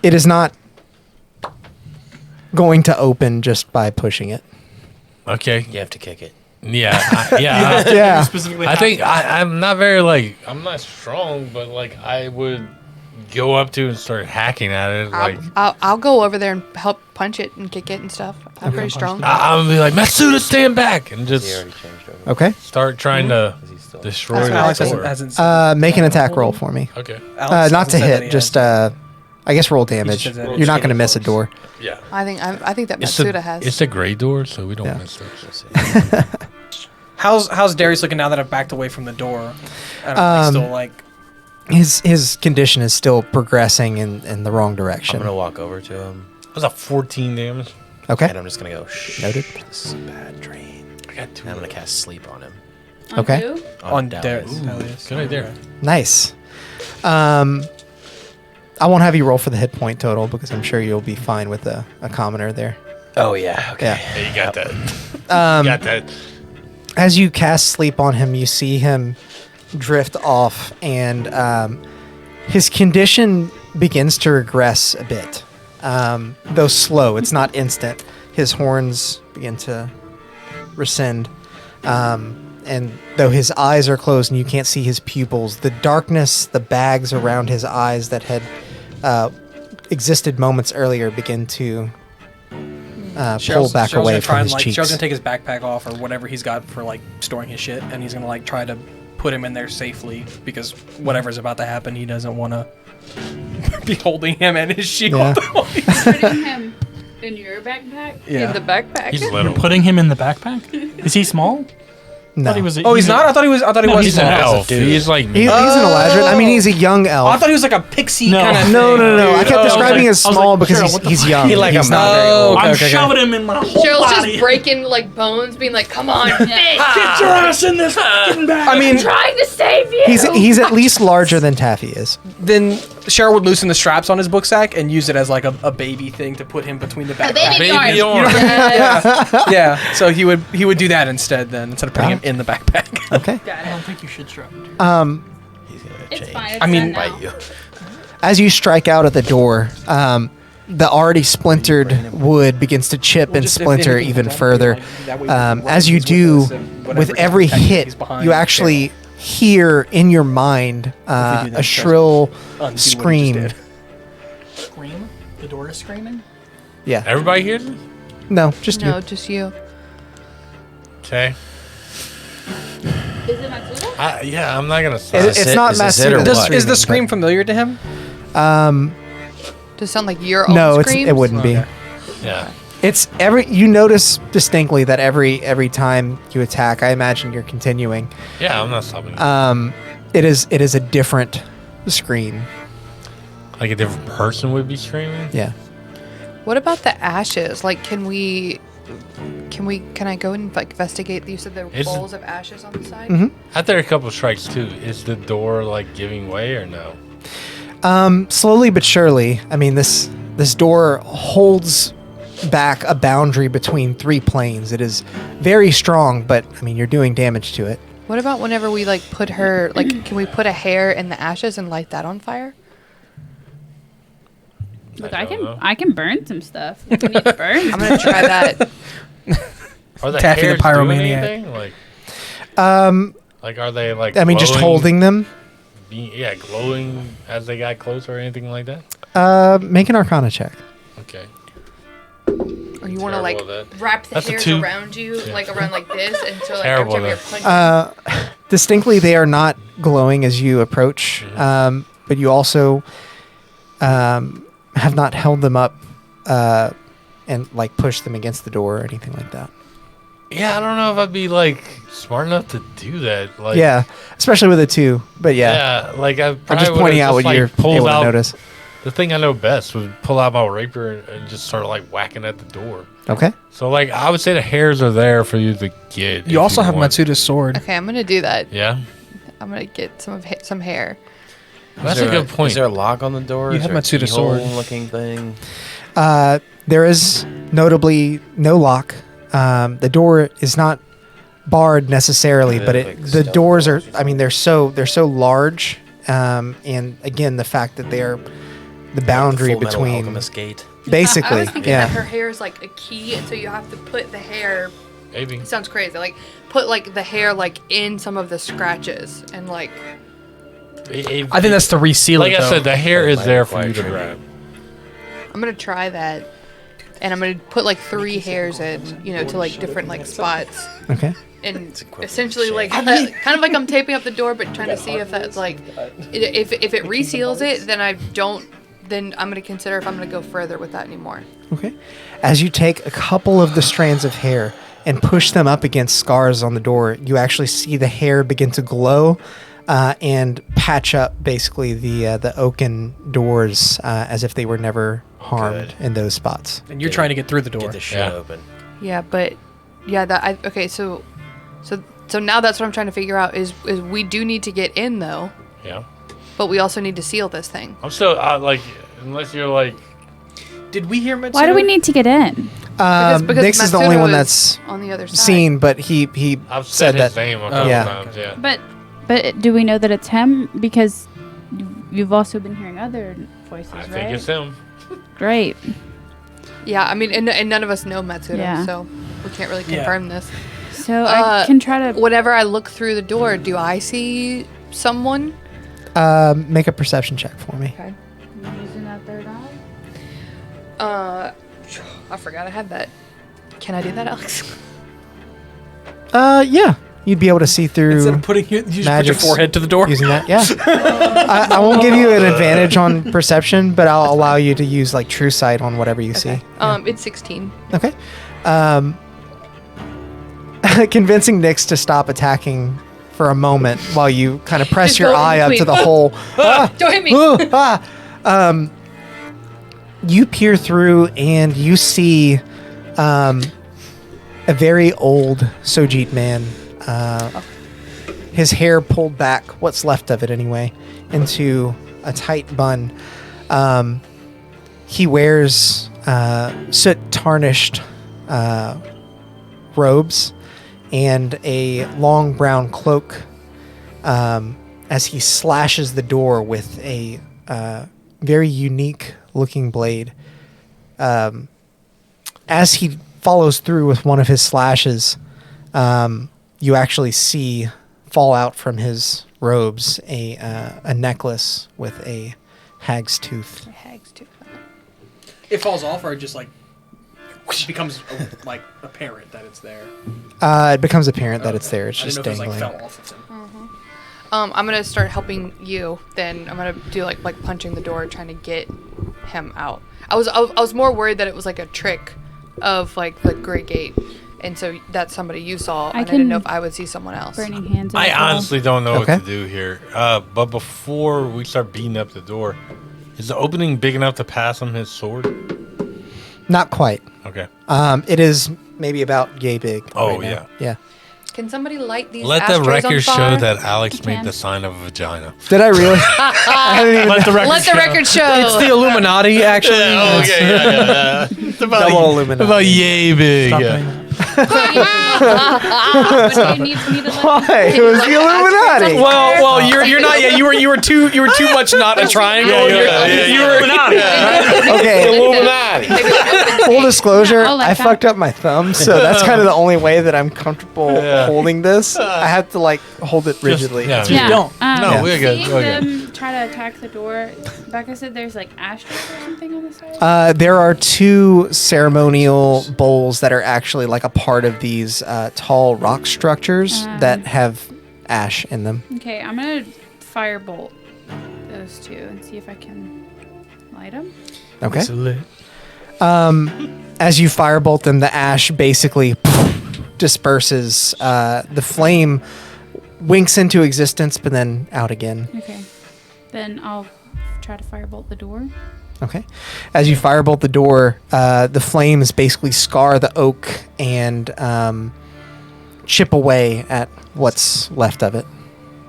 it is not going to open just by pushing it. Okay. You have to kick it. Yeah. Yeah. Yeah. Specifically, I think I'm not very I'm not strong, but I would go up to and start hacking at it. I'll go over there and help punch it and kick it and stuff. I'm pretty strong. I'm gonna be like, Matsuda, stand back, and He just already changed over. Okay. start trying to Is he still? destroy Alex the hasn't, door. hasn't Make an attack roll for me. Okay. Alex Not to hasn't said that hit, he just has. I guess roll damage. said that You're not it's going to miss a close. door. Yeah. I think that It's Matsuda has. It's a gray door, so we don't Yeah. miss it. We'll see. How's Darius looking now that I've backed away from the door? I don't know, still like His condition is still progressing in the wrong I'm direction. gonna walk over to him That's a 14 damage. Okay. and I'm just gonna go. Shh. Noted. This is a bad dream. I got two. And I'm gonna cast sleep on him. Okay. Who? on Darius. Darius. Good idea. Nice. I won't have you roll for the hit point total because I'm sure you'll be fine with a commoner there. Oh yeah. Okay. Yeah. Hey, you got that. Um, You got that. As you cast sleep on him, you see him drift off, and his condition begins to regress a bit, though slow. It's not instant. His horns begin to rescind, and though his eyes are closed and you can't see his pupils, the darkness, the bags around his eyes that had existed moments earlier begin to pull back away from his cheeks. Cheryl's gonna take his backpack off or whatever he's got for like storing his shit, and he's gonna like try to put him in there safely because whatever's about to happen, he doesn't want to be holding him and his shield. Yeah. Putting him in your backpack? In the backpack. He's You're little. putting him in the backpack? Is he small? No. Thought he was Oh, he's not. I thought he was. No, He's an small. elf. He's like He's an Eladrin. I mean, he's a young elf. Oh, I thought he was like a pixie No. kind of. No. I kept I was describing like- as I was small like, because Cheryl, what the he's fuck? young. He like he's a not very Oh, old. I'm okay. shoving him in my whole Cheryl's body. just breaking like bones, being like, "Come on, bitch, Get your ass in this fucking bag. I mean, Trying to save you! He's at least larger than Taffy is. then Cheryl would loosen the straps on his book sack and use it as like a baby thing to put him between the backpack. baby baby guard. arm. Yeah. So he would do that instead instead of putting him in the backpack. Okay. I don't think you should shrug. He's gonna It's change. fine. It's I mean, done now. Bite you. As you strike out at the door, the already splintered wood begins to chip and splinter even further. As you do, with every hit, you actually hear in your mind a shrill scream. Scream? The door is screaming? Yeah. Everybody hears it? No, just No, you. just you. Okay. Is it Matsuda? Yeah, I'm not gonna say. It's not is this it or Matsuda. what? Is the scream familiar to him? Does it sound like your own No, screams? it wouldn't be. Yeah. It's you notice distinctly that every time you attack, I imagine you're continuing. Yeah, I'm not stopping. It is a different scream. Like a different person would be screaming. Yeah. What about the ashes? Like, can I go and like investigate? You said there were Is it- bowls of ashes on the side. After a couple strikes too, is the door like giving way or no? Slowly but surely. I mean, this door holds back a boundary between 3 planes. It is very strong, but I mean, you're doing damage to it. What about whenever we like put her like? Can we put a hair in the ashes and light that on fire? Look, I I don't can know. I can burn some stuff. If we need to burn. I'm gonna try that. Are the Taffy the hairs doing pyromaniac. anything? Like are they like? I mean, just glowing, holding them. Glowing as they got closer or anything like that. Make an Arcana check. Okay. Or you want to Terrible like at that. wrap the That's a hairs 2. around you, like around like this, and so like Terrible every time at you're punching. Distinctly, they are not glowing as you approach, but you also have not held them up and like pushed them against the door or anything like that. Yeah, I don't know if I'd be like smart enough to do that. Like, Yeah, especially with a 2. But yeah, yeah, like I. I'm just pointing out what you're able to notice. The thing I know best would pull out my rapier and just start like whacking at the door. Okay. So like I would say the hairs are there for you to get. if You also have want. Matsuda's sword. Okay, I'm gonna do that. Yeah, I'm gonna get some hair. that's a good point. Is there a lock on the door? You Is have there a Matsuda's sword. keyhole-looking thing? There is notably no lock. The door is not barred necessarily, Yeah, but like the stone doors are. doors or I mean, they're so large, and again, the fact that they're the boundary Full Metal between Alchemist gate. basically, I was thinking yeah. that her hair is like a key, and so you have to put the hair. Maybe. It sounds crazy. Like put like the hair like in some of the scratches and like. I think that's to reseal like it. I though. said, the hair That is might there for require you to training. grab. I'm gonna try that, and I'm gonna put like 3 hairs in, to like different like spots, Okay. and equivalent essentially to like kind of like I'm taping up the door, but trying to see if that's like, if it reseals it, then I don't. Then I'm gonna consider if I'm gonna go further with that anymore. Okay. As you take a couple of the strands of hair and push them up against scars on the door, you actually see the hair begin to glow and patch up basically the oaken doors as if they were never harmed in those spots. And you're trying to get through the door. Get the shit Yeah. open. Yeah, but okay. So now that's what I'm trying to figure out is we do need to get in though, Yeah. but we also need to seal this thing. I'm still like, unless you're like, Did we hear Matsuda? Why do we need to get in? Because Nix is the only Matsuda one is that's on the other side. seen, but he I've said said his that. name a couple Yeah. times. Yeah. But do we know that it's him? Because you've also been hearing other voices, I right? think it's him. Great. Yeah, I mean, and none of us know Matsuda, Yeah. so we can't really Yeah. confirm this. So I can try to. Whenever I look through the door, do I see someone? Make a perception check for me. Okay. Using that third eye. I forgot I had that. Can I do that, Alex? Yeah. You'd be able to see through Instead of putting you just put your magics forehead to the door. using that. Yeah. I won't give you an advantage on perception, but I'll allow you to use like true sight on whatever you see. It's 16. Okay. Convincing Nix to stop attacking for a moment while you kind of press Just your go in eye up to between. the hole. Don't hit me. You peer through and you see a very old Sojit man. His hair pulled back, what's left of it anyway, into a tight bun. He wears soot-tarnished robes and a long brown cloak as he slashes the door with a very unique-looking blade. As he follows through with one of his slashes, you actually see fall out from his robes a necklace with a hag's tooth. Hag's tooth. It falls off or just like becomes like apparent that it's there. It becomes apparent that it's there. It's I just didn't know if it dangling. like fell off of him. I'm gonna start helping you. Then I'm gonna do like punching the door, trying to get him out. I was more worried that it was like a trick of like the Great Gate, and so that's somebody you saw. And I didn't know if I would see someone else. Burning hands. I as well. honestly don't know Okay. what to do here. But before we start beating up the door, is the opening big enough to pass him his sword? Not quite. Okay. It is maybe about yay big. Oh, right now. yeah. Yeah. Can somebody light these? Let the ashtrays on record show fire? that Alex made can. the sign of a vagina. Did I really? I haven't even Let the record Let the record show. It's the Illuminati, actually. Yeah. It's about, Double Illuminati. about yay big. Stop Yeah. doing that. But he needs me to let Why? It was the Illuminati. Well, you're not yet. You were too much not a triangle. You were Okay. Illuminati. Full disclosure, I'll let I that- fucked up my thumb, so that's kind of the only way that I'm comfortable holding this. I have to like hold it rigidly. Yeah. Yeah. don't. No, we're good. Seeing We're good. them try to attack the door. Becca said there's like ashtrays or something on the side. There are 2 ceremonial bowls that are actually like a part of these tall rock structures that have ash in them. Okay, I'm gonna firebolt those 2 and see if I can light them. Okay. As you firebolt them, the ash basically disperses. The flame winks into existence, but then out again. Okay, then I'll try to firebolt the door. Okay. As you firebolt the door, the flames basically scar the oak and chip away at what's left of it.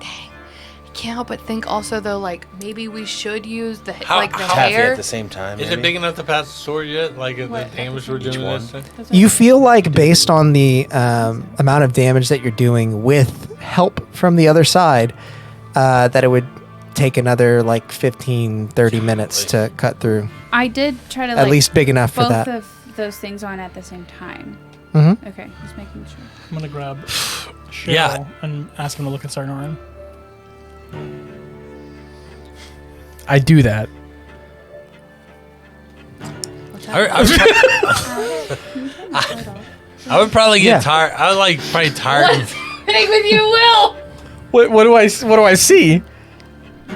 I can't help but think also though, like maybe we should use the the Taffy hair. at the same time. Is maybe? it big enough to pass the sword yet? Like the What? damage we're doing one? this thing? You feel like, based on the amount of damage that you're doing with help from the other side, that it would take another like 15, 30 minutes to cut through. I did try to At least big enough for both that. of those things on at the same time. Mm-hmm. Okay, just making sure. I'm gonna grab Cheryl Yeah. and ask him to look at Sarnorin. I do that. I would probably Yeah. get tired. I would like probably tired. Hey, with you, Will. What do I see?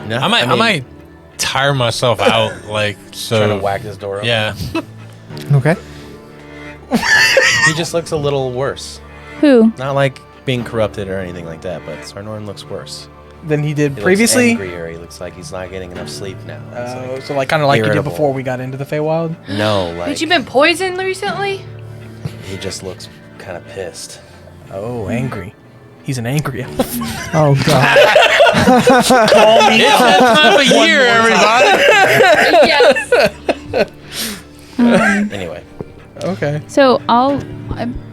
No, I might tire myself out. Like so. trying to whack this door up. Yeah. Okay. He just looks a little worse. Who? Not like being corrupted or anything like that, but Sarnorn looks worse. Than he did He previously. looks angrier. He looks like he's not getting enough sleep now. It's So like kind of like you did irritable. before we got into the Feywild. no, like Did you been poisoned recently? he just looks kind of pissed. Oh, angry. He's an angry elf. Oh god. It's that time of year, everybody. Yes. Anyway, Okay. So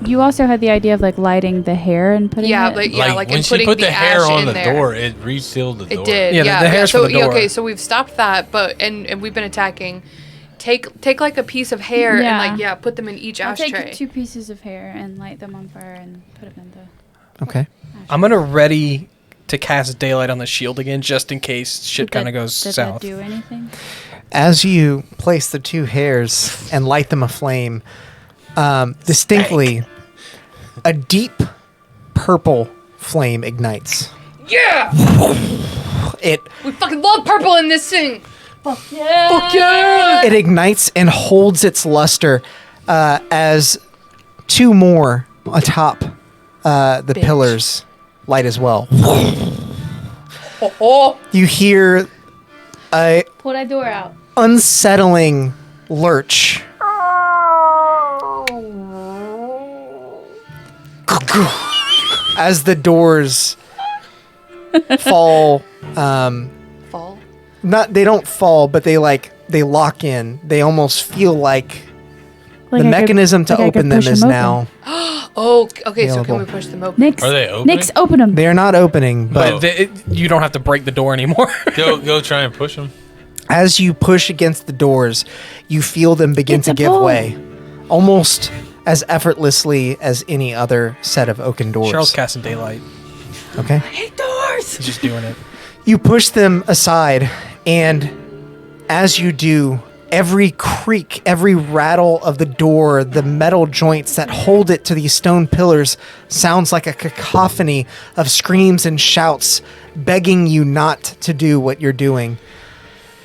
you also had the idea of like lighting the hair and putting Yeah, it. like when and she putting put the hair ash on in the there. door, it resealed the door. It did. Yeah, Yeah, the hair's so, for the door. Okay, so we've stopped that, but and we've been attacking. Take like a piece of hair Yeah. and like put them in each I'll ashtray. take 2 pieces of hair and light them on fire and put them in the. Okay. I'm gonna ready to cast daylight on the shield again, just in case shit Did that- kind of goes did south. that do anything? As you place the 2 hairs and light them aflame, distinctly, a deep purple flame ignites. Yeah, It we fucking love purple in this thing. Fuck yeah! it ignites and holds its luster as 2 more atop the pillars light as well. Oh, You hear a Pull that door out. unsettling lurch. As the doors fall, fall. they don't fall, but they lock in. They almost feel like the I could- mechanism to like I could open them push is open. now. Oh, okay. So can Available. we push them open? Nix. Are they opening? Nix, open them. They are not opening, but But you don't have to break the door anymore. Go try and push him. as you push against the doors, you feel them begin It's to a give pull. way, almost as effortlessly as any other set of oaken doors. Cheryl's casting daylight. Okay. He's just doing it. You push them aside, and as you do, every creak, every rattle of the door, the metal joints that hold it to these stone pillars sounds like a cacophony of screams and shouts begging you not to do what you're doing.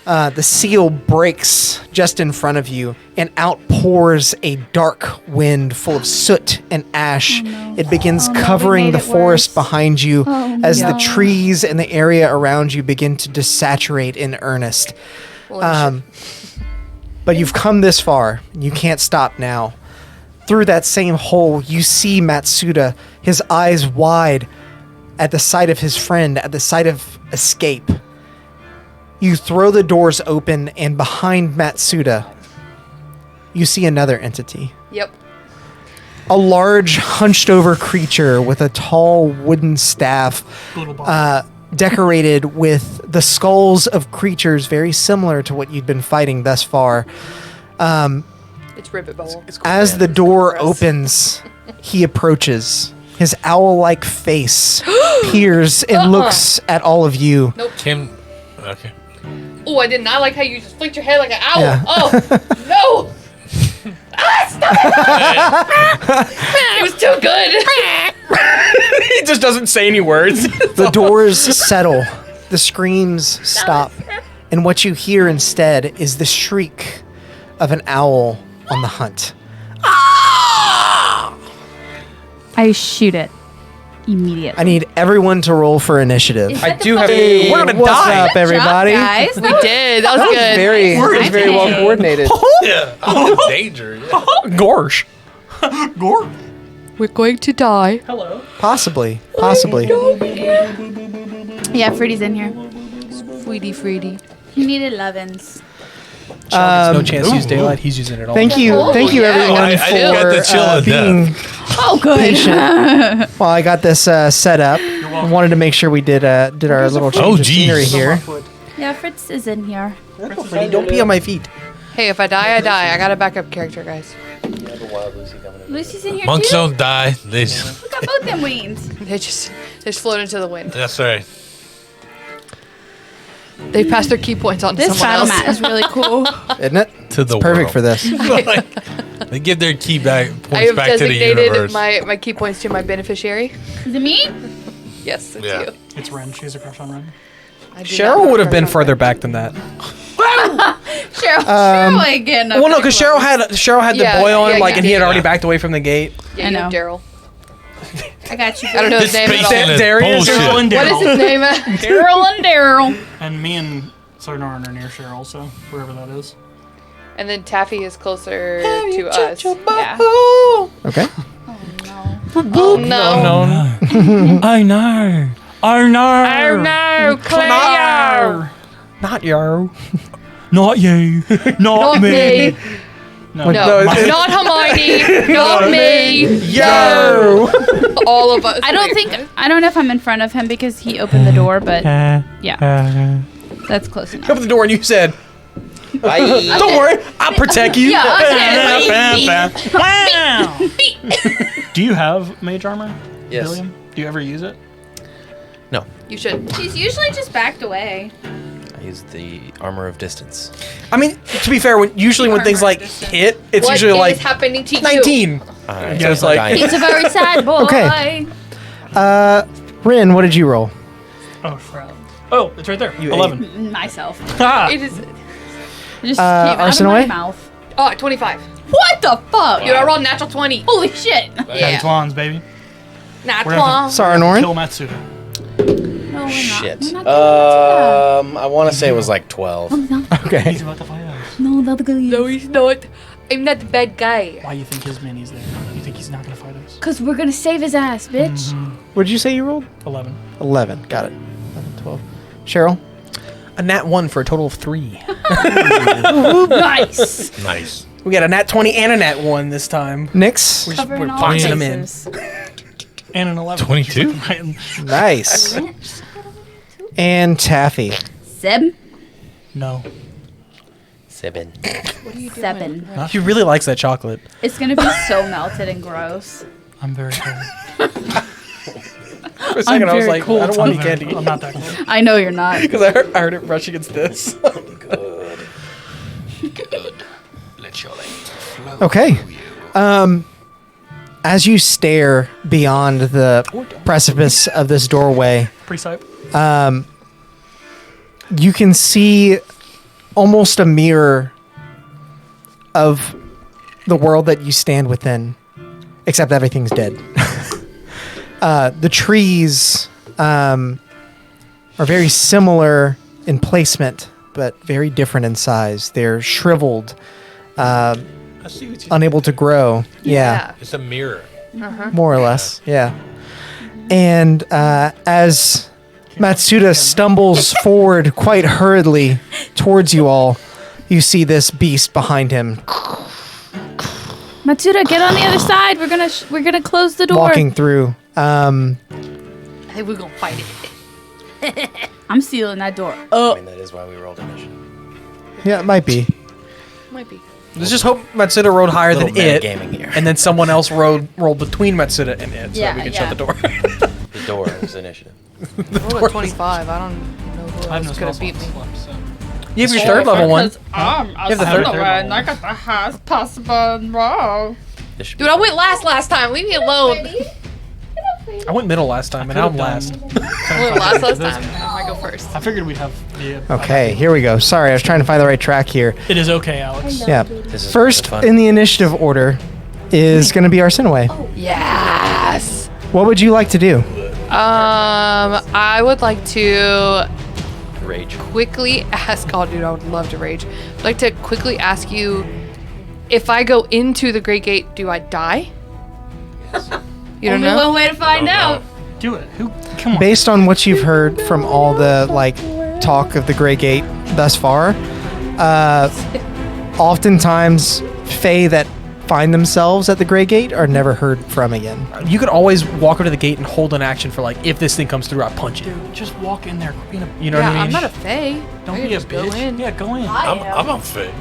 The seal breaks just in front of you, and out pours a dark wind full of soot and ash. It begins covering the forest behind you as the trees and the area around you begin to desaturate in earnest. But you've come this far, and you can't stop now. Through that same hole, you see Matsuda, his eyes wide at the sight of his friend, at the sight of escape. You throw the doors open, and behind Matsuda, you see another entity. Yep. A large, hunched-over creature with a tall wooden staff, decorated with the skulls of creatures very similar to what you'd been fighting thus far. It's Ribbit Bowl. As the door opens, he approaches. His owl-like face peers and looks at all of you. Nope. Tim. Okay. Oh, I did not like how you just flicked your head like an owl. Yeah. Oh, no. Stop it. It was too good. He just doesn't say any words. The doors settle. The screams stop. And what you hear instead is the shriek of an owl on the hunt. I shoot it immediately. I need everyone to roll for initiative. I do have. Hey, We're gonna what's die. up, everybody? Guys, We did. That was good. Very well coordinated. Yeah, I'm in danger. Yeah. Gorsh. Gore. We're going to die. Hello. Possibly. yeah, Fruity's in here. Freedy. You need 11s. No chance to use daylight. He's using it all. Thank you, everyone, I got for the chill of being Oh, good. patient while I got this set up. I wanted to make sure we did our little change of scenery here. Yeah, Fritz is in here. Don't pee on my feet. Hey, if I die, I die. I got a backup character, guys. Lucy's in here Monks too. don't die. They just, Look at both them wings. They just float into the wind. that's right. They passed their key points on to This someone battle else. mat is really cool. Isn't it? To the Perfect world. for this. They give their key back I points have back to the designated universe. my key points to my beneficiary. Is it me? Yes, it's Yeah. you. It's Ren. She has a crush on Ren. I do not Cheryl would have crush been on further Ren. back than that. Cheryl again. Well, no, because Cheryl had the Yeah, boy on him, yeah, like, yeah. and he had already backed away from the gate. Yeah, I you have know. Daryl. I got you. I don't know his This name at space all. is Darius or Daryl bullshit. and What is Daryl. his name? Daryl and Daryl. And me and Sarnarn are near Cheryl, so wherever that is. And then Taffy is closer to us. Yeah. Okay. Oh no. I know. Oh no. Oh no, Cleo. Not yo. Not you. Not, Not me. me. No. No, it's- not Hermione. Not me. Yo. All of us. I don't know if I'm in front of him because he opened the door, but yeah, that's close enough. Open the door and you said, Bye. "Don't worry, I'll protect you." Yeah, okay. Wow. Do you have mage armor? Yes. William? Do you ever use it? You should. He's usually just backed away. I use the armor of distance. I mean, to be fair, usually when things like hit, it's What usually is like happening to you? 19. Alright, Yeah, it's like- dying. He's a very sad boy. Okay. Rin, what did you roll? Oh, crap. Oh, it's right there. You 11. Myself. Ah. It is. It just came out of my Arsinoe? mouth. Oh, 25. What the fuck? Dude, I rolled natural 20. Holy shit. Yeah. Swans, baby. Nat We're gonna 20. Sarnorin? Kill Matsuda. No, we're Shit. not. We're not I want to say it was like 12. Okay. He's about to fight us. no, not good. No, he's not. I'm not the bad guy. Why you think his mini's there? You think he's not gonna fight us? Because we're going to save his ass, bitch. What did you say you rolled? 11. 11. Got it. 11, 12. Cheryl? a nat 1 for a total of 3. Nice. Nice. We got a nat 20 and a nat 1 this time. Nix? Covering we're all boxing them in. bases. And an 11. 22? Nice. And Taffy. Seb? No. 7. 7. He really likes that chocolate. It's going to be so melted and gross. I'm very cold. For a second, I was very like, cold. I don't want I'm, any very, candy. I'm not that cold. I know you're not. Because I heard it brush against this. Good. Let your light flow Okay. through you. As you stare beyond the precipice of this doorway, Pre-sight. you can see almost a mirror of the world that you stand within, except everything's dead. The trees are very similar in placement, but very different in size. They're shriveled, I see what you unable to grow. Yeah, It's a mirror. more or less. Yeah. And as Matsuda stumbles forward quite hurriedly towards you all, you see this beast behind him Matsuda, get on the other side. We're gonna close the door. walking through. Hey, we're gonna fight it. I'm sealing that door. I Oh, mean, that is why we rolled initiative. Yeah, it might be. Might be. Let's just hope Matsuda rolled higher Little than it, metagaming here. and then someone else rolled between Matsuda and it, so that we can shut the door. The door is initiative. I rolled a 25. I don't know who I have no else could spell have beat me. slots left, so. You have your third level one. I'm You have the third one. I got the highest possible roll. This should Dude, I went last time. Leave me alone. I went middle last time, and now I'm last. I went last time. I might go first. I figured we'd have the. Okay, here we go. Sorry, I was trying to find the right track here. It is okay, Alex. Yeah. This is First fun. in the initiative order is going to be Arsenaway. Yes. What would you like to do? I would like to Rage. quickly ask. Oh, dude, I would love to rage. I'd like to quickly ask you, if I go into the Great Gate, do I die? You don't only know. one way to find out. Do it. Who? Come on. Based on what you've heard from all the talk of the Grey Gate thus far, oftentimes Fae that find themselves at the Grey Gate are never heard from again. You could always walk up to the gate and hold an action for if this thing comes through, I punch it. Dude, just walk in there. Being a, You know Yeah, what I mean? I'm not a fae. don't I be can a just go bitch. in. Yeah, go in. I'm a fake.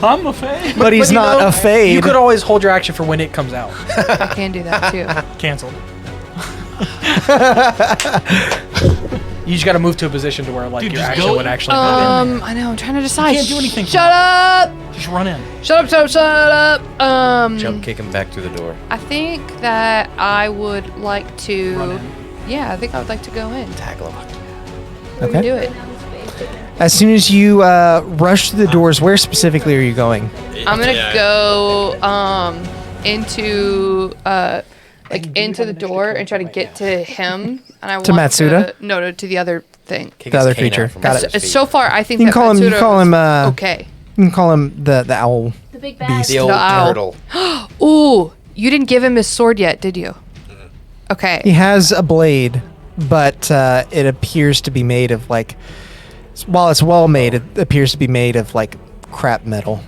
I'm a fae. But he's you not know, a Fade. You could always hold your action for when it comes out. I can do that too. Cancelled. You just got to move to a position to where Dude, your just action go- would actually go in. I know. I'm trying to decide. can't do anything. Shut up. Just run in. Shut up. Jump kick him back through the door. I think that I would like Run to. in. Yeah, I think I would like to go in. Tackle him. We can do it. As soon as you rush through the doors, where specifically are you going? I'm gonna go into into the door and try to get to him. And I To want Matsuda? No, to the other thing. Kick The his other cane out creature. from Got under it. his feet. So far, I think You that can call him. You Matsuda call him. was okay. You can call him the owl. The big bad. Beast. The old The owl. turtle. Ooh, you didn't give him his sword yet, did you? He Okay. has a blade, but it appears to be made of while it's well made, it appears to be made of crap metal.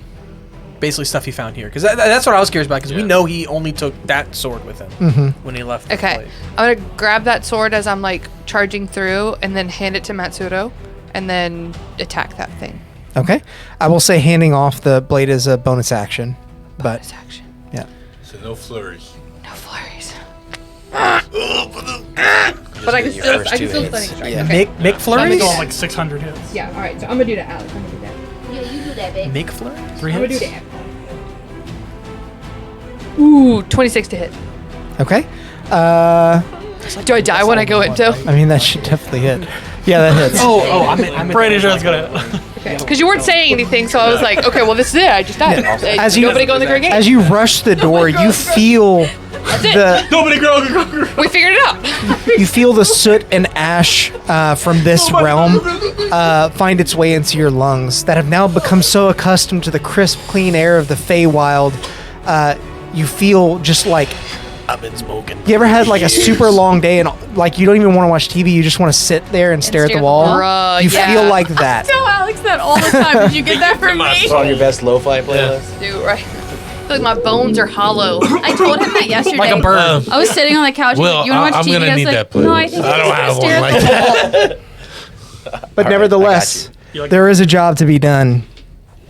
Basically stuff he found here. Because that's what I was curious about, because we know he only took that sword with him when he left the Okay. place. I'm gonna grab that sword as I'm charging through, and then hand it to Matsudo, and then attack that thing. Okay, I will say handing off the blade is a bonus action, Bonus but action. yeah. So no flurries. No flurries. But I can still stunning strike. Yeah. Okay. Make I'm flurries? going like 600 hits. Yeah. All right. So I'm gonna do that, Alex. I'm gonna do that. Yeah, you do that, babe. Make flurries? 3 I'm gonna do hits. that. Ooh, 26 to hit. Okay. Do I die when I go into? I mean that should definitely hit. Yeah, that hits. I meant Pretty sure it's gonna. Because you weren't saying anything, so I was like, okay, well, this is it. I just died. As you- Nobody go in the Great Gate. As you rush the door, you feel the Nobody grow. We figured it out. you feel the soot and ash from this realm find its way into your lungs that have now become so accustomed to the crisp, clean air of the Feywild. You feel just I've been smoking. you ever had a super long day and you don't even want to watch TV, you just want to sit there and stare at the wall? Bruh, You yeah. feel like that. Tell Alex that all the time. Did you get that from me? On your best lo-fi playlist. Dude, right? I feel like my bones are hollow. I told him that yesterday. Like a bird. I was sitting on the couch. Well, you want to watch I'm TV? gonna I was need like, that playlist. no, I think I I'm don't just have gonna one stare like at the wall. But All nevertheless, right, You like, there is a job to be done,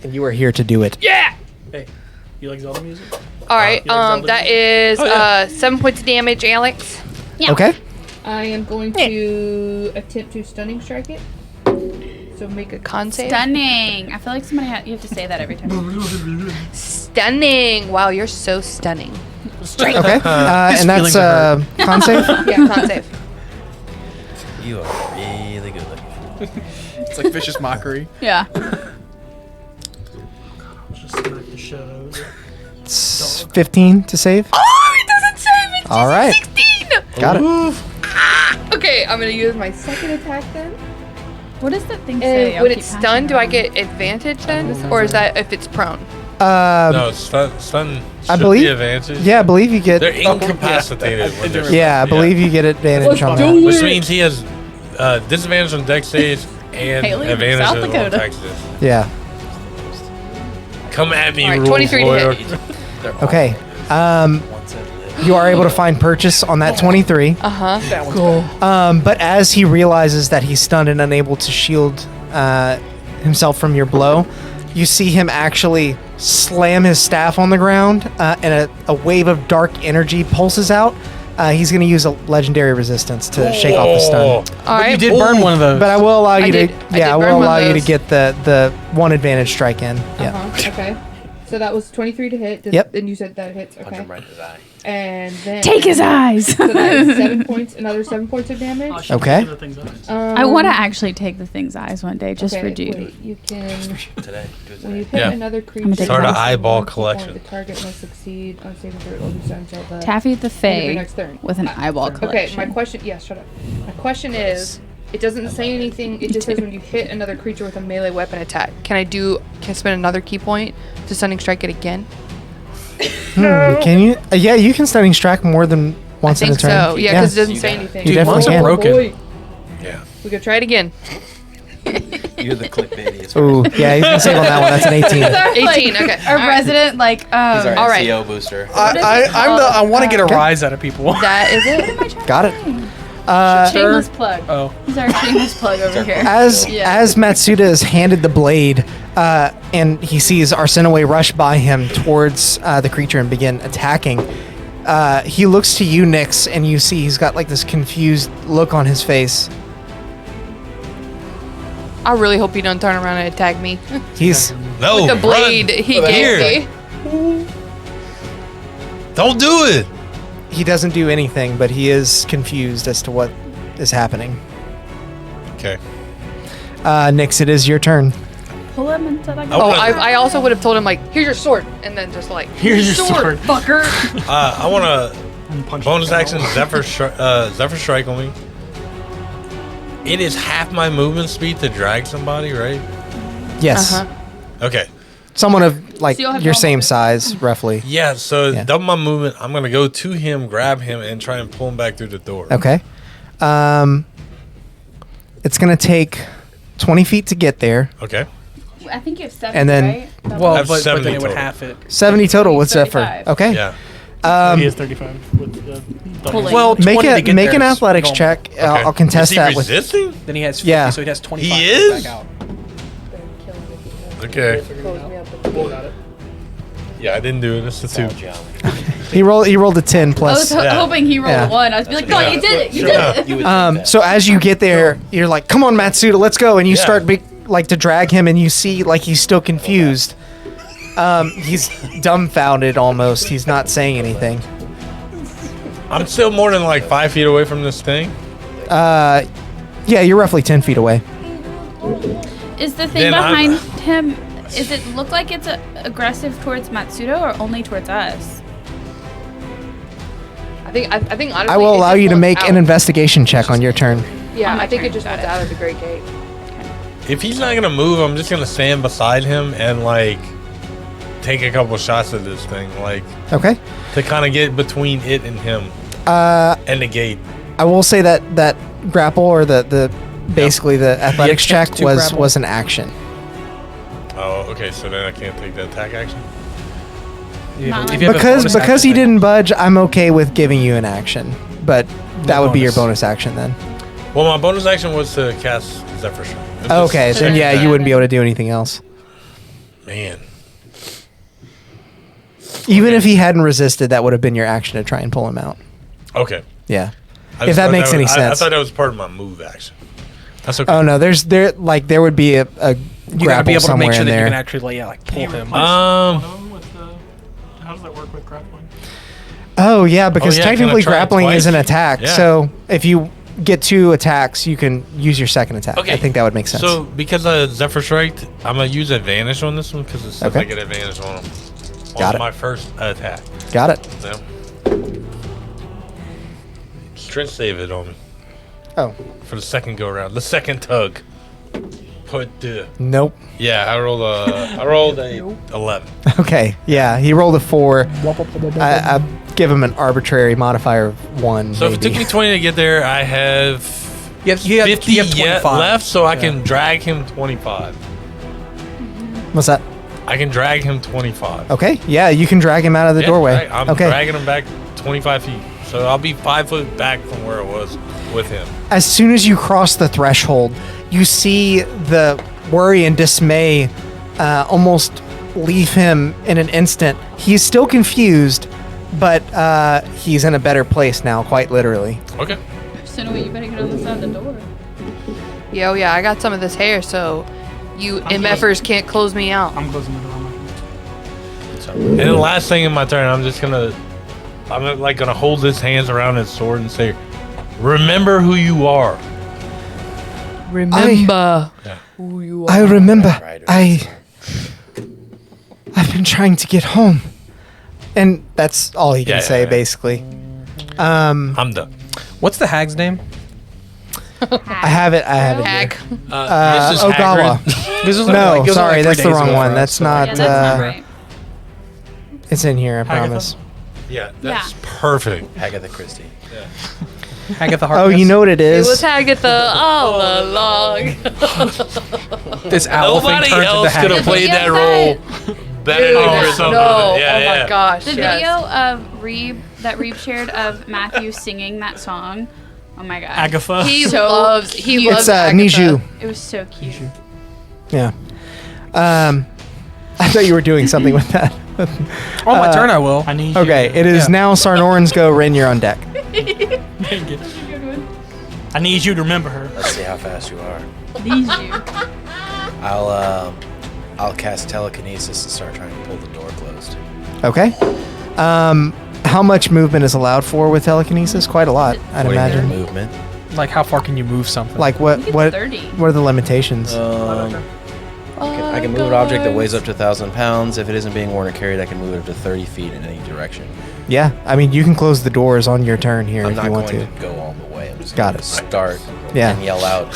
and you are here to do it. Yeah. you like Zelda music? All right. You like Zelda That music? is 7 points of damage, Alex. Yeah. Okay. I am going to attempt to stunning strike it. So make a con save. Stunning. I feel like you have to say that every time. Stunning. Wow, you're so stunning. Okay. And that's con save? Yeah, con save. You are really good looking. It's like vicious mockery. Yeah. Just smack the shit out of it. It's 15 to save. Oh, it doesn't save. It's All right. 16. Got it. Okay, I'm gonna use my second attack then. What does that thing say? And when it's stunned, do I get advantage then, or is that if it's prone? No, stun I should believe. be advantage. Yeah, I believe you get. They're incapacitated. when they're Yeah, I believe you get advantage on that. Which means he has disadvantage on dex saves and Haley, advantage South on Dakota. attack saves. Yeah. Come at me, All right, rules 23 to lawyer. hit. Okay. You are able to find purchase on that 23. Cool. But as he realizes that he's stunned and unable to shield himself from your blow, you see him actually slam his staff on the ground, and a wave of dark energy pulses out. He's going to use a legendary resistance to shake off the stun. All right. You did burn one of those. But I will allow you I to. did Yeah, I burn will one allow of you to those. get the one advantage strike in. Yeah. Okay. So that was 23 to hit. Yep. And you said that hits. Punch Okay. him right in his eye. And then Take his eyes. So that is 7 points. Another 7 points of damage. Oh, shit, Okay. the thing's eyes. I want to actually take the thing's eyes one day just for dude. Wait, you can. Today. Do it When you today. hit Yeah. another gonna creature, take Start an one. eyeball one point, collection. The target must succeed on saving throw or do so until the Taffy the end of your Fae next turn. with an eyeball collection. Okay, my question. Yeah, shut up. My question is, it doesn't say anything. It just says when you hit another creature with a melee weapon attack. Can I spend another key point to stunning strike it again? Can you? Yeah, you can stunning strike more than once I in a think turn. so. Yeah, because it doesn't You say got it. anything. You definitely Monster can. broken. Yeah. We could try it again. You're the clickbaitiest. Ooh, yeah, he's gonna save on that one. That's an 18. 18. Okay. Our resident, like, He's our all right. NCO booster. I want to get a rise out of people. That is it. Got it. shameless plug. Oh. He's our shameless plug over here. As Yeah. Matsuda is handed the blade, and he sees Arsinoe rush by him towards the creature and begin attacking, he looks to you, Nyx, and you see he's got like this confused look on his face. I really hope you don't turn around and attack me. He's No, The blade run. he gave me. Don't do it. he doesn't do anything, but he is confused as to what is happening. Okay. Nyx, it is your turn. Pull him into the Oh, I also would have told him like, here's your sword, and then just like, Here's your sword. fucker. I want to And punch bonus the action bell. Zephyr Strike on me. It is half my movement speed to drag somebody, right? Yes. Uh-huh. Okay. Someone of like So you'll have your normal same movement. size, roughly. Yeah, so Yeah. double my movement. I'm going to go to him, grab him, and try and pull him back through the door. Okay. It's gonna take 20 feet to get there. Okay. I think you have 7, And then- right? Well, have but 70 then it would total. half it. 70 total with Zephyr. 35. Okay. Yeah. He is 35 with the double. Pulling. Well, Make 20 to a get make there an is athletics normal. check. Okay. I'll contest is he that with. resisting? Then he has 50, Yeah. so he has 25 He to get is? back out. Okay. Yeah, I didn't do it. It's a 2. He rolled a 10 I was plus. Yeah. hoping he rolled Yeah. a 1. I was like, no, Yeah. you did it. You Yeah. did it. You would think that. So as you get there, you're like, "Come on, Matsuda, let's go!" And you Yeah. start like to drag him, and you see like he's still confused. He's dumbfounded almost. He's not saying anything. I'm still more than like 5 feet away from this thing. Yeah, you're roughly 10 feet away. Is the thing Then I'm- behind him, is it look like it's aggressive towards Matsuda or only towards us? I think honestly, I will it allow just you to wants make out. an investigation check on your turn. Yeah, On my I think turn, it just got wants it. out of the Great Gate. If he's not going to move, I'm just going to stand beside him and like take a couple shots at this thing. Like Okay. to kind of get between it and him Uh, and the gate. I will say that grapple or the basically the athletics can't check do was grapple. was an action. Oh, okay. So then I can't take the attack action. If you have a Because bonus because he action, didn't budge, I'm okay with giving you an action, but that would be your bonus action then. Well, my bonus action was to cast Zephyr Strike. I'm just Okay, then saying yeah, that. you wouldn't be able to do anything else. Man. Even if he hadn't resisted, that would have been your action to try and pull him out. Okay. Yeah. I If just that thought makes any was- I sense. thought that was part of my move action. That's okay. Oh no, there would be a You gotta grapple be able to somewhere make sure in that you there. can actually, make sure that you can actually, pull him. Can you replace Um, one of them with the? How does that work with grappling? Oh yeah, because yeah, can I technically try it grappling is twice? an attack. Yeah. So if you get 2 attacks, you can use your second attack. Okay. I think that would make sense. So because Zephyr Strike, I'm gonna use advantage on this one because it says Okay. I get advantage on him. Got on it. my first attack. Got it. Yeah. Strength save it on me Oh for the second go around. The second tug. Put the nope. yeah. I rolled a 11. Okay. Yeah, he rolled a 4. I give him an arbitrary modifier of 1. So if it took me 20 to get there, I have You have 50 you have yet 25 left, so I can drag him 25. What's that? I can drag him 25. Okay. Yeah, you can drag him out of the Yeah, doorway. right. I'm okay. dragging him back 25 feet. So I'll be 5 foot back from where it was with him. As soon as you cross the threshold, you see the worry and dismay almost leave him in an instant. He's still confused, but he's in a better place now, quite literally. Okay. So no, you better get on the side of the door. Yeah, oh yeah, I got some of this hair, so you MFers can't close me out. I'm closing the door. And the last thing in my turn, I'm gonna hold his hands around his sword and say, "Remember who you are." Remember who you are. I remember. Right, I've been trying to get home, and that's all he can Yeah, say, yeah. basically. I'm done. What's the hag's name? I have it. Hag. Mrs. Ogawa. Hagrid. This was No, it was sorry, like 3 that's the days wrong ago one. for us, That's so- not. Yeah, that's not right. It's in here. I Agatha? promise. Yeah, that's Yeah. perfect. Agatha Christie. Agatha Oh, Harkness. you know what it It is? was Agatha all along. This owl thing Nobody turns into else could have Agatha. played that Video role better Dude, than yourself. no. Yeah, oh yeah. my gosh. The yes. video of Reeb shared of Matthew singing that song. Oh my god. Agatha. He So loves cute. loves It's Agatha. Niju. It was so cute. Yeah. I thought you were doing something with that. On my turn, I will. I need Okay, you. it is Yeah. now Sarnoran's go. Rin, you're on deck. I need you to remember her. Let's see how fast you are. Need you. I'll cast telekinesis and start trying to pull the door closed. Okay. How much movement is allowed for with telekinesis? Quite a lot, I'd 40 minute imagine. movement. Like, how far can you move something? Like what? It's What? 30. What are the limitations? I can move an object that weighs up to 1,000 pounds. If it isn't being worn or carried, I can move it up to 30 feet in any direction. Yeah, I mean you can close the doors on your turn here I'm if not you going want to to. go all the way. I'm just Got going it. to start Yeah. and yell out,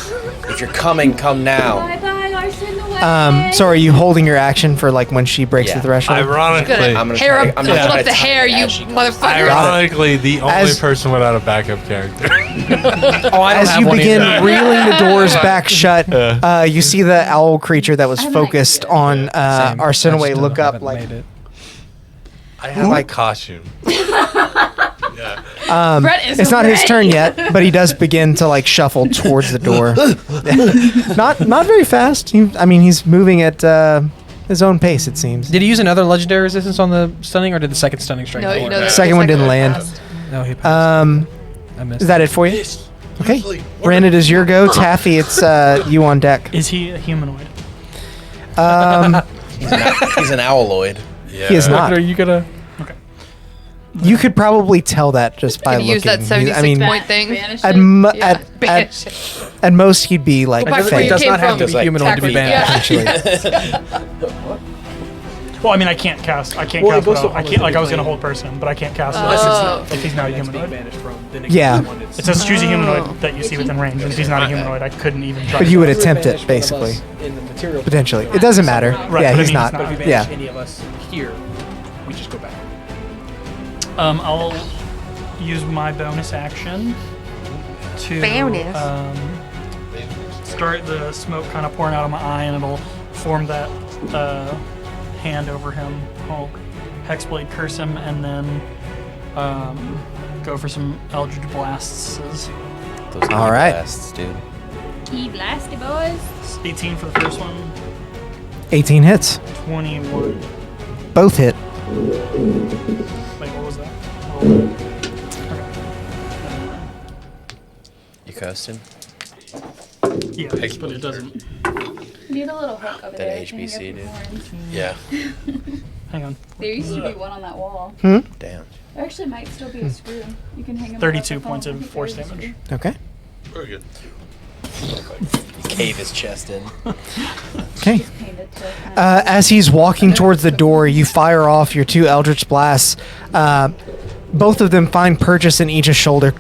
"If you're coming, come now." Bye bye, Larson away. So are you holding your action for like when she breaks Yeah. the threshold? Ironically, I'm gonna Hair try- up, I'm gonna hold try up the to time hair, it you as she comes. motherfucker. ironically, the only As- person without a backup character. Oh, I don't As have you one begin either. reeling the doors back shut, you see the owl creature that was I have an focused idea. on Same. I Arsinoe still look up haven't like made it. I have my costume. Yeah. Brett is it's not his ready. turn yet, but he does begin to like shuffle towards the door. not very fast. He's moving at his own pace, it seems. Did he use another legendary resistance on the stunning, or did the second stunning strike? No, work? you know, The second one didn't land. passed. No, he passed. I missed. Is that it for you? This Okay. usually works. Ren, it is your go. Taffy, it's you on deck. Is he a humanoid? He's an owloid. Yeah. He is not. Are you gonna? You could probably tell that just by Can you looking. use that 76 I mean, point thing? Banish at, it. mo- Yeah, at, banish at most he'd be like Go back where It you does came not have from. to be Just like humanoid to be tackle. banned. Well, I mean, I can't cast. I can't Well, it cast. goes Without, to I all can't. Like I the was gonna plane. hold person, but I can't cast Oh. if he's not a humanoid. Yeah. It says choose a humanoid that you see within range, and if he's not a humanoid, I couldn't even try. But to you would cast. attempt it, basically. Potentially. It doesn't matter. Right, Yeah, but I he's mean, not. he's not. Yeah. Any of us here, we just go back. I'll use my bonus action to start the smoke kind of pouring out of my eye, and it'll form that hand over him. I'll hexblade curse him, and then go for some eldritch blasts. Those All right. blasts, dude. Key blasty boys. 18 for the first one, 18 hits. 21. Both hit. Wait, what was that? You cussed him? Yeah, but it doesn't. Need a little hook over That there. HBC, dude. Yeah. Hang on. There used to be one on that wall. Damn. There actually might still be a screw. You can hang them. 32 points of force damage. Okay. Very good. Cave his chest in. Okay. Painted to As he's walking towards the door, you fire off your 2 Eldritch Blasts. Both of them find purchase in each's shoulder.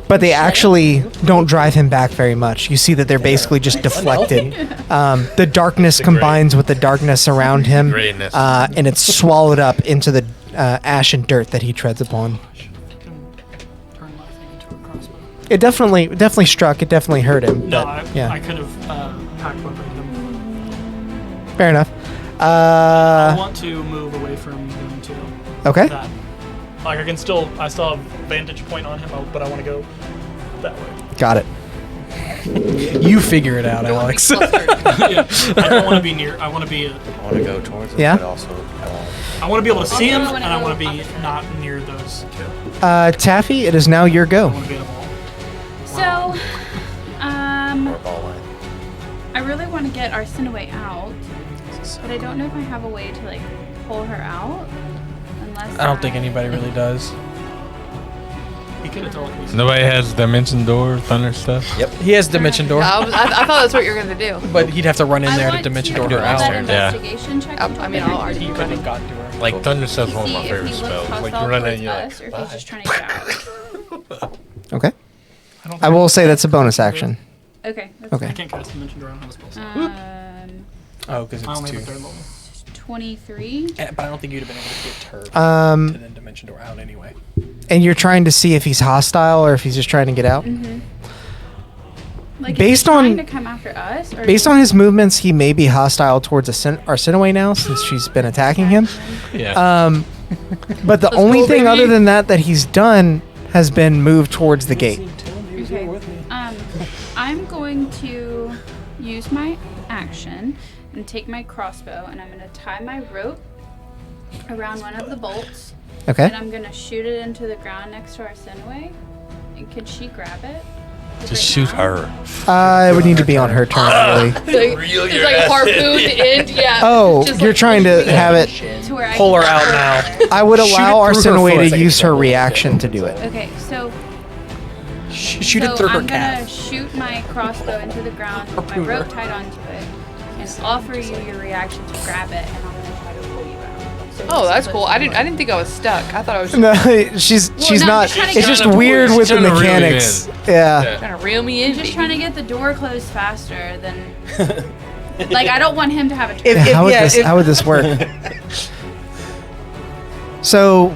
But they actually don't drive him back very much. You see that they're basically just deflected. The darkness combines with the darkness around him, Greatness. and it's swallowed up into the ash and dirt that he treads upon. Turn my thing into a crossbow. It definitely struck. It definitely hurt him. No, But, I could have pack weaponed him. fair enough. I want to move away from him too. Okay. That. Like I still have vantage point on him, but I want to go that way. Got it. You figure it out, Don't wanna be Alex. clustered. Yeah, I don't want to be near. I want to be. I want to go towards him, Yeah? but also I want to be able to see him, Also, I wanna and I go want to be opposite. not near those two. Taffy, it is now your I go. want to be in a ball. So, or ball line. I really want to get Arsinoe out, but I don't know if I have a way to like pull her out. Unless I don't think anybody really does. He could have teleported. Nobody has dimension door, thunder stuff. He has dimension door, I thought that's what you were gonna do. but he'd have to run in I there to want dimension to door roll her that out. Yeah. investigation check. I into mean, it. I'll already He couldn't have gotten to her. Like thunder stuff's one of See my if favorite he looks spells. Like hostile you run in, towards you're us, like, or if he's just trying to get out. Okay. don't I will say that's a bonus action. Okay. That's Okay. I can't cast Dimension Door. I don't have a spell slot. Oh, because I it's only have a 2. third level. 23. But I don't think you'd have been able to get her to then dimension door out anyway. And you're trying to see if he's hostile or if he's just trying to get out? Like, Based is he trying on- to come after us, or Based on his movements, he may be hostile towards Arsinoe now since she's been attacking him. yeah. But the only thing other than that he's done has been moved towards the gate. Okay. I'm going to use my action and take my crossbow, and I'm going to tie my rope around one of the bolts, Okay. and I'm going to shoot it into the ground next to Arsinoe. And can she grab it? Just shoot her. It would need to be on her turn, really. It's like harpooned in. Yeah. Oh, Just you're like- trying to have it. To where I Pull can her out grab now. I would Shoot allow it through her Arsinoe foot. to use her reaction to do it. Okay, so Shoot it through her I'm gonna calf. shoot my crossbow into the ground with my Harpoon her. rope tied onto it, and offer you your reaction to grab it, and I'm gonna try to pull you out. So Oh, this that's is cool. what I it's didn't think I was stuck. I thought I was No, she's no, I'm not. just trying to It's get just her- weird with the She's trying to reel you mechanics. in. Yeah. trying to reel me in. I'm just trying to get the door closed faster than. Like, I don't want him to have a turn. If- How would yeah, this? if- How would this work? So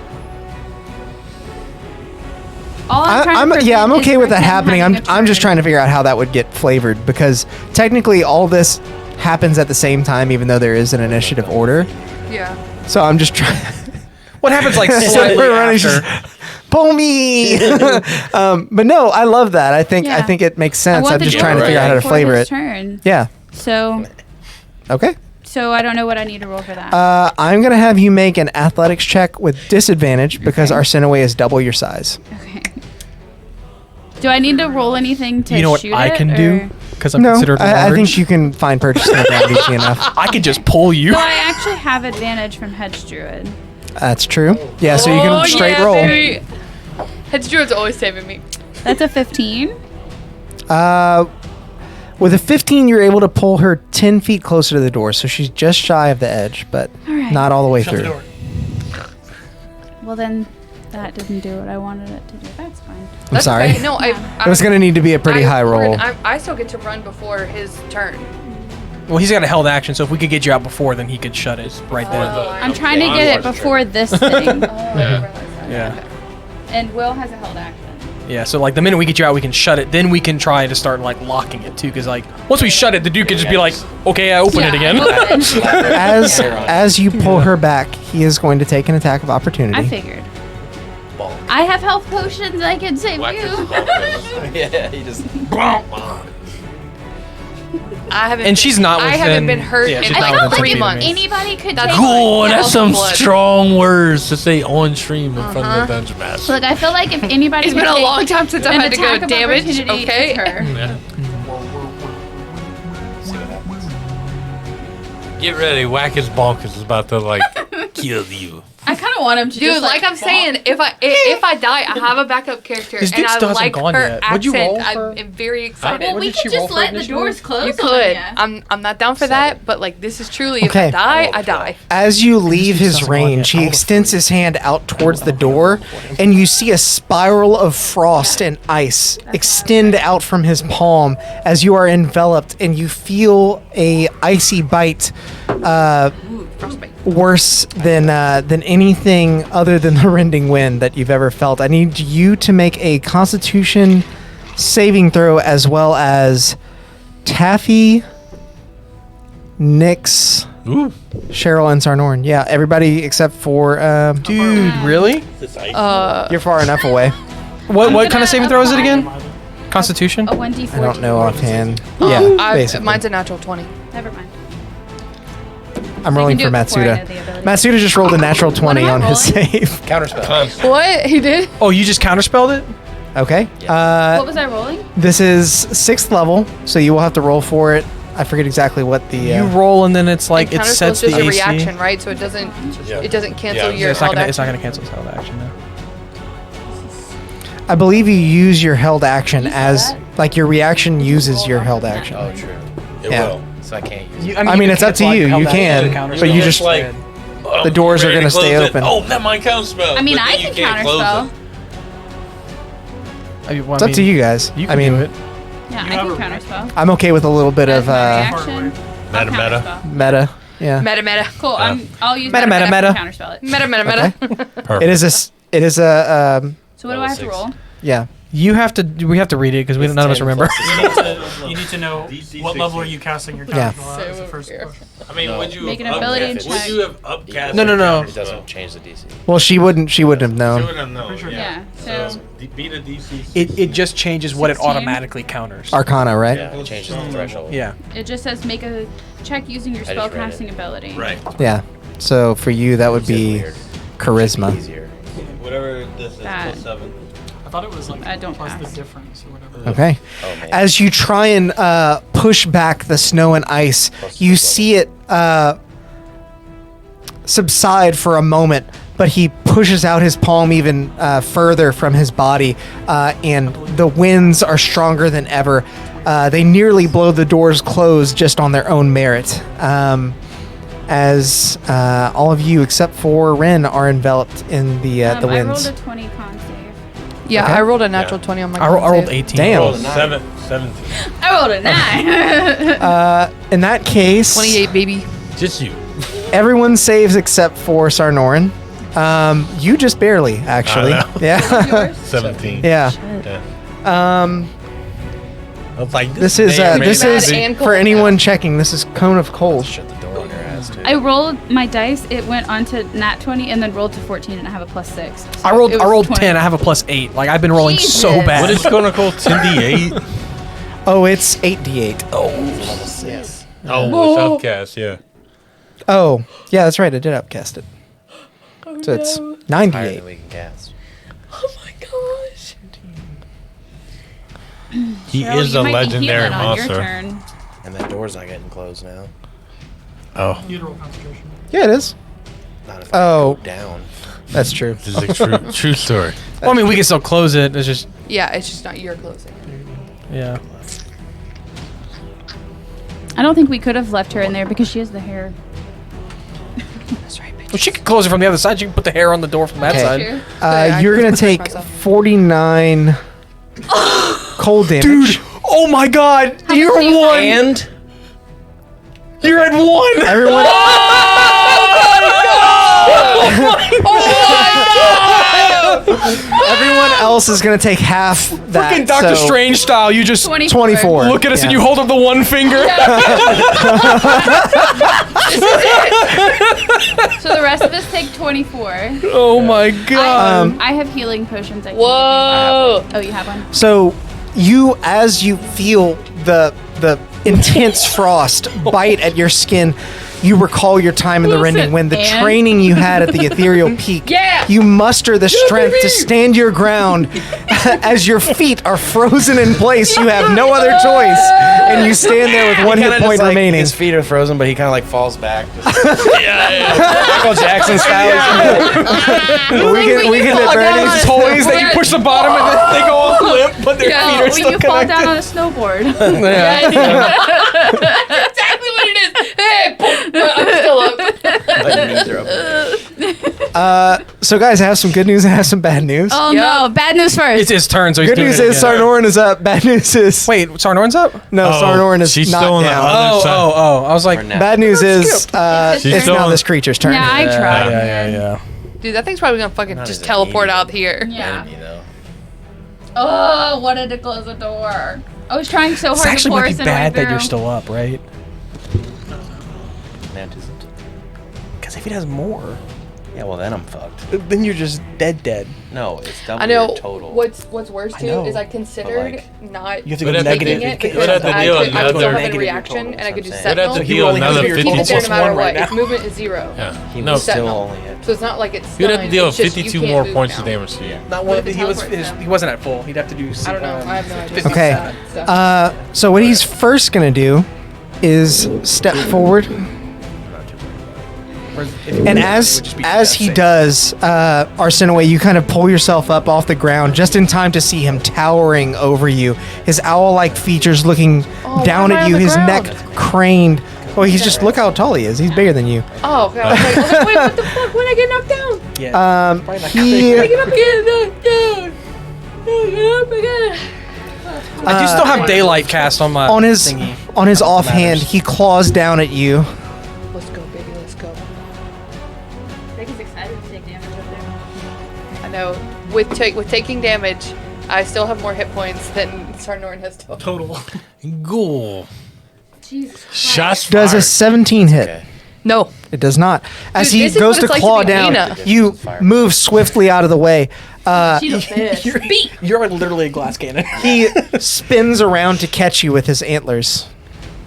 All I'm trying to I'm prevent I'm is okay for with that him happening. having I'm a just turn. trying to figure out how that would get flavored because technically all this happens at the same time, even though there is an initiative order. Yeah. So I'm just trying. What happens like So slightly we're running, after? just, pull me. But no, I love that. I think Yeah. it makes I sense. want I'm the just door trying to figure out how to before flavor his it. Turn. Yeah. So Okay. I don't know what I need to roll for that. I'm gonna have you make an athletics check with disadvantage because Arsinoe is double your size. Okay. Do I need to roll anything to You know what shoot I it, can or- do? Because I'm No, considered large. I think you can find purchase in the ground easy enough. I could just pull you. So I actually have advantage from Hedge Druid. That's true. Yeah, so you can straight roll. Baby. Hedge Druid's always saving me. That's a 15. With a 15, you're able to pull her 10 feet closer to the door, so she's just shy of the edge, but right. not all the way Shut the through. door. Well, then that didn't do what I wanted it to do. That's fine. I'm That's sorry. Okay. No, It was going to need to be a pretty high roll. I still get to run before his turn. Well, he's got a held action, so if we could get you out before, then he could shut it right there. I'm trying to get it before this thing. Yeah. And Will has a held action. Yeah, so like the minute we get you out, we can shut it. Then we can try to start like locking it too, because like once we shut it, the dude could just be like, "Okay, I open it again." open. As you pull her back, he is going to take an attack of opportunity. I figured. I have health potions. I can save Whack you. his ball. Yeah, he just. I haven't. And she's not I haven't within- been hurt yeah, in she's I not feel within like 3 if minutes. anybody could That's take. Cool, Yeah, that's some blood. strong words to say on stream in front of the dungeon master. Look, I feel like if anybody It's could been a take long time since I've an had to go attack of damage. opportunity, Okay. it's her. Get ready, Wackus Bonkus is about to like kill you. I kind of want him to Dude, just like I'm saying, if I die, I have a backup character, This and dude I still hasn't like gone her yet. What'd you roll accent. for- I'm very excited. Well, we did she could roll just for let the initiative? doors close. You on could. ya. I'm not down for that, but like this is truly if Okay. I die, I die. As you leave his doesn't want range, it. he I'll extends his hand out towards the door, and you see a spiral of frost and ice extend out from his palm as you are enveloped, and you feel a icy bite worse than anything other than the rending wind that you've ever felt. I need you to make a Constitution saving throw, as well as Taffy, Nyx, Ooh. Cheryl, and Sarnorn. Yeah, everybody except for Dude, really? you're far enough away. What kind of saving throw is it again? Constitution? A 1d4. I don't know offhand. Oh, Yeah, basically. mine's a natural 20. Never mind. I'm I rolling can for do it before I know Matsuda. the ability. Matsuda just rolled a natural 20 am I on his rolling? save. Counterspell. What he did? Oh, you just counterspelled it? Okay. What was I rolling? This is 6th level, so you will have to roll for it. I forget exactly what the. You roll and then it's like And it counterspell sets is the just a AC. reaction, right? So it doesn't cancel your It's not held gonna action. cancel its held action now. I believe you use your held action as like your reaction uses your held action. Oh, true. It Yeah. will. So I can't use it. I mean, it's up to you. You can, but you just like the doors are gonna stay open. Oh, never mind counterspell. I mean, but I then you can can't close counterspell. Well, It's up to you guys. You I can mean, do it. Yeah, I have can a counterspell. I'm okay with a little bit As of my reaction, I'll Meta, meta. counterspell. meta. Yeah. Meta. Cool. I'll use Meta, meta meta, to meta. counterspell it. Meta. Perfect. It is a So what do I have to roll? yeah. We have to read it because none of us remember. You need to know what level are you casting your Yeah. counterspell at as the first question. I mean, would you Make have an ability upcast? check. Would you have upcast? No, no, no. It doesn't change the DC. Well, she wouldn't have You known. would have known. Yeah. So beat a DC. It just changes what it 16? automatically counters. Arcana, right? Yeah, it changes the threshold. Yeah. it just says make a check using your I just read spellcasting ability. Right. Yeah. So for you, that would It's be weird. charisma. Easier. Whatever this is, That. +7. I thought it was like I don't plus pass. the difference or whatever. Okay. Oh, man. As you try and push back the snow and ice, you see it subside for a moment, but he pushes out his palm even further from his body, and the winds are stronger than ever. They nearly blow the doors closed just on their own merit. As all of you except for Ren are enveloped in the I rolled winds. a 20 con save. Yeah, Okay. I rolled a natural 20 on my I con rolled save. 18. Damn. Roll 17. I rolled a 9. In that case, 28, baby. Just you. everyone saves except for Sarnorin. You just barely, actually. I know. Yeah. 17. Yeah. Yeah. Um, I was like, this is may or may this not is be. and for cold anyone now. checking. This is Cone of Cold. Shut the door on your ass, too. I rolled my dice. It went on to nat 20 and then rolled to 14, and I have a +6. So I rolled it I was rolled 20. 10. I have a +8. Like I've been rolling so Jesus. bad. What is it going to call 10d8? Oh, it's 8d8. Oh, it's upcast, yeah. Oh, yeah, that's right. I did upcast it. So it's Higher 98. than we can cast. Oh my gosh. He Cheryl, is you a might be legendary healing on your monster. turn. And that door's not getting closed now. Oh, You'd roll concentration. Yeah, it is. Not if Oh. I go down. That's true. this is a true story. Well, I mean, we can still close it. It's just Yeah, it's just not your closing. yeah. I don't think we could have left her in there because she has the hair. That's right, bitch. Well, she could close it from the other side. She can put the hair on the door from that Okay. side. True. I You're can going to protect take myself. 49 cold damage. Dude, oh my God, you're much do you one. And You're at one. Everyone, everyone else is going to take half that. Freaking Doctor so Strange style. You just 24. look at us and Yeah. you hold up the one finger. So the rest of us take 24. Oh my God. I have healing potions. I can Whoa. give you. Oh, you have one? So you, as you feel the intense frost bite at your skin, you recall your time in the rending when the training you had at the ethereal peak. You muster the strength to stand your ground as your feet are frozen in place. You have no other choice, and you stand there with one hit point remaining. His feet are frozen, but he kind of like falls back. Michael Jackson style. we can advantage toys that you push the bottom and then they go all limp, but their feet are still you connected. fall down on a snowboard. Exactly what it is. Hey, boom, I'm still up. So guys, I have some good news and I have some bad news. Oh no, bad news first. It's his turn, so he's Good doing news it is again. Sarnoran is up. Bad news is Wait, Sarnoran's up? no, Sarnoran is she's not still on the down. other side. Oh. I was like, Bad news is She's it's still now on- this creature's turn. Yeah, I tried. yeah. Dude, that thing's probably gonna fucking Not just as teleport immediate. out here. Yeah. Enemy, though. Oh, wanted to close the door. I was trying so This hard to actually force might it be bad through. that you're still up, right? Mantis isn't. Because if it has more, Yeah, well then I'm fucked. then you're just dead. No, it's double I know. your total. What's worse I too know, is I considered not You have to We'd go have to negative. taking it We'd because have to I deal could still another- have a negative reaction total, and I could do that's We'd have sentinel. to he deal only has to another be your He total gets there no plus matter one what. right now. Its movement is 0. Yeah. He No, was still Sentinel. only at. So it's not like it's. you'd have to deal stunned, it's just 52 you can't more move points now. of damage to you. Not one. But He it was. teleports him. He wasn't at full. He'd have to do. I don't know. I have no idea. Okay. So what he's first gonna do is step forward, and as he does, Arsinoe, you kind of pull yourself up off the ground just in time to see him towering over you. His owl-like features looking down why am I at you. on the His ground? neck craned. Oh, he's just look how tall he is. He's bigger than you. Oh, okay. I was like, wait, what the fuck? When I get knocked down? Yeah. He Get up again, knocked down. Get up again. I do still have daylight cast on my on his thingy. offhand, he claws down at you. Let's go, baby. Let's go. Becky's excited to take damage up there. I know. With taking damage, I still have more hit points than Sarnoran has total. Total. Ghoul. Jesus Christ. Shots Does a fired. 17 hit? Okay. No. It does not. As Dude, he this is goes what to it's like to claw be down, Lena. you move swiftly out of the way. She's a fish. You're like literally a glass cannon. He spins around to catch you with his antlers.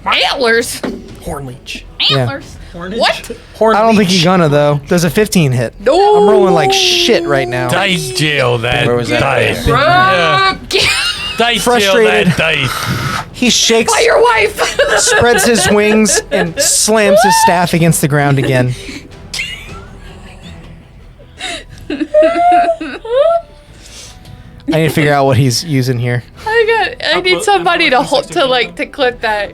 Antlers. Horn leech. Antlers. What? Horn I don't think leech. he's gonna though. Does a 15 hit? No. I'm rolling like shit right now. Dice jail that Where was that? dice. Get Dice Frustrated. jail that dice. He shakes, by your wife. spreads his wings, and slams his staff against the ground again. I need to figure out what he's using here. I need somebody to hold to clip that.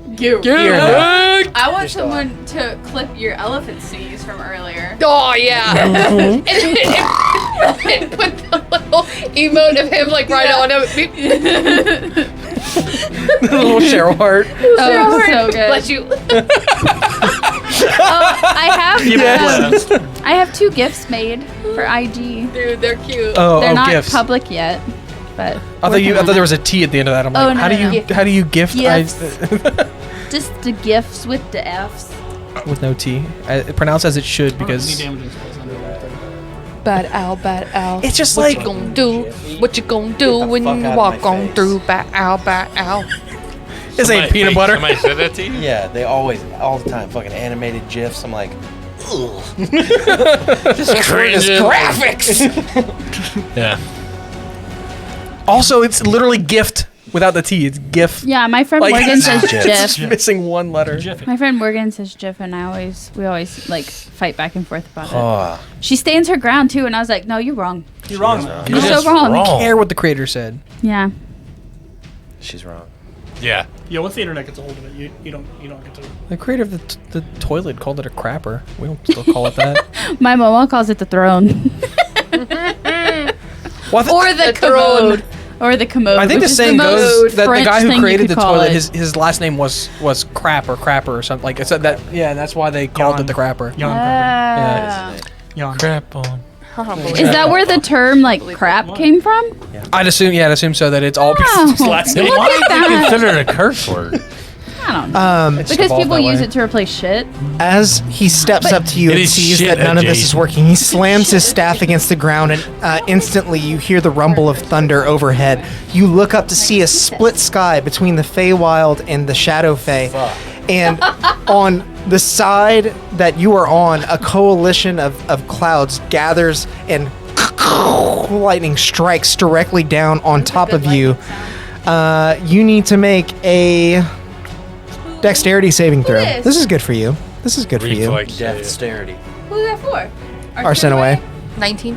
I want someone to clip your elephant sneeze from earlier. Oh yeah. and put the little emote of him like right on him. Little Cheryl Hart. Oh, so good. Bless you. I have 2 gifts made for IG. Dude, they're cute. They're not gifts. public yet, but I thought there was a T at the end of that. I'm Oh, like, no, how do no, you no. how do you gift Gifts. Just the gifts with the F's. with no T? Pronounce as it should Any because damaging spells under that. Bad owl, bad owl. it's just What like you gonna do? What you gonna do the when fuck you out of walk my on face. through? Bad owl, bad owl. this ain't peanut butter. Somebody said that to you? Yeah, they always, all the time, fucking animated gifs. I'm like, ugh. Cringe. Graphics. Yeah. Also, it's literally gift without the T. It's GIF. Yeah, my friend Like, Morgan says GIF. It's GIF. missing one letter. Jiffy. My friend Morgan says GIF, and we always like fight back and forth about it. Oh, She stands her ground too, and I was like, "No, you're wrong. You're wrong. You're Just so wrong." Care what the creator said. Yeah. she's wrong. Yeah. Yeah, once the internet gets a hold of it, you don't get to. The creator of the toilet called it a crapper. We don't still call it that. My mama calls it the throne. Well, Or the commode. Or the commode. I think the which is saying most goes that the French guy thing who you created could the call toilet, it. his last name was crapper or something like. It's that yeah, and that's why they called it the crapper. Yawn. Ah. Yawn. Crap on. Is that where the term like crap came from? I'd assume so that it's all because Oh, it's his last name. look Why at is it that. considered a curse word? I don't know. It's Because evolved people that use way. it to replace shit. As he steps up to you It and is sees shit that none of this is adjacent. working, he slams his staff against the ground, and instantly you hear the rumble of thunder overhead. You look up to see a split sky between the Feywild and the Shadow Fey. And on the side that you are on, a coalition of clouds gathers and lightning strikes directly down on top of you. You need to make a dexterity saving throw. Yes. This is good for you. This is good for you. Reflex save. Dexterity. Who's that for? Arsene away. 19.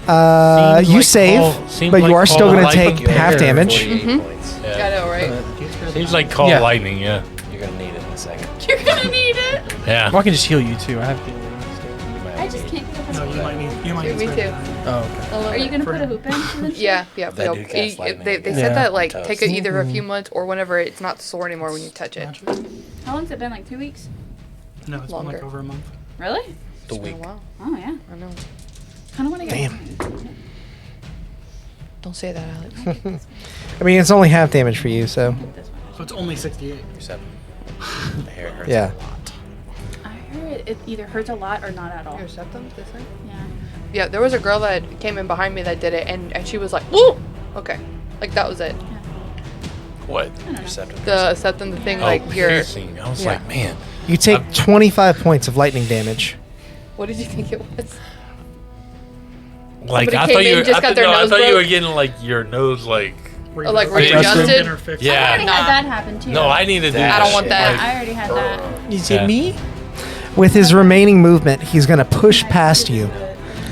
You Seems save, like seems but you like are still call going to lightning. take half damage. 48 points. Got Yeah. it all right. Seems like call Yeah. lightning. Yeah. You're gonna need it in a second. You're gonna need it. Yeah. Well, I can just heal you too. I have healing. You might I just need it. can't get No, you might need. You might need. Me spare too. time. Oh, okay. Are you gonna put a hoop in? eventually? Yeah. That no, dude cast lightning they again. said Yeah. that like Toast. take it either a few months or whenever it's not sore anymore when you touch it. How long's it been? Like 2 weeks? No, it's been like Longer. over a month. Really? The It's been week. a while. Oh yeah. I know. Kind of want to get. Damn. Don't say that, Alex. I mean, it's only half damage for you, so So it's only 68. You're 7. The hair hurts yeah. a lot. I heard it either hurts a lot or not at all. Your septum, this thing? Yeah. Yeah, there was a girl that came in behind me that did it, and she was like, "Woo!" Okay, like that was it. What? I don't know. Your septum. The septum, the thing, Oh, like your. piercing. I was Yeah. like, man. You take 25 points of lightning damage. What did you think it was? Like Somebody I came thought you in, were. just I got thought, their no, I nose thought you broke? were getting like your nose like. Or like Adjusted. readjusted? I Yeah. already had that happen too. No, I need to do. I I that don't want shit. that. I already had that. You see Yeah. me? With his remaining movement, he's going to push past you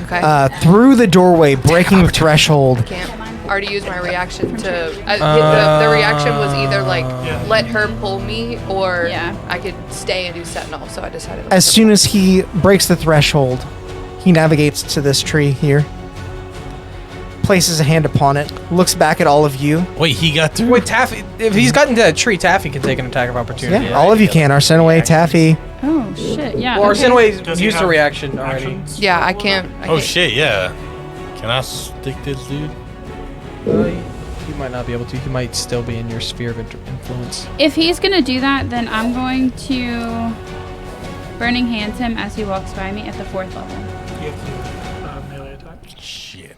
Okay. through the doorway, breaking the threshold. Can't. I already used my reaction to. The reaction was either like let her pull me or Yeah. I could stay and do sentinel. So I decided. As soon as he breaks the threshold, he navigates to this tree here, places a hand upon it, looks back at all of you. Wait, he got through. Wait, Taffy. If he's gotten to that tree, Taffy can take an attack of opportunity. Yeah, all of you can. Arsenaway, Taffy. Oh shit! Yeah. Or okay. Sinway's Does he used a have reaction already. actions? Yeah, I can't. I Oh can't. shit! Yeah. Can I stick this dude? You might not be able to. He might still be in your sphere of influence. If he's gonna do that, then I'm going to burning hands him as he walks by me at the 4th level. You have to do a melee attack Shit.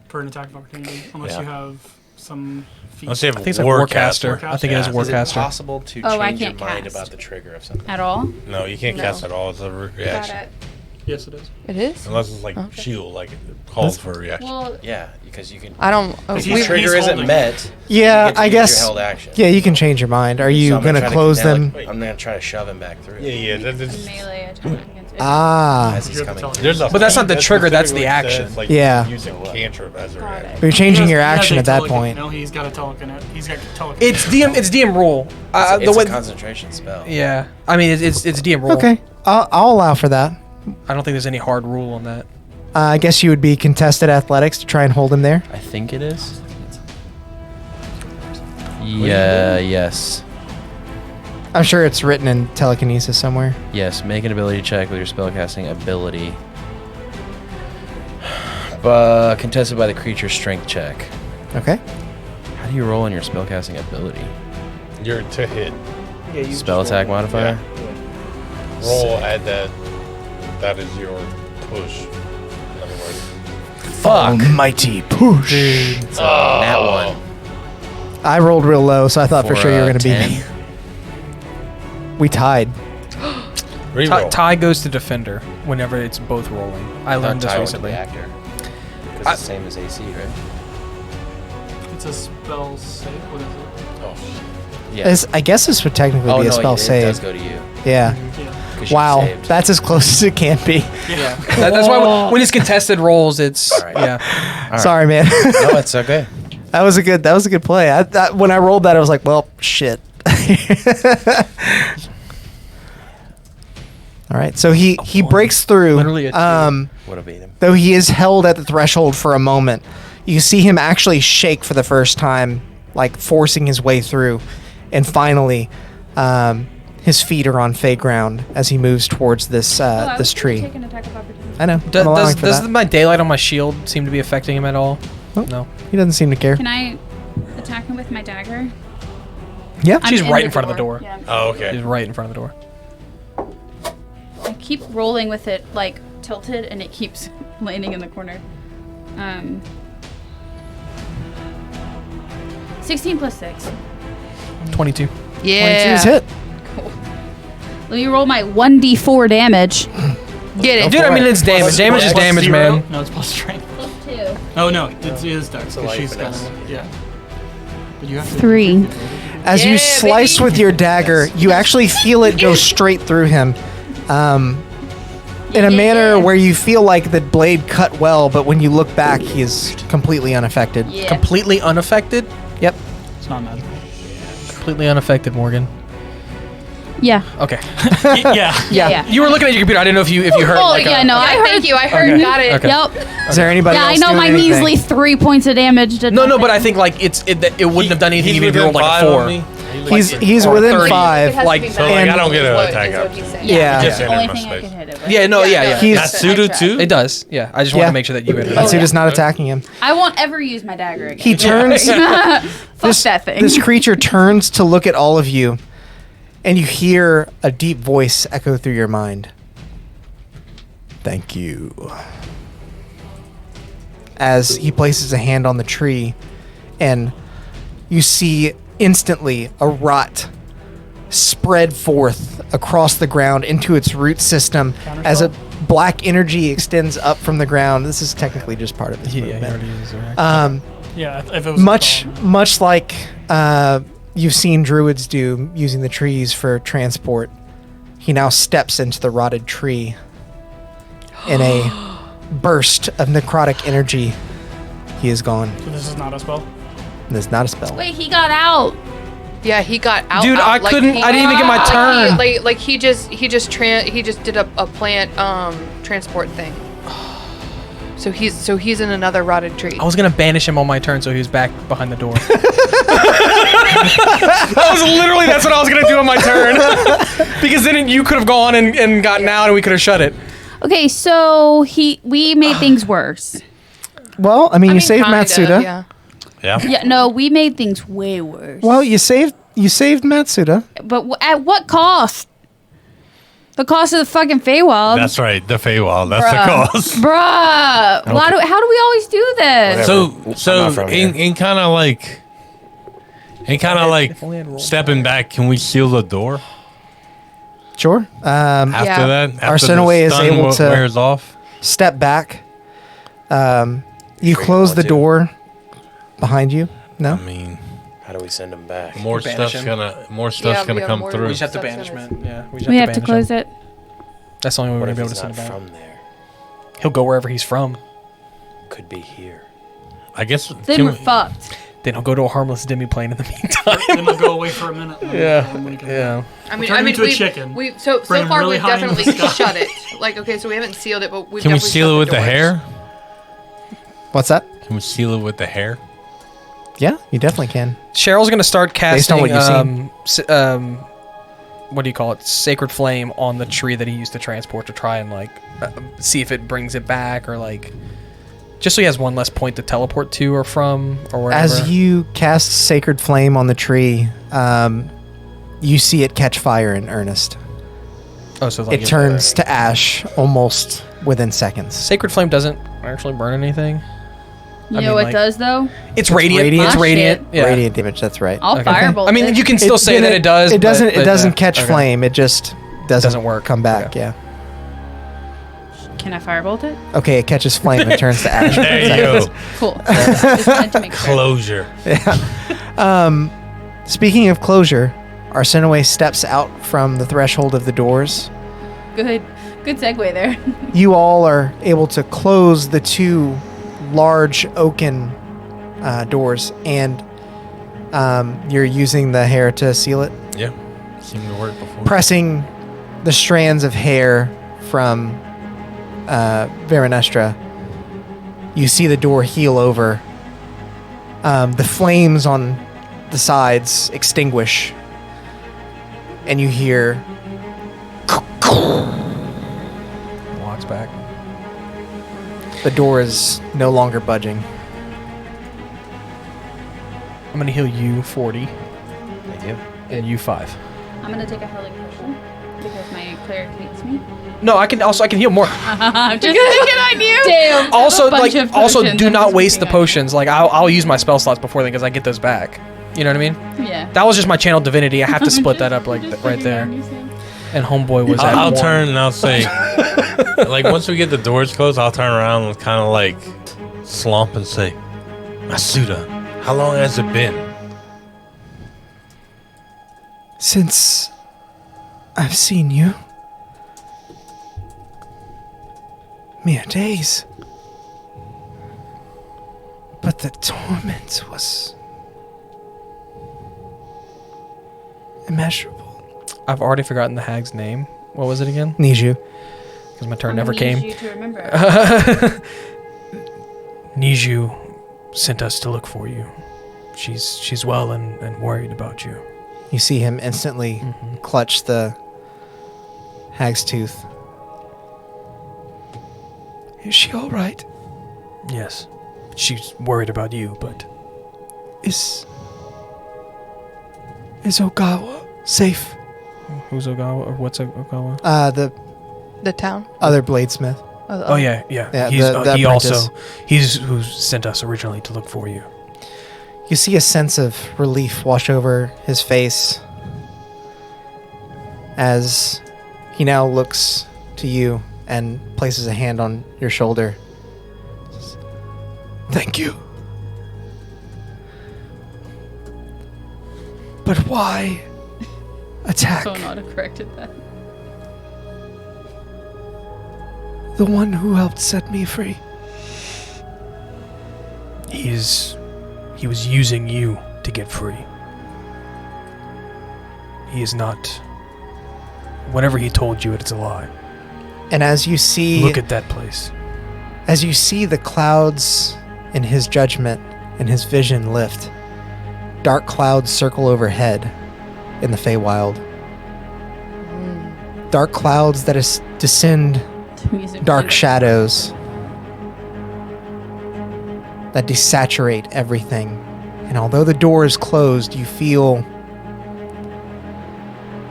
for an attack of opportunity, unless Yeah. you have some feat. Let's say I think it's like Warcaster. Warcaster. I think it is Yeah. Is it Warcaster. possible to Oh, I change your can't mind cast. about the trigger of something? At all? No, you can't No. cast at all. It's a reaction. Got it. Yes, it is. It is. Unless it's like Okay. shield, like it calls for a reaction. Well, Yeah, because you can. I don't. If he's- your he's trigger isn't holding. met, Yeah, you get to I use guess. Your held action. Yeah, you can change your mind. Are you So I'm going to try close kinda, them? like, I'm gonna try to shove him back through. Yeah, that's a melee attack against it. Ah. As he's You're the coming. telekinesis. there's a But that's not the that trigger, that's the specifically action. says, like, Yeah. Using cantrip as a Got reaction. it. You're changing He your has action a at that telekine- point. No, he's got a telekinet. He's got telekinesis. It's DM rule. It's The a way, concentration spell. yeah, I mean it's DM rule. Okay, I'll allow for that. I don't think there's any hard rule on that. I guess you would be contested athletics to try and hold him there. I think it is. Yeah. Yes. I'm sure it's written in telekinesis somewhere. Yes. Make an ability check with your spellcasting ability. Contested by the creature's strength check. Okay. How do you roll on your spellcasting ability? You're to hit. Spell attack modifier. Roll, add that. That is your push. In other words. Fuck. Mighty push. That one. I rolled real low, so I thought for For, sure you were going to beat 10. me. We tied. Reroll. Tie goes to defender whenever it's both rolling. I learned this recently. Actor. Because it's the same as AC, right? It's a spell save. What is it? Oh, shit. Yeah. I guess this would technically Oh be a no, spell it save. does go to you. Yeah. Yeah. 'Cause you Wow, saved. that's as close as it can be. Yeah, that's why when it's contested rolls, it's Alright. yeah. All right. Sorry, man. No, it's okay. That was a good play. When I rolled that, I was like, well, shit. All right, so he breaks through. Literally a two. Would have beat him. Though he is held at the threshold for a moment, you see him actually shake for the first time, like forcing his way through, and finally, his feet are on fey ground as he moves towards this this tree. Take an attack of opportunity. I know. I'm allowing for Does that. my daylight on my shield seem to be affecting him at all? Nope. No. He doesn't seem to care. Can I attack him with my dagger? Yeah. I'm She's in right the in front of the door. Yeah. Oh, okay. She's right in front of the door. I keep rolling with it like tilted, and it keeps landing in the corner. 16 plus 6. 22. 22 Yeah. is hit. Let me roll my 1d4 damage. Get it. Dude, I mean, it's damage. Damage is Plus damage, 0? man. No, it's plus strength. Plus 2. Oh no, it is Dex. a 'cause light she's got finesse. yeah. But you have to 3. As you Yeah, slice baby. with your dagger, you actually feel it go straight through him. In a manner where you feel like the blade cut well, but when you look back, he is completely unaffected. Yeah. Completely unaffected? Yep. It's not magical. Completely unaffected, Morgan. Yeah. Okay. Yeah. Yeah. You were looking at your computer. I didn't know if you heard. Oh, like yeah, a, no, I heard. Thank you. I heard. Okay. Got it. Okay. Yep. Is there anybody Yeah, I else know doing my anything? measly 3 points of damage did No, no, nothing. but I think like it wouldn't have done anything even if you rolled like a 4. He's or within 30. 5. Like, Like, so, like, I don't get an what, attack is what up. he's saying. Yeah. That's Just the enter only my thing I space. could hit it with. Yeah, no, yeah. He's- Natsudo too? It does. Yeah, I just Yeah. want to make sure that you. Matsuda's not attacking him. I won't ever use my dagger again. He turns. Fuck that thing. This creature turns to look at all of you, and you hear a deep voice echo through your mind. Thank you. As he places a hand on the tree, and you see instantly a rot spread forth across the ground into its root system as a black energy extends up from the ground. This is technically just part of his movement. Yeah. If it was Much like you've seen druids do using the trees for transport, he now steps into the rotted tree in a burst of necrotic energy. He is gone. So this is not a spell. This is not a spell. Wait, he got out. Yeah, he got out. Dude, I couldn't- I didn't even get my turn. He just did a plant transport thing. So he's in another rotted tree. I was gonna banish him on my turn, so he was back behind the door. That's what I was gonna do on my turn. Because then you could have gone and gotten out, and we could have shut it. Okay, so we made things worse. Well, I mean, you saved kinda, Matsuda. Yeah. Yeah. Yeah, no, we made things way worse. Well, you saved Matsuda. But at what cost? The cost of the fucking Feywild. That's right. The Feywild. That's Bruh. the cost. Bruh. How do we always do this? So from in kind of like stepping back, can we seal the door Sure. after Yeah. that? After Arsenaway the is stun able to- wears off. Step back. You close the too. door behind you. No. I mean, How do we send him back? more Banish stuff's him. gonna Yeah, come more- through. We just have to Stuff's banishment. Yeah, we we have to banish close him. it. That's the only way we're What gonna if be able to he's send not him back. from there? He'll go wherever he's from. Could be here. I guess. Then can we're we- fucked. Then he'll go to a harmless demiplane in the meantime. Then we'll go away for a minute. and then we can- I We'll turn him into a chicken. So Bring him far really we've high in the definitely sky. shut it. Like, okay, so we haven't sealed it, but we've Can we definitely seal shut it with the doors. hair? What's that? Can we seal it with the hair? Yeah, you definitely can. Cheryl's gonna start Based on casting what you've seen. what do you call it? Sacred flame on the tree that he used to transport to try and like see if it brings it back or like just so he has one less point to teleport to or from or wherever. As you cast Sacred Flame on the tree, you see it catch fire in earnest. oh, so like It turns to ash almost within seconds. Sacred flame doesn't actually burn anything. You I know mean, what like- does though? It's radiant. radiant. It's Ah, radiant. shit. Yeah. Radiant damage, that's right. I'll Okay. firebolt I mean, it. you can still say that it does. It doesn't. but- It doesn't but, catch okay. flame. It just doesn't work. Come back. Okay. Yeah. Can I firebolt it? Okay. It catches flame and turns to ash. There you go. Cool. Just wanted to make sure. Closure. Speaking of closure, Arsenaway steps out from the threshold of the doors. Good segue there. You all are able to close the two large oaken doors, and you're using the hair to seal it, Yeah. Seemed to work before. pressing the strands of hair from Veranestra. You see the door heel over. The flames on the sides extinguish, and you hear Walks back. the door is no longer budging. I'm gonna heal you 40. Thank you. And you 5. I'm gonna take a healing potion because my cleric hates me. No, I can heal more. I'm just thinking on you. Damn. Also, do not waste the potions. Like, I'll use my spell slots before then because I get those back. You know what I mean? Yeah. That was just my channel divinity. I have to split that up like right there. And homeboy was. I'll turn and I'll say, like, once we get the doors closed, I'll turn around and kind of like slump and say, Masuda, how long has it been? Since I've seen you. Mere days. But the torment was immeasurable. I've already forgotten the hag's name. What was it again? Niju. Because my turn never came. You to remember. Niju sent us to look for you. She's well and worried about you. You see him instantly clutch the hag's tooth. Is she all right? Yes. She's worried about you, but... Is Ogawa safe? Who's Ogawa? Or what's Ogawa? The town. Other bladesmith. Oh, yeah. Yeah, He's, the he apprentice. also... He's who sent us originally to look for you. You see a sense of relief wash over his face as he now looks to you and places a hand on your shoulder. Thank you. But why attack So not have corrected that. the one who helped set me free? He was using you to get free. He is not... Whatever he told you, it's a lie. And as you see... Look at that place. As you see the clouds in his judgment and his vision lift, dark clouds circle overhead in the Feywild. Dark clouds that descend dark shadows that desaturate everything. And although the door is closed, you feel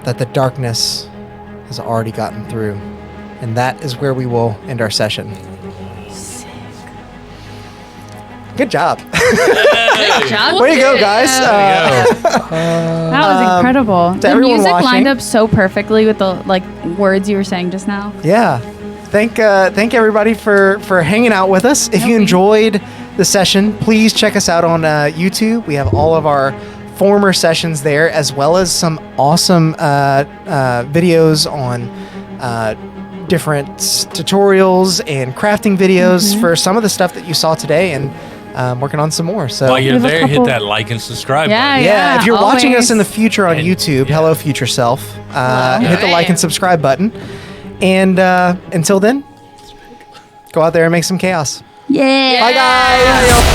that the darkness has already gotten through. And that is where we will end our session. Good job. Good job. Way to go, guys. That was incredible. The everyone music watching. lined up so perfectly with the words you were saying just now. Yeah. Thank everybody for hanging out with us. If you enjoyed the session, please check us out on YouTube. We have all of our former sessions there, as well as some awesome videos on different tutorials and crafting videos for some of the stuff that you saw today, and working on some more. So while you're there, hit that like and subscribe button. Yeah, if you're watching us always. in the future on YouTube, hello future self, hit the like and subscribe button. And until then, go out there and make some chaos. Yeah. Bye, guys.